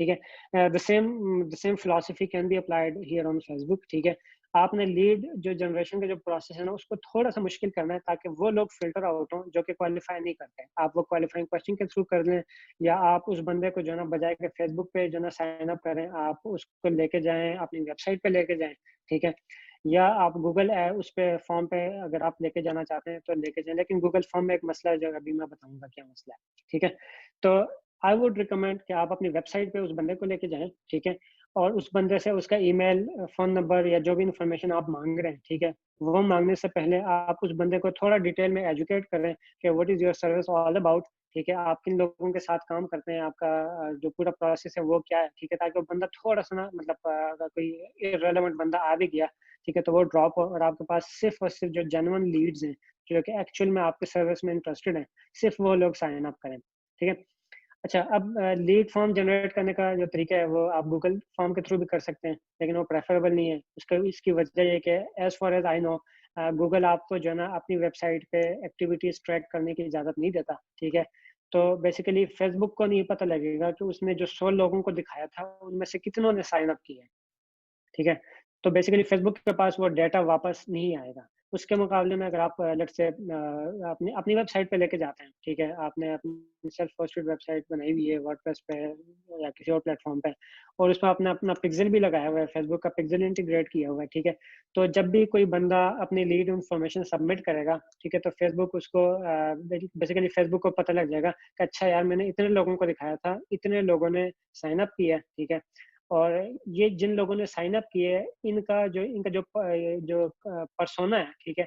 ठीक है। The same philosophy can be applied here on Facebook, ठीक है। आपने लीड जो जनरेशन का जो प्रोसेस है ना, उसको थोड़ा सा मुश्किल करना है ताकि वो लोग फिल्टर आउट हों जो कि क्वालिफाई नहीं करते। आप वो क्वालिफाइंग क्वेश्चन के थ्रू कर लें, या आप उस बंदे को जो ना बजाय के फेसबुक पे जो ना साइन अप करें, आप उसको लेके जाएं अपनी वेबसाइट पे लेके जाएं, ठीक है, या आप गूगल उस पे फॉर्म पे अगर आप लेके जाना चाहते हैं तो लेके जाएं। लेकिन गूगल फॉर्म में एक मसला है जो अभी मैं बताऊंगा क्या मसला है, ठीक है। तो आई वुड रिकमेंड कि आप अपनी वेबसाइट पे उस बंदे को लेके जाएं, ठीक है, और उस बंदे से उसका ईमेल, फ़ोन नंबर या जो भी इन्फॉर्मेशन आप मांग रहे हैं, ठीक है, वो मांगने से पहले आप उस बंदे को थोड़ा डिटेल में एजुकेट करें कि what is your service all about, ठीक है, आप किन लोगों के साथ काम करते हैं, आपका जो पूरा प्रोसेस है वो क्या है, ठीक है, ताकि वो बंदा थोड़ा सा ना मतलब अगर कोई इर्रेलेवेंट बंदा आ भी गया, ठीक है, तो वो ड्रॉप हो और आपके पास सिर्फ और सिर्फ जो जेन्युइन लीड्स हैं, जो कि एक्चुअल में आपके सर्विस में इंटरेस्टेड हैं, सिर्फ वो लोग साइन अप करें, ठीक है। अच्छा, अब लीड फॉर्म जनरेट करने का जो तरीका है वो आप गूगल फॉर्म के थ्रू भी कर सकते हैं, लेकिन वो प्रेफरेबल नहीं है। इसकी वजह ये कि as far as I know Google आपको जो है ना अपनी वेबसाइट पे एक्टिविटीज ट्रैक करने की इजाज़त नहीं देता, ठीक है। तो बेसिकली फेसबुक को नहीं पता लगेगा कि उसने जो 100 लोगों को दिखाया था उनमें से कितनों ने साइन अप किया है, ठीक है। तो बेसिकली फेसबुक के पास वो डाटा वापस नहीं आएगा। उसके मुकाबले में अगर आप लेट्स से अपनी अपनी वेबसाइट पे लेके जाते हैं, ठीक है, आपने अपनी सेल्फ होस्टेड वेबसाइट बनाई हुई है वर्डप्रेस पे या किसी और प्लेटफॉर्म पे, और उसमें आपने अपना पिक्सल भी लगाया हुआ है, फेसबुक का पिक्सल इंटीग्रेट किया हुआ है, ठीक है। तो जब भी कोई बंदा अपनी लीड इंफॉर्मेशन सबमिट करेगा, ठीक है, तो फेसबुक उसको बेसिकली फेसबुक को पता लग जाएगा कि अच्छा यार मैंने इतने लोगों को दिखाया था, इतने लोगों ने साइन अप किया, ठीक है, और ये जिन लोगों ने साइन अप किए हैं इनका जो पर्सोना है, ठीक है,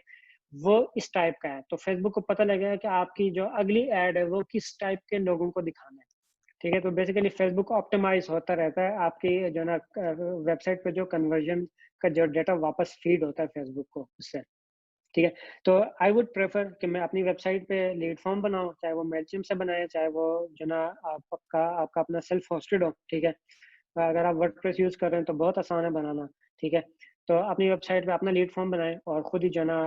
वो इस टाइप का है। तो फेसबुक को पता लगेगा कि आपकी जो अगली एड है वो किस टाइप के लोगों को दिखाना है, ठीक है। तो बेसिकली फेसबुक ऑप्टिमाइज होता रहता है आपकी जो ना वेबसाइट पे जो कन्वर्जन का जो डेटा वापस फीड होता है फेसबुक को उससे, ठीक है। तो आई वुड प्रेफर कि मैं अपनी वेबसाइट पे लीड फॉर्म बनाऊं, चाहे वो मेलचिम से बनाए, चाहे वो जो ना आपका अपना सेल्फ होस्टेड हो, ठीक है। अगर आप वर्डप्रेस यूज कर रहे हैं तो बहुत आसान है बनाना, ठीक है। तो अपनी वेबसाइट पे अपना लीड फॉर्म बनाएं और खुद ही जो ना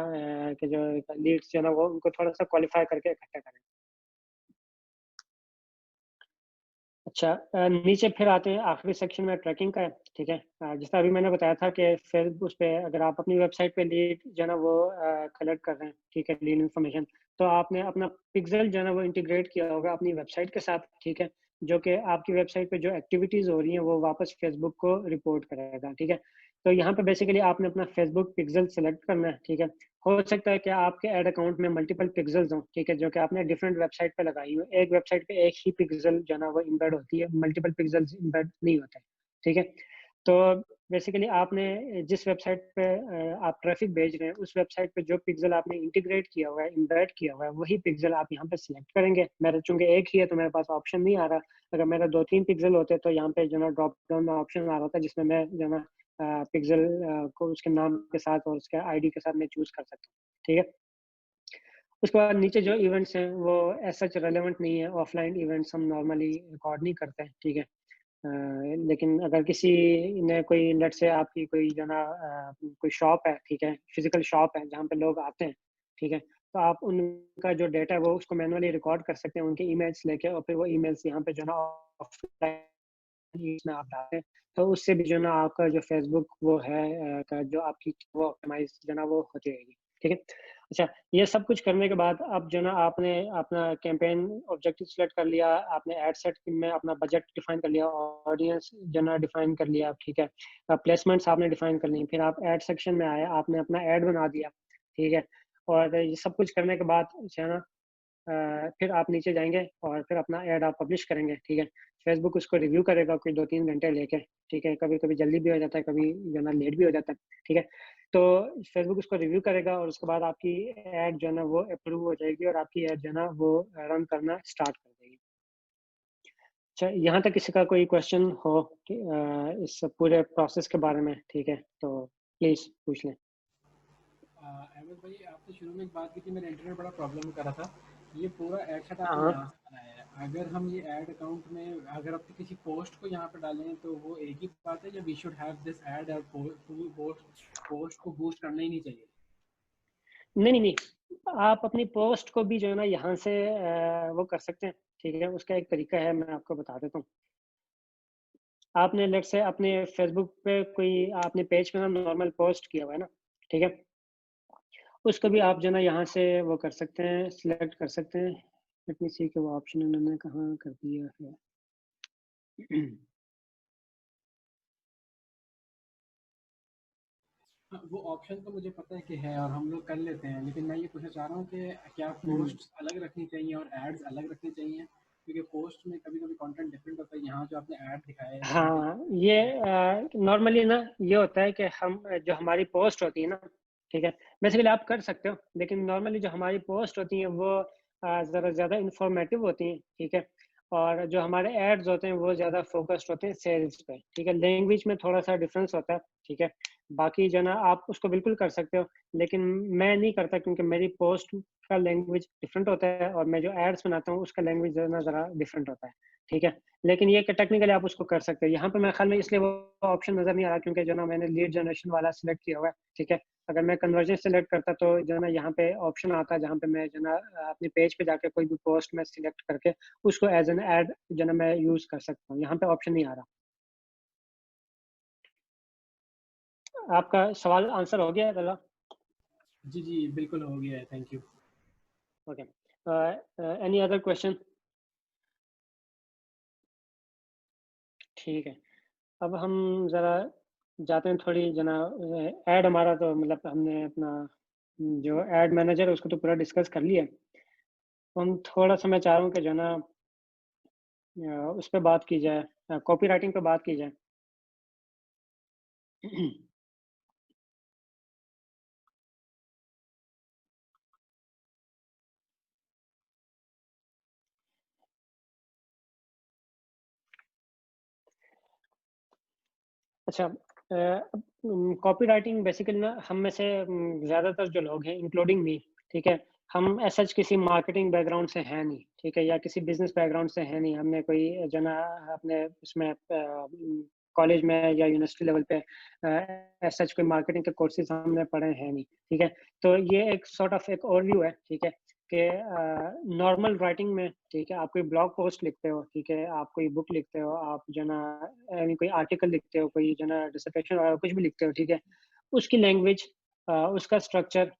कि जो लीड्स जो ना वो उनको थोड़ा सा क्वालिफाई करके इकट्ठा करें। अच्छा, नीचे फिर आते हैं आखिरी सेक्शन में ट्रैकिंग का है, ठीक है। जिस अभी मैंने बताया था कि फिर उस पे अगर आप अपनी वेबसाइट पे लीड जो ना वो कलेक्ट कर रहे हैं, ठीक है, लीड इन्फॉर्मेशन, तो आपने अपना पिक्सल जो ना वो इंटीग्रेट किया होगा अपनी वेबसाइट के साथ, ठीक है, जो कि आपकी वेबसाइट पे जो एक्टिविटीज हो रही हैं वो वापस फेसबुक को रिपोर्ट करेगा, ठीक है। तो यहाँ पे बेसिकली आपने अपना फेसबुक पिक्सल सेलेक्ट करना है, ठीक है। हो सकता है कि आपके एड अकाउंट में मल्टीपल पिक्सल्स हों, ठीक है, जो कि आपने डिफरेंट वेबसाइट पे लगाई हो। एक वेबसाइट पे एक ही पिक्सल जो ना वो इम्बेड होती है, मल्टीपल पिक्सल्स इम्बेड नहीं होते, ठीक है। तो बेसिकली आपने जिस वेबसाइट पे आप ट्रैफिक भेज रहे हैं उस वेबसाइट पे जो पिक्सल आपने इंटीग्रेट किया हुआ है, इम्बेड किया हुआ है, वही पिक्सल आप यहाँ पे सिलेक्ट करेंगे। मेरा चूंकि एक ही है तो मेरे पास ऑप्शन नहीं आ रहा। अगर मेरा 2-3 पिक्सल होते तो यहाँ पे जो ना ड्रॉप डाउन में ऑप्शन आ रहा था जिसमें मैं जो ना पिक्सल को उसके नाम के साथ और उसके आईडी के साथ मैं चूज कर सकता हूँ, ठीक है। उसके बाद नीचे जो इवेंट्स हैं वो ऐसा रेलेवेंट नहीं है, ऑफलाइन इवेंट्स हम नॉर्मली रिकॉर्ड नहीं करते हैं, ठीक है। लेकिन अगर किसी ने कोई लेट से आपकी कोई जो ना कोई शॉप है, ठीक है, फिजिकल शॉप है जहाँ पे लोग आते हैं, ठीक है, तो आप उनका जो डेटा है वो उसको मैनुअली रिकॉर्ड कर सकते हैं, उनके ईमेल्स लेके, और फिर वो ईमेल्स यहाँ पे जो ना ऑफलाइन में आप डालते हैं, तो उससे भी जो ना आपका जो फेसबुक वो है का जो आपकी वो ऑप्टिमाइज जो ना वो होती रहेगी, ठीक है। अच्छा, ये सब कुछ करने के बाद अब जो ना आपने अपना कैंपेन ऑब्जेक्टिव सेलेक्ट कर लिया, आपने एड सेट में अपना बजट डिफाइन कर लिया, ऑडियंस जो ना डिफाइन कर लिया, ठीक है, प्लेसमेंट्स आपने डिफाइन कर ली, फिर आप एड सेक्शन में आए, आपने अपना एड बना दिया, ठीक है। और ये सब कुछ करने के बाद जो ना फिर आप नीचे जाएंगे और फिर अपना ऐड आप पब्लिश करेंगे, ठीक है। फेसबुक उसको रिव्यू करेगा कोई 2-3 घंटे लेके, ठीक है, कभी कभी जल्दी भी हो जाता है, कभी जो ना लेट भी हो जाता है, ठीक है। तो फेसबुक उसको रिव्यू करेगा और उसके बाद आपकी ऐड जो है ना वो अप्रूव हो जाएगी और आपकी ऐड जो है ना वो रन करना स्टार्ट कर देगी। अच्छा, यहाँ तक किसी का कोई क्वेश्चन हो कि, इस पूरे प्रोसेस के बारे में, ठीक है, तो प्लीज पूछ लें। अहमद भाई, आपने शुरू में एक बात की थी, मेरा इंटरनेट बड़ा प्रॉब्लम कर रहा था। ये पूरा ऐड सेट आपने यहाँ से बनाया है। अगर हम ये ऐड अकाउंट में अगर अपनी किसी पोस्ट को यहाँ पे डालें तो वो एक ही बात है, या we should have this ad और पोस्ट को बूस्ट करना ही नहीं चाहिए? नहीं, आप अपनी पोस्ट को भी जो है ना यहाँ से वो कर सकते हैं, ठीक है। उसका एक तरीका है, मैं आपको बता देता हूँ। आपने लेट से अपने फेसबुक पे कोई आपने पेज पे ना नॉर्मल पोस्ट किया हुआ है ना, ठीक है, उसको भी आप जो ना यहाँ से वो कर सकते हैं, सिलेक्ट कर सकते हैं। लेट मी सी कि वो ऑप्शन उन्होंने कहाँ कर दिया है। वो ऑप्शन तो मुझे पता है कि है और हम लोग कर लेते हैं, लेकिन मैं ये पूछना चाह रहा हूँ कि क्या पोस्ट अलग रखनी चाहिए और एड्स अलग रखनी चाहिए? क्योंकि पोस्ट में कभी कभी कंटेंट डिफरेंट होता है। यहाँ जो आपने ऐड दिखाया है, हाँ, ये नॉर्मली ना ये होता है कि हम जो हमारी पोस्ट होती है ना, ठीक है, बेसिकली आप कर सकते हो, लेकिन नॉर्मली जो हमारी पोस्ट होती हैं वो ज़रा ज़्यादा इंफॉर्मेटिव होती हैं, ठीक है, और जो हमारे एड्स होते हैं वो ज़्यादा फोकस्ड होते हैं सेल्स पे, ठीक है। लैंग्वेज में थोड़ा सा डिफरेंस होता है, ठीक है। बाकी जो ना आप उसको बिल्कुल कर सकते हो, लेकिन मैं नहीं करता क्योंकि मेरी पोस्ट का लैंग्वेज डिफरेंट होता है और मैं जो एड्स बनाता हूँ उसका लैंग्वेज जो ना ज़रा डिफरेंट होता है, ठीक है। लेकिन ये कि टेक्निकली आप उसको कर सकते हो। यहाँ पे मेरे ख्याल में इसलिए वो ऑप्शन नज़र नहीं आ रहा क्योंकि जो ना मैंने लीड जनरेशन वाला सिलेक्ट किया हुआ है, ठीक है। अगर मैं कन्वर्जन सेलेक्ट करता तो जो ना यहाँ पे ऑप्शन आता है जहाँ पे मैं जो ना अपने पेज पे जाके कोई भी पोस्ट में सिलेक्ट करके उसको एज एन ऐड जो ना मैं यूज कर सकता हूँ। यहाँ पे ऑप्शन नहीं आ रहा। आपका सवाल आंसर हो गया है? जी जी बिल्कुल हो गया है, thank you. Okay, any other question? ठीक है, अब हम ज़रा जाते हैं थोड़ी जना ऐड हमारा तो मतलब हमने अपना जो ऐड मैनेजर है उसको तो पूरा डिस्कस कर लिया। हम थोड़ा सा मैं चाह रहा हूँ कि जो ना उस पर बात की जाए, कॉपी राइटिंग पे बात की जाए। अच्छा, कॉपी राइटिंग बेसिकली ना हम में से ज़्यादातर जो लोग हैं इंक्लूडिंग मी, ठीक है, हम ऐसा किसी मार्केटिंग बैकग्राउंड से हैं नहीं, ठीक है, या किसी बिजनेस बैकग्राउंड से हैं नहीं। हमने कोई जो ना अपने उसमें कॉलेज में या यूनिवर्सिटी लेवल पे ऐसा कोई मार्केटिंग के कोर्सेज हमने पढ़े हैं नहीं, ठीक है। तो ये एक सॉर्ट ऑफ एक ओवरव्यू है, ठीक है, कि नॉर्मल राइटिंग में, ठीक है, आप कोई ब्लॉग पोस्ट लिखते हो, ठीक है, आप कोई बुक लिखते हो, आप जो ना कोई आर्टिकल लिखते हो, कोई जो ना डिसर्टेशन वगैरह कुछ भी लिखते हो, ठीक है, उसकी लैंग्वेज, उसका स्ट्रक्चर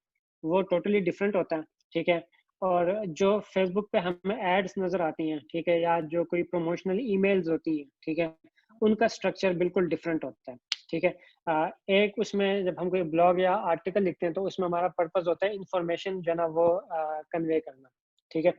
वो टोटली डिफरेंट होता है, ठीक है। और जो फेसबुक पे हमें एड्स नजर आती हैं, ठीक है, या जो कोई प्रमोशनल ईमेल्स होती हैं, ठीक है, उनका स्ट्रक्चर बिल्कुल डिफरेंट होता है, ठीक है। एक उसमें जब हम कोई ब्लॉग या आर्टिकल लिखते हैं तो उसमें हमारा पर्पस होता है इंफॉर्मेशन जो ना वो कन्वे करना, ठीक है।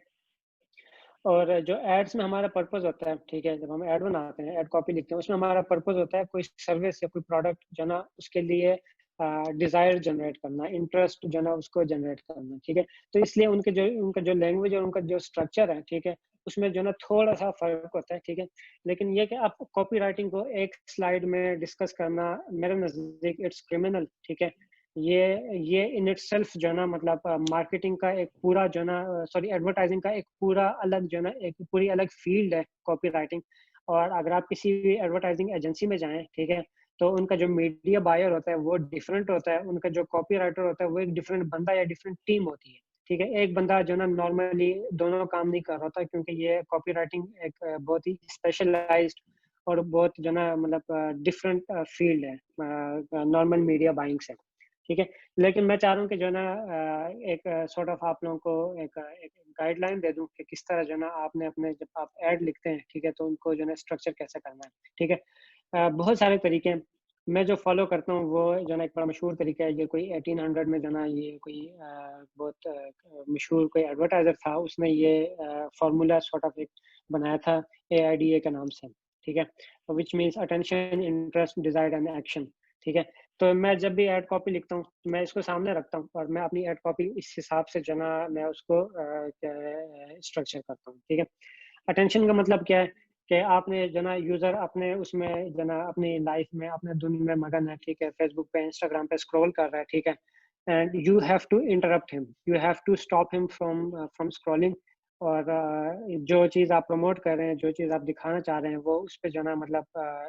और जो एड्स में हमारा पर्पस होता है, ठीक है, जब हम ऐड बनाते हैं, ऐड कॉपी लिखते हैं, उसमें हमारा पर्पस होता है कोई सर्विस या कोई प्रोडक्ट जो ना उसके लिए डिजायर जनरेट करना, इंटरेस्ट जो ना उसको जनरेट करना, ठीक है। तो इसलिए उनका जो लैंग्वेज और उनका जो स्ट्रक्चर है, ठीक है, उसमें जो ना थोड़ा सा फर्क होता है, ठीक है। लेकिन ये कि आप कॉपी राइटिंग को एक स्लाइड में डिस्कस करना मेरे नजदीक इट्स क्रिमिनल, ठीक है। ये इन इटसेल्फ जो ना मतलब मार्केटिंग का एक पूरा जो ना सॉरी एडवर्टाइजिंग का एक पूरा अलग जो ना एक पूरी अलग फील्ड है कॉपी राइटिंग। और अगर आप किसी भी एडवर्टाइजिंग एजेंसी में जाएं, ठीक है, तो उनका जो मीडिया बायर होता है वो डिफरेंट होता है, उनका जो कॉपी राइटर होता है वो एक डिफरेंट बंदा या डिफरेंट टीम होती है, ठीक है। एक बंदा जो ना नॉर्मली दोनों काम नहीं कर रहा होता, क्योंकि ये कॉपी राइटिंग एक बहुत ही स्पेशलाइज्ड और बहुत जो ना मतलब डिफरेंट फील्ड है नॉर्मल मीडिया बाइंग से, ठीक है। लेकिन मैं चाह रहा हूँ कि जो ना एक सॉर्ट ऑफ आप लोगों को एक गाइडलाइन दे दूँ कि किस तरह जो ना आपने अपने जब आप ऐड लिखते हैं, ठीक है, तो उनको जो ना स्ट्रक्चर कैसे करना है, ठीक है। बहुत सारे तरीके हैं, मैं जो फॉलो करता हूँ वो जो ना एक बड़ा मशहूर तरीका है। ये कोई 1800 में जो ना ये कोई बहुत मशहूर कोई एडवर्टाइजर था, उसने ये फार्मूला सॉर्ट ऑफ एक बनाया था AIDA के नाम से, ठीक है, which means attention, interest, desire and action, ठीक है। तो मैं जब भी ऐड कॉपी लिखता हूँ तो मैं इसको सामने रखता हूँ और मैं अपनी ऐड कॉपी इस हिसाब से जो ना मैं उसको स्ट्रक्चर करता हूँ, ठीक है। अटेंशन का मतलब क्या है कि आपने जो ना यूजर अपने उसमें जो ना अपनी लाइफ में अपने दुनिया में मगन है, ठीक है, फेसबुक पे इंस्टाग्राम पे स्क्रॉल कर रहा है, ठीक है, and you have to interrupt him, you have to stop him from scrolling. और जो चीज़ आप प्रमोट कर रहे हैं, जो चीज़ आप दिखाना चाह रहे हैं, वो उस पर जो ना मतलब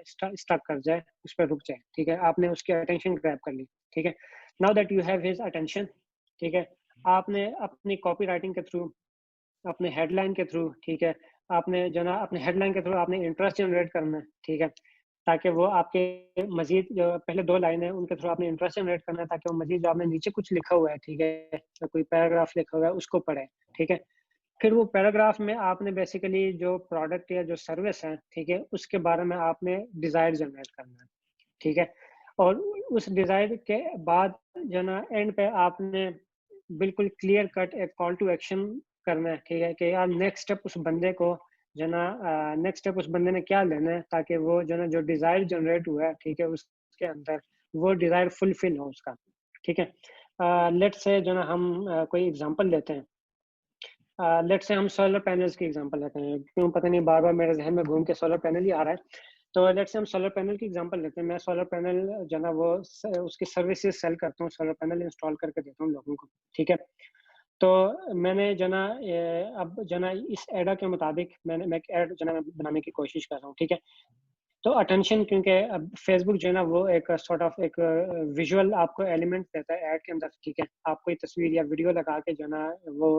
स्टक कर जाए, उस पर रुक जाए, ठीक है। आपने उसकी अटेंशन ग्रैब कर ली, ठीक है। Now that you have his attention, ठीक है, आपने अपनी कॉपी राइटिंग के थ्रू, अपने हेडलाइन के थ्रू, ठीक है, आपने जो ना अपने हेडलाइन के थ्रू आपने इंटरेस्ट जनरेट करना है, ठीक है, ताकि वो आपके मजीद जो पहले 2 लाइन है उनके थ्रू आपने इंटरेस्ट जनरेट करना है, ताकि वो मजीद जो आपने नीचे कुछ लिखा हुआ है, ठीक है, तो कोई पैराग्राफ लिखा हुआ है उसको पढ़े, ठीक है। फिर वो पैराग्राफ में आपने बेसिकली जो प्रोडक्ट या जो सर्विस है, ठीक है, उसके बारे में आपने डिजायर जनरेट करना है, ठीक है। और उस डिजायर के बाद जो ना एंड पे आपने बिल्कुल क्लियर कट एक कॉल टू एक्शन करना है, ठीक है, कि यार नेक्स्ट स्टेप उस बंदे को जो ना नेक्स्ट स्टेप उस बंदे ने क्या लेना है, ताकि वो जो ना जो डिजायर जनरेट हुआ है, ठीक है, उसके अंदर वो डिजायर फुलफिल हो उसका, ठीक है। लेट्स से जो ना हम कोई एग्जांपल लेते हैं, लेट्स से हम सोलर पैनल्स की एग्जांपल लेते हैं, क्यों पता नहीं बार बार मेरे जहन में घूम के सोलर पैनल ही आ रहा है। तो लेट्स से हम सोलर पैनल की एग्जांपल लेते हैं। मैं सोलर पैनल जो ना वो उसकी सर्विसेज सेल करता हूँ, सोलर पैनल इंस्टॉल करके देता हूँ लोगों को, ठीक है। तो मैंने जो ना अब जो ना इस एडा के मुताबिक मैं एक ऐड जो ना बनाने की कोशिश कर रहा हूँ, ठीक है। तो अटेंशन, क्योंकि अब फेसबुक जो है ना वो एक सॉर्ट ऑफ एक विजुअल आपको एलिमेंट देता है ऐड के अंदर, ठीक है। आप कोई तस्वीर या वीडियो लगा के जो है ना वो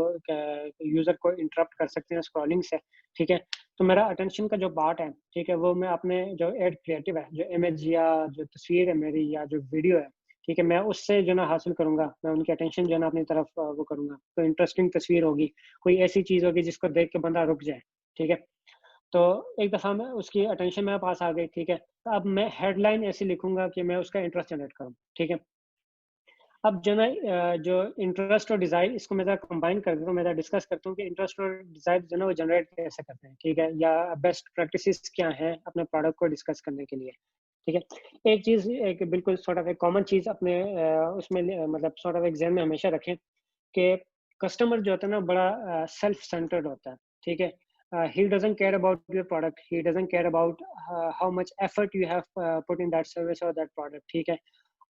यूजर को इंटरप्ट कर सकते हैं स्क्रॉलिंग से, ठीक है। तो मेरा अटेंशन का जो पार्ट है, ठीक है, वो मैं अपने जो एड क्रिएटिव है, जो इमेज या जो तस्वीर है मेरी या जो वीडियो है, ठीक है, मैं उससे जो ना हासिल करूंगा, मैं उनकी अटेंशन जो है ना अपनी तरफ वो करूंगा। तो इंटरेस्टिंग तस्वीर होगी, कोई ऐसी चीज होगी जिसको देख के बंदा रुक जाए, ठीक है। तो एक दफ़ा मैं उसकी अटेंशन मेरे पास आ गई, ठीक है। तो अब मैं हेडलाइन ऐसी लिखूंगा कि मैं उसका इंटरेस्ट जनरेट करूँ, ठीक है। अब जो मैं जो इंटरेस्ट और डिज़ायर, इसको मैं ज़रा कंबाइन कर देता हूँ, मैं ज़रा डिस्कस करता हूँ कि इंटरेस्ट और डिज़ायर जो है ना वो जनरेट कैसे करते हैं, ठीक है, या बेस्ट प्रैक्टिसेस क्या हैं अपने प्रोडक्ट को डिस्कस करने के लिए, ठीक है। एक चीज़, एक बिल्कुल सॉर्ट ऑफ एक कॉमन चीज़ अपने उसमें मतलब सॉर्ट ऑफ एक ज़हन में हमेशा रखें कि कस्टमर जो होता है ना बड़ा सेल्फ सेंटर्ड होता है, ठीक है। He doesn't care about your product, he doesn't care about how much effort you have put in that service or that product, ठीक है।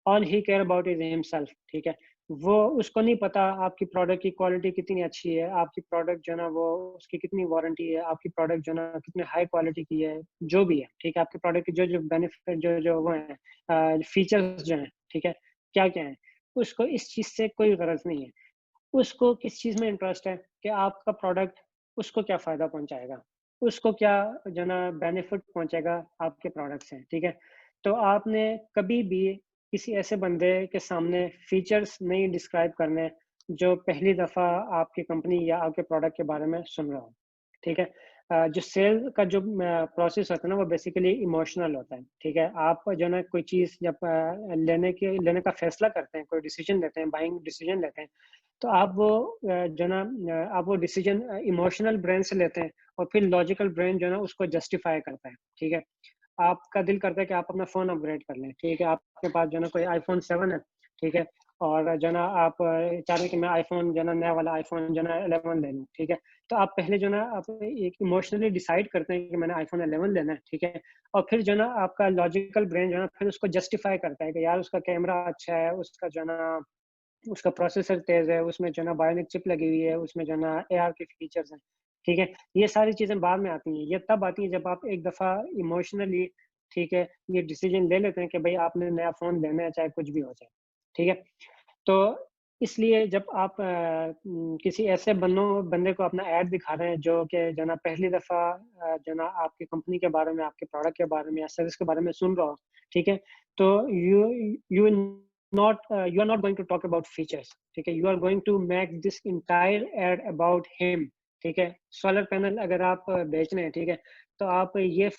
all he care about is himself, ठीक है। वो उसको नहीं पता आपकी प्रोडक्ट की क्वालिटी कितनी अच्छी है, आपकी प्रोडक्ट जो ना वो उसकी कितनी वारंटी है, आपकी प्रोडक्ट जो ना कितने हाई क्वालिटी की है, जो भी है, ठीक है। आपके प्रोडक्ट की जो जो बेनिफिट जो जो वो है फीचर्स जो हैं, ठीक है, क्या क्या है, उसको इस चीज़ से कोई गरज नहीं है। उसको किस चीज़ में इंटरेस्ट है कि आपका प्रोडक्ट उसको क्या फ़ायदा पहुँचाएगा, उसको क्या जो ना बेनिफिट पहुँचेगा आपके प्रोडक्ट से, ठीक है। तो आपने कभी भी किसी ऐसे बंदे के सामने फीचर्स नहीं डिस्क्राइब करने जो पहली दफ़ा आपकी कंपनी या आपके प्रोडक्ट के बारे में सुन रहा हो, ठीक है। जो सेल का जो प्रोसेस होता है ना वो बेसिकली इमोशनल होता है, ठीक है। आप जो ना कोई चीज़ जब लेने का फैसला करते हैं, कोई डिसीजन लेते हैं, बाइंग डिसीजन लेते हैं, तो आप वो जो ना आप वो डिसीजन इमोशनल ब्रेन से लेते हैं और फिर लॉजिकल ब्रेन जो है ना उसको जस्टिफाई करता है, ठीक है। आपका दिल करता है कि आप अपना फ़ोन अपग्रेड कर लें, ठीक है। आपके पास जो है ना कोई आईफ़ोन 7 है, ठीक है, और जो है ना आप चाह रहे हैं कि मैं आईफ़ोन जो है ना नया वाला आईफ़ोन जो है ना 11 ले लूँ, ठीक है। तो आप पहले जो है ना आप एक इमोशनली डिसाइड करते हैं कि मैंने आईफ़ोन 11 लेना है, ठीक है। और फिर जो है ना आपका लॉजिकल ब्रेन जो है ना फिर उसको जस्टिफाई करता है कि यार उसका कैमरा अच्छा है, उसका जो है ना उसका प्रोसेसर तेज़ है, उसमें जो है ना बायोनिक चिप लगी हुई है, उसमें जो है ना एआर के फीचर्स हैं, ठीक है। ये सारी चीज़ें बाद में आती हैं, ये तब आती हैं जब आप एक दफ़ा इमोशनली, ठीक है, ये डिसीजन ले लेते हैं कि भाई आपने नया फ़ोन लेना है चाहे कुछ भी हो जाए, ठीक है। तो इसलिए जब आप किसी ऐसे बंदे को अपना ऐड दिखा रहे हैं जो कि जो ना पहली दफ़ा जो ना आपकी कंपनी के बारे में, आपके प्रोडक्ट के बारे में या सर्विस के बारे में सुन रहा हो, ठीक है, तो you you are not going to talk about features, ठीक है। you are going to make this entire ad about him, ठीक है। सोलर पैनल अगर आप बेच रहे हैं, ठीक है, तो आप ये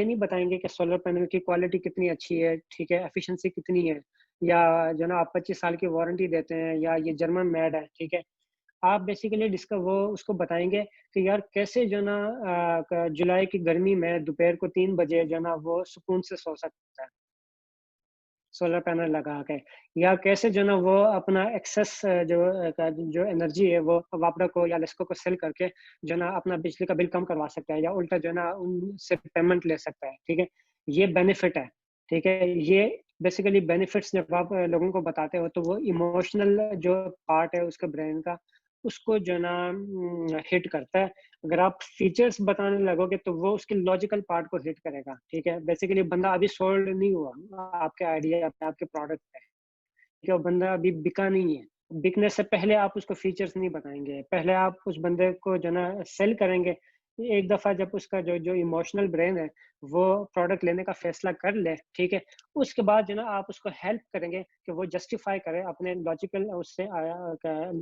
नहीं बताएंगे कि सोलर पैनल की क्वालिटी कितनी अच्छी है, ठीक है, एफिशिएंसी कितनी है, या जो ना आप 25 साल की वारंटी देते हैं, या ये जर्मन मेड है, ठीक है। आप बेसिकली वो उसको बताएंगे कि यार कैसे जो ना जुलाई की गर्मी में दोपहर को 3 बजे जो ना वो सुकून से सो सकता है सोलर पैनल लगा के, या कैसे जो ना वो अपना एक्सेस जो एनर्जी है वो वापडा को या लेस्को को सेल करके जो ना अपना बिजली का बिल कम करवा सकता है, या उल्टा जो ना उनसे पेमेंट ले सकता है, ठीक है। ये बेनिफिट है, ठीक है। ये बेसिकली बेनिफिट्स जब आप लोगों को बताते हो तो वो इमोशनल जो पार्ट है उसके ब्रेन का, उसको जो ना हिट करता है। अगर आप फीचर्स बताने लगोगे तो वो उसके लॉजिकल पार्ट को हिट करेगा, ठीक है। बेसिकली बंदा अभी सोल्ड नहीं हुआ आपके आइडिया पे, आपके प्रोडक्ट पे, ठीक है। वो बंदा अभी बिका नहीं है, बिकने से पहले आप उसको फीचर्स नहीं बताएंगे, पहले आप उस बंदे को जो ना सेल करेंगे। एक दफा जब उसका जो जो इमोशनल ब्रेन है वो प्रोडक्ट लेने का फैसला कर ले, ठीक है, उसके बाद जो ना आप उसको हेल्प करेंगे कि वो जस्टिफाई करे अपने लॉजिकल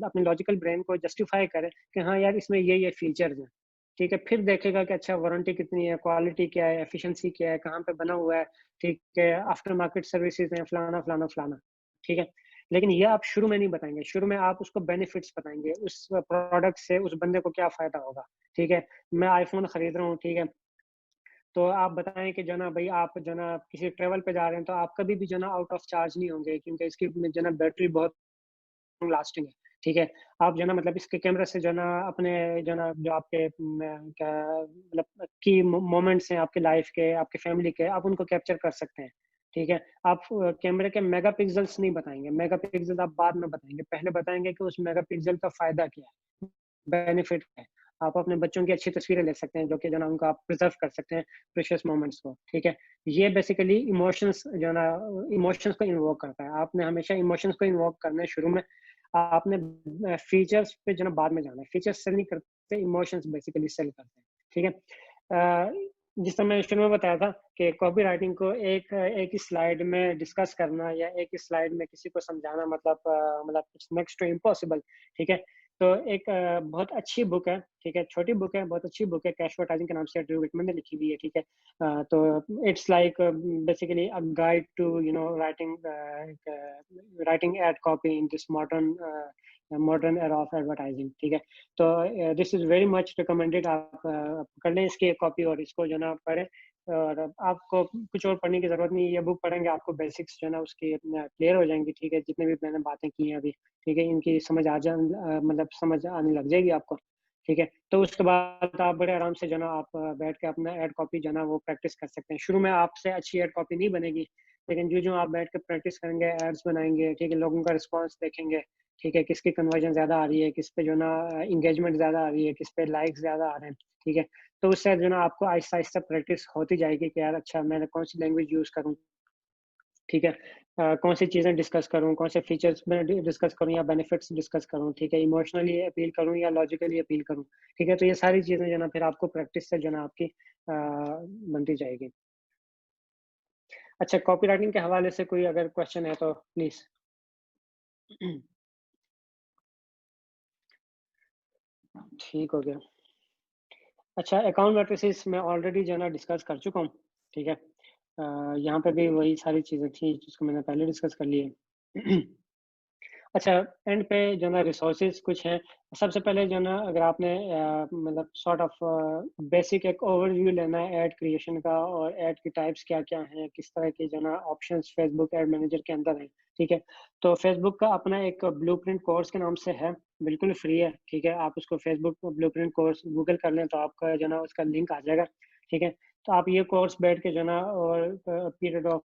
अपने लॉजिकल ब्रेन को जस्टिफाई करे कि हाँ यार इसमें ये फीचर्स हैं, ठीक है। फिर देखेगा कि अच्छा वारंटी कितनी है, क्वालिटी क्या है, एफिशिएंसी क्या है, कहाँ पे बना हुआ है, ठीक है, आफ्टर मार्केट सर्विसेज हैं, फलाना फलाना फलाना, ठीक है। लेकिन ये आप शुरू में नहीं बताएंगे, शुरू में आप उसको बेनिफिट्स बताएंगे, उस प्रोडक्ट से उस बंदे को क्या फायदा होगा, ठीक है। मैं आईफोन खरीद रहा हूँ, ठीक है, तो आप बताएं कि जो ना भाई आप जो ना किसी ट्रेवल पे जा रहे हैं तो आप कभी भी जो ना आउट ऑफ चार्ज नहीं होंगे, क्योंकि इसकी जो ना बैटरी बहुत लास्टिंग है, ठीक है। आप जो ना मतलब इसके कैमरे से जो ना अपने जो ना जो आपके क्या मतलब की मोमेंट्स हैं आपके लाइफ के, आपके फैमिली के, आप उनको कैप्चर कर सकते हैं, ठीक है। आप कैमरे के मेगापिक्सल्स नहीं बताएंगे, मेगापिक्सल आप बाद में बताएंगे, पहले बताएंगे कि उस मेगापिक्सल का फायदा क्या है, बेनिफिट है। आप अपने बच्चों की अच्छी तस्वीरें ले सकते हैं जो कि जो ना उनको आप प्रिजर्व कर सकते हैं प्रेशियस मोमेंट्स को, ठीक है। ये बेसिकली इमोशंस जो ना इमोशंस को इन्वोक करता है। आपने हमेशा इमोशंस को इन्वोक करना है शुरू में, आपने फीचर्स पे जो ना बाद में जाना है। फीचर्स सेल नहीं करते, इमोशंस बेसिकली सेल करते हैं, ठीक है। जिस तरह मैंने शुरू में बताया था कि कॉपी राइटिंग को एक ही स्लाइड में डिस्कस करना या एक ही स्लाइड में किसी को समझाना मतलब इट्स नेक्स्ट टू इम्पॉसिबल, ठीक है। तो एक बहुत अच्छी बुक है, ठीक है, छोटी बुक है, बहुत अच्छी बुक है, कैशवर्टाइजिंग के नाम से ड्रू विटमन ने लिखी हुई है, ठीक है। तो it's like basically a guide to you know writing ad copy in this modern era of advertising, ठीक है। तो this is very much recommended. आप कर लें इसकी कॉपी और इसको जो ना पढ़ें, और आपको कुछ और पढ़ने की जरूरत नहीं है। ये बुक पढ़ेंगे आपको बेसिक्स जो ना उसकी क्लियर हो जाएंगी, ठीक है। जितने भी मैंने बातें की हैं अभी, ठीक है, इनकी समझ मतलब समझ आने लग जाएगी आपको, ठीक है। तो उसके बाद आप बड़े आराम से जो ना आप बैठ के अपना एड कॉपी जो ना वो प्रैक्टिस कर सकते हैं। शुरू में आपसे अच्छी एड कॉपी नहीं बनेगी, लेकिन जो आप बैठ के प्रैक्टिस करेंगे, एड्स बनाएंगे, ठीक है, लोगों का रिस्पॉन्स देखेंगे, ठीक है, किसकी कन्वर्जन ज़्यादा आ रही है, किस पे जो ना इंगेजमेंट ज़्यादा आ रही है, किस पे लाइक्स ज़्यादा आ रहे हैं, ठीक है। तो उससे जो ना आपको आहिस्ता आहिस्ता प्रैक्टिस होती जाएगी कि यार अच्छा मैं कौन सी लैंग्वेज यूज़ करूँ, ठीक है, कौन सी चीज़ें डिस्कस करूँ, कौन से फीचर्स में डिस्कस करूँ या बेनिफिट्स डिस्कस करूँ, ठीक है, इमोशनली अपील करूँ या लॉजिकली अपील करूँ, ठीक है। तो ये सारी चीज़ें जो ना फिर आपको प्रैक्टिस से जो ना आपकी बनती जाएगी। अच्छा, कॉपी राइटिंग के हवाले से कोई अगर क्वेश्चन है तो प्लीज़। ठीक हो गया। अच्छा, अकाउंट मैट्रिसेस मैं ऑलरेडी जो ना डिस्कस कर चुका हूँ, ठीक है। यहाँ पे भी वही सारी चीज़ें थी जिसको मैंने पहले डिस्कस कर ली है। अच्छा, एंड पे जो ना रिसोर्सेज कुछ हैं। सबसे पहले जो ना अगर आपने मतलब सॉर्ट ऑफ बेसिक एक ओवरव्यू लेना है ऐड क्रिएशन का, और ऐड की टाइप्स क्या क्या हैं, किस तरह के जो ना ऑप्शंस फेसबुक एड मैनेजर के अंदर हैं, ठीक है। तो फेसबुक का अपना एक ब्लूप्रिंट कोर्स के नाम से है, बिल्कुल फ्री है, ठीक है। आप उसको फेसबुक ब्लूप्रिंट कोर्स गूगल कर लें तो आपका जो ना उसका लिंक आ जाएगा, ठीक है। तो आप ये कोर्स बैठ के जो ना और period of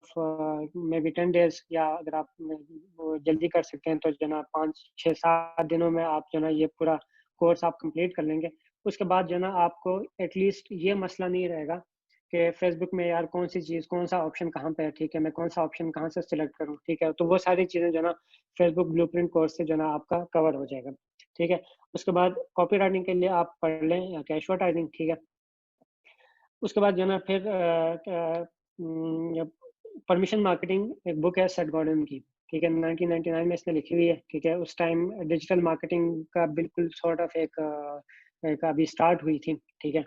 may be 10 days, या अगर आप वो जल्दी कर सकते हैं तो जो ना 5-6-7 दिनों में आप जो ना ये पूरा कोर्स आप कंप्लीट कर लेंगे। उसके बाद जो ना आपको एटलीस्ट ये मसला नहीं रहेगा कि फेसबुक में यार कौन सी चीज़, कौन सा ऑप्शन कहाँ पे है, ठीक है, मैं कौन सा ऑप्शन कहाँ से सिलेक्ट करूँ, ठीक है। तो वो सारी चीज़ें जो ना फेसबुक ब्लूप्रिंट कोर्स से जो ना आपका कवर हो जाएगा, ठीक है। उसके बाद कॉपी राइटिंग के लिए आप पढ़ लें कैशवर्टाइजिंग, ठीक है। उसके बाद जो ना फिर परमिशन मार्केटिंग एक बुक है सेथ गॉर्डन की, ठीक है, 1999 में इसने लिखी हुई है, ठीक है। उस टाइम डिजिटल मार्केटिंग का बिल्कुल सॉर्ट ऑफ एक अभी स्टार्ट हुई थी, ठीक है।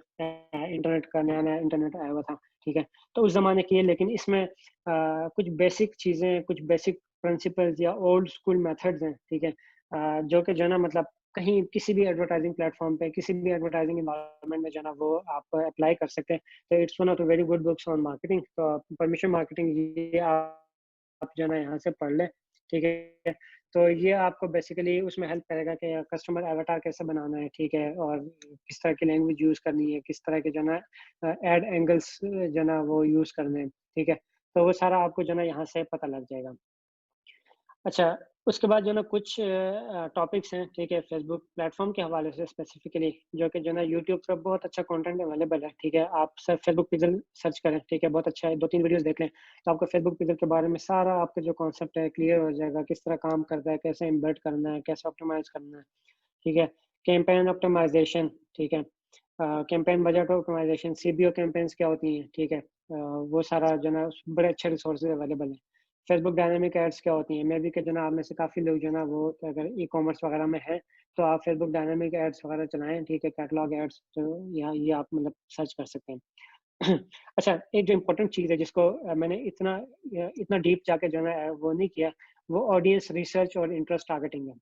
इंटरनेट का नया इंटरनेट आया हुआ था, ठीक है। तो उस जमाने की है, लेकिन इसमें कुछ बेसिक चीज़ें, कुछ बेसिक प्रिंसिपल्स या ओल्ड स्कूल मेथड्स हैं, ठीक है, जो कि जो ना मतलब कहीं किसी भी एडवर्टाइजिंग प्लेटफॉर्म पे, किसी भी एडवर्टाइजिंग एनवायरनमेंट में जो ना वो आप अप्लाई कर सकते हैं। तो it's one of the very good books on marketing. तो परमिशन मार्केटिंग ये आप जो ना यहाँ से पढ़ लें, ठीक है। तो ये आपको बेसिकली उसमें हेल्प करेगा कि कस्टमर एवाटार कैसे बनाना है, ठीक है, और किस तरह की लैंग्वेज यूज़ करनी है, किस तरह के जो ना एड एंगल्स जो ना वो यूज़ करने हैं, ठीक है। तो वो सारा आपको जो ना यहाँ से पता लग जाएगा। अच्छा, उसके बाद जो ना कुछ टॉपिक्स हैं, ठीक है, फेसबुक प्लेटफॉर्म के हवाले से स्पेसिफिकली, जो कि जो ना यूट्यूब पर बहुत अच्छा कंटेंट अवेलेबल है, ठीक है। आप सिर्फ फेसबुक पिक्सल सर्च करें, ठीक है, बहुत अच्छा है, 2-3 वीडियोस देख लें तो आपको फेसबुक पिक्सल के बारे में सारा आपका जो कॉन्सेप्ट है क्लियर हो जाएगा, किस तरह काम करता है, कैसे एम्बेड करना है, कैसे ऑप्टिमाइज करना है, ठीक है। कैंपेन ऑप्टिमाइजेशन, ठीक है, campaign budget optimisation, CBO campaigns क्या होती हैं, ठीक है, वो सारा जो ना बड़े अच्छे रिसोर्सेज अवेलेबल हैं। फेसबुक डायनामिक एड्स क्या होती हैं, मे बी कि जो ना आप में से काफ़ी लोग जो ना वो अगर ई कॉमर्स वगैरह में है तो आप फेसबुक डायनामिक एड्स वगैरह चलाएं, ठीक है, कैटलॉग एड्स, तो यहाँ ये आप मतलब सर्च कर सकते हैं। अच्छा, एक जो इम्पोर्टेंट चीज़ है जिसको मैंने इतना डीप जाके जो है वो नहीं किया, वो ऑडियंस रिसर्च और इंटरेस्ट टारगेटिंग है,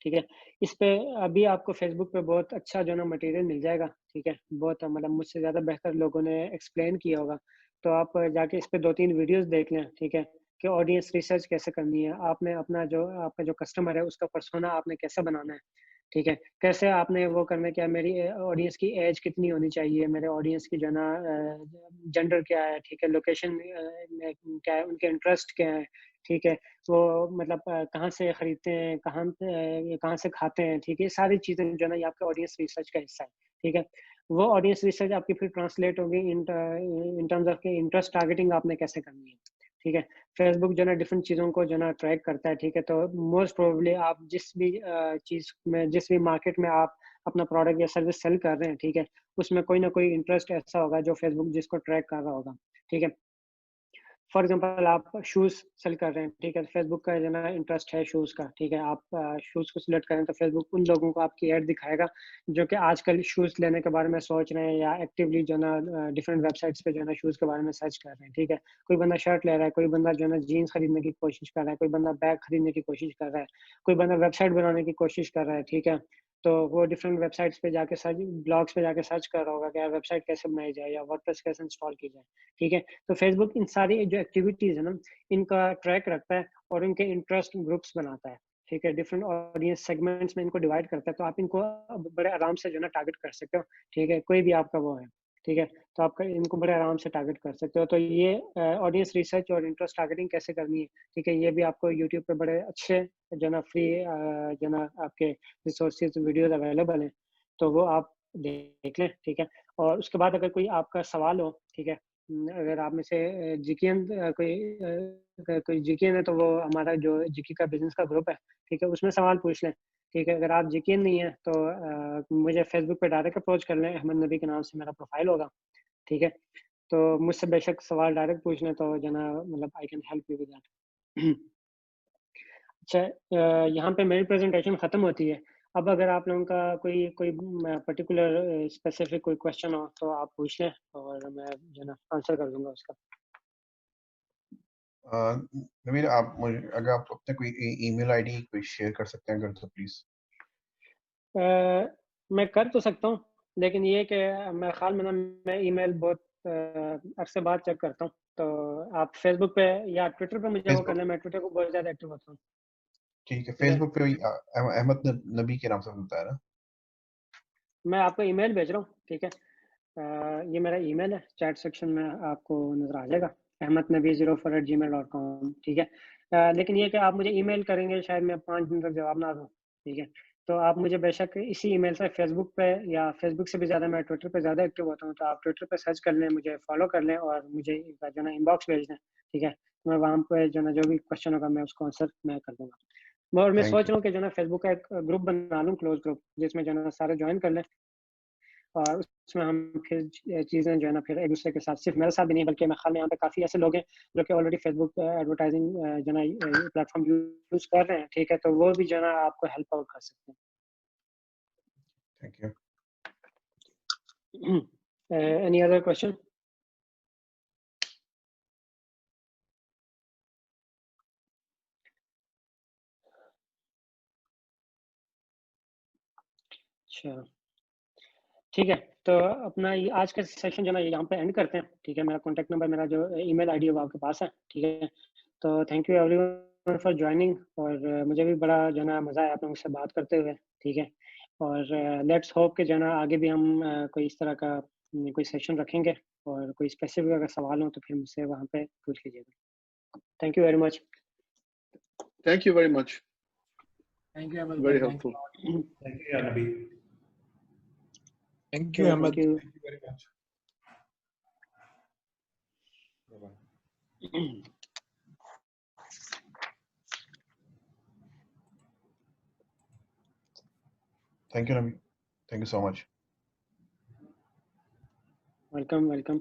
ठीक है। इस पे अभी आपको फेसबुक पे बहुत अच्छा जो ना मटेरियल मिल जाएगा, ठीक है। बहुत मतलब मुझसे ज़्यादा बेहतर लोगों ने एक्सप्लेन किया होगा, तो आप जाके इस पे 2-3 वीडियोस देख लें, ठीक है, कि ऑडियंस रिसर्च कैसे करनी है, आपने अपना जो आपका जो कस्टमर है उसका पर्सोना आपने कैसे बनाना है, ठीक है, कैसे आपने वो करना है, क्या मेरी ऑडियंस की एज कितनी होनी चाहिए, मेरे ऑडियंस की जो ना जेंडर क्या है, ठीक है, लोकेशन क्या है, उनके इंटरेस्ट क्या है, ठीक है, वो मतलब कहाँ से खरीदते हैं, कहाँ से खाते हैं, ठीक है, सारी चीज़ें जो है ना ये आपके ऑडियंस रिसर्च का हिस्सा है, ठीक है। वो ऑडियंस रिसर्च आपकी फिर ट्रांसलेट होगी इन टर्म्स ऑफ के इंटरेस्ट टारगेटिंग आपने कैसे करनी है, ठीक है। फेसबुक जो है ना डिफरेंट चीज़ों को जो है ना ट्रैक करता है, ठीक है। तो मोस्ट प्रोबेबली आप जिस भी चीज़ में, जिस भी मार्केट में आप अपना प्रोडक्ट या सर्विस सेल कर रहे हैं, ठीक है, उसमें कोई ना कोई इंटरेस्ट ऐसा होगा जो फेसबुक जिसको ट्रैक कर रहा होगा, ठीक है। फॉर एग्जांपल आप शूज़ सेल कर रहे हैं, ठीक है, फेसबुक का जो ना इंटरेस्ट है शूज़ का, ठीक है। आप शूज़ को सिलेक्ट करें तो फेसबुक उन लोगों को आपकी ऐड दिखाएगा जो कि आजकल शूज़ लेने के बारे में सोच रहे हैं या एक्टिवली जो ना डिफरेंट वेबसाइट्स पे जो है ना शूज़ के बारे में सर्च कर रहे हैं, ठीक है। कोई बंदा शर्ट ले रहा है, कोई बंदा जो है ना जीन्स खरीदने की कोशिश कर रहा है, कोई बंदा बैग खरीदने की कोशिश कर रहा है, कोई बंदा वेबसाइट बनाने की कोशिश कर रहा है, ठीक है। तो वो डिफरेंट वेबसाइट्स पे जाके सर्च, ब्लॉग्स पे जाके सर्च कर रहा होगा कि यार वेबसाइट कैसे बनाई जाए या वर्डप्रेस कैसे इंस्टॉल की जाए, ठीक है। तो फेसबुक इन सारी जो एक्टिविटीज है ना इनका ट्रैक रखता है और इनके इंटरेस्ट ग्रुप्स बनाता है, ठीक है। डिफरेंट ऑडियंस सेगमेंट्स में इनको डिवाइड करता है, तो आप इनको बड़े आराम से जो है ना टारगेट कर सकते हो, ठीक है। कोई भी आपका वो है, ठीक है, तो आप इनको बड़े आराम से टारगेट कर सकते हो। तो ये ऑडियंस रिसर्च और इंटरेस्ट टारगेटिंग कैसे करनी है, ठीक है, ये भी आपको यूट्यूब पे बड़े अच्छे जो है ना फ्री जो है ना आपके रिसोर्सेज वीडियोज अवेलेबल हैं, तो वो आप देख लें, ठीक है। और उसके बाद अगर कोई आपका सवाल हो, ठीक है, अगर आप में से जीकेएन कोई जीकेएन है तो वो हमारा जो जीके का बिजनेस का ग्रुप है, ठीक है, उसमें सवाल पूछ लें, ठीक है। अगर आप जीकेएन नहीं है तो मुझे फेसबुक पे डायरेक्ट अप्रोच कर लें, अहमद नबी के नाम से मेरा प्रोफाइल होगा, ठीक है। तो मुझसे बेशक सवाल डायरेक्ट पूछ लें तो जो ना मतलब I can help you with that. अच्छा, यहाँ पे मेरी प्रेजेंटेशन ख़त्म होती है। अब अगर आप लोगों का कोई कोई पर्टिकुलर स्पेसिफिक कोई क्वेश्चन हो तो आप पूछ लें और मैं जो ना आंसर कर दूंगा उसका। नवीन, आप मुझे अगर आप अपने कोई ईमेल आईडी कोई शेयर कर सकते हैं अगर तो प्लीज। मैं कर तो सकता हूँ, लेकिन ये कि मेरे ख्याल में ना मैं ईमेल बहुत अरसे बाद चेक करता हूँ, तो आप फेसबुक पे या ट्विटर पे मुझे वो कर लें, मैं ट्विटर को बहुत ज़्यादा एक्टिव होता हूँ। ठीक है, फेसबुक पे अहमद नबी के नाम से बताया ना। मैं आपको ईमेल भेज रहा हूँ, ठीक है। ये मेरा ईमेल है, चैट सेक्शन में आपको नजर आ जाएगा, ahmednabi04@gmail.com, ठीक है। लेकिन ये कि आप मुझे ईमेल करेंगे शायद मैं 5 दिन तक जवाब ना दूँ, ठीक है। तो आप मुझे बेशक इसी ईमेल से फेसबुक पे या फेसबुक से भी ज़्यादा मैं ट्विटर पे ज़्यादा एक्टिव होता हूँ, तो आप ट्विटर पे सर्च कर लें, मुझे फॉलो कर लें और मुझे जो ना इनबॉक्स भेज दें, ठीक है। मैं वहाँ पे जो ना जो भी क्वेश्चन होगा मैं उसको आंसर मैं कर दूँगा। और मैं सोच रहा हूँ कि जो ना फेसबुक का एक ग्रुप बना लूँ, क्लोज ग्रुप, जिसमें जो ना सारे ज्वाइन कर लें और उसमें हम फिर चीज़ें जो है ना फिर एक दूसरे के साथ, सिर्फ मेरे साथ भी नहीं बल्कि मेरे ख्याल में यहाँ पे काफ़ी ऐसे लोग हैं जो कि ऑलरेडी फेसबुक एडवर्टाइजिंग जो ना प्लेटफॉर्म यूज़ कर रहे हैं, ठीक है, तो वो भी जो है ना आपको हेल्प आउट कर सकते थैंक यू। हैं। Any other question? अच्छा, ठीक है, तो अपना ये आज का सेशन जो है ना यहाँ पे एंड करते हैं, ठीक है। मेरा कॉन्टैक्ट नंबर, मेरा जो ईमेल आईडी है वो आपके पास है, ठीक है। तो thank you everyone for joining, और मुझे भी बड़ा जो है ना मज़ा आया आप लोगों से बात करते हुए, ठीक है। और लेट्स होप कि जो है ना आगे भी हम कोई इस तरह का कोई सेशन रखेंगे, और कोई स्पेसिफिक अगर सवाल हो तो फिर मुझसे वहाँ पे पूछ लीजिएगा। Thank you very much. Thank you very much. Thank you Ahmad Very भाई, thank helpful. You. Thank you Nabi. Thank you Ahmad, thank you. Thank you very much. Thank you Nabi, thank you so much. Welcome welcome.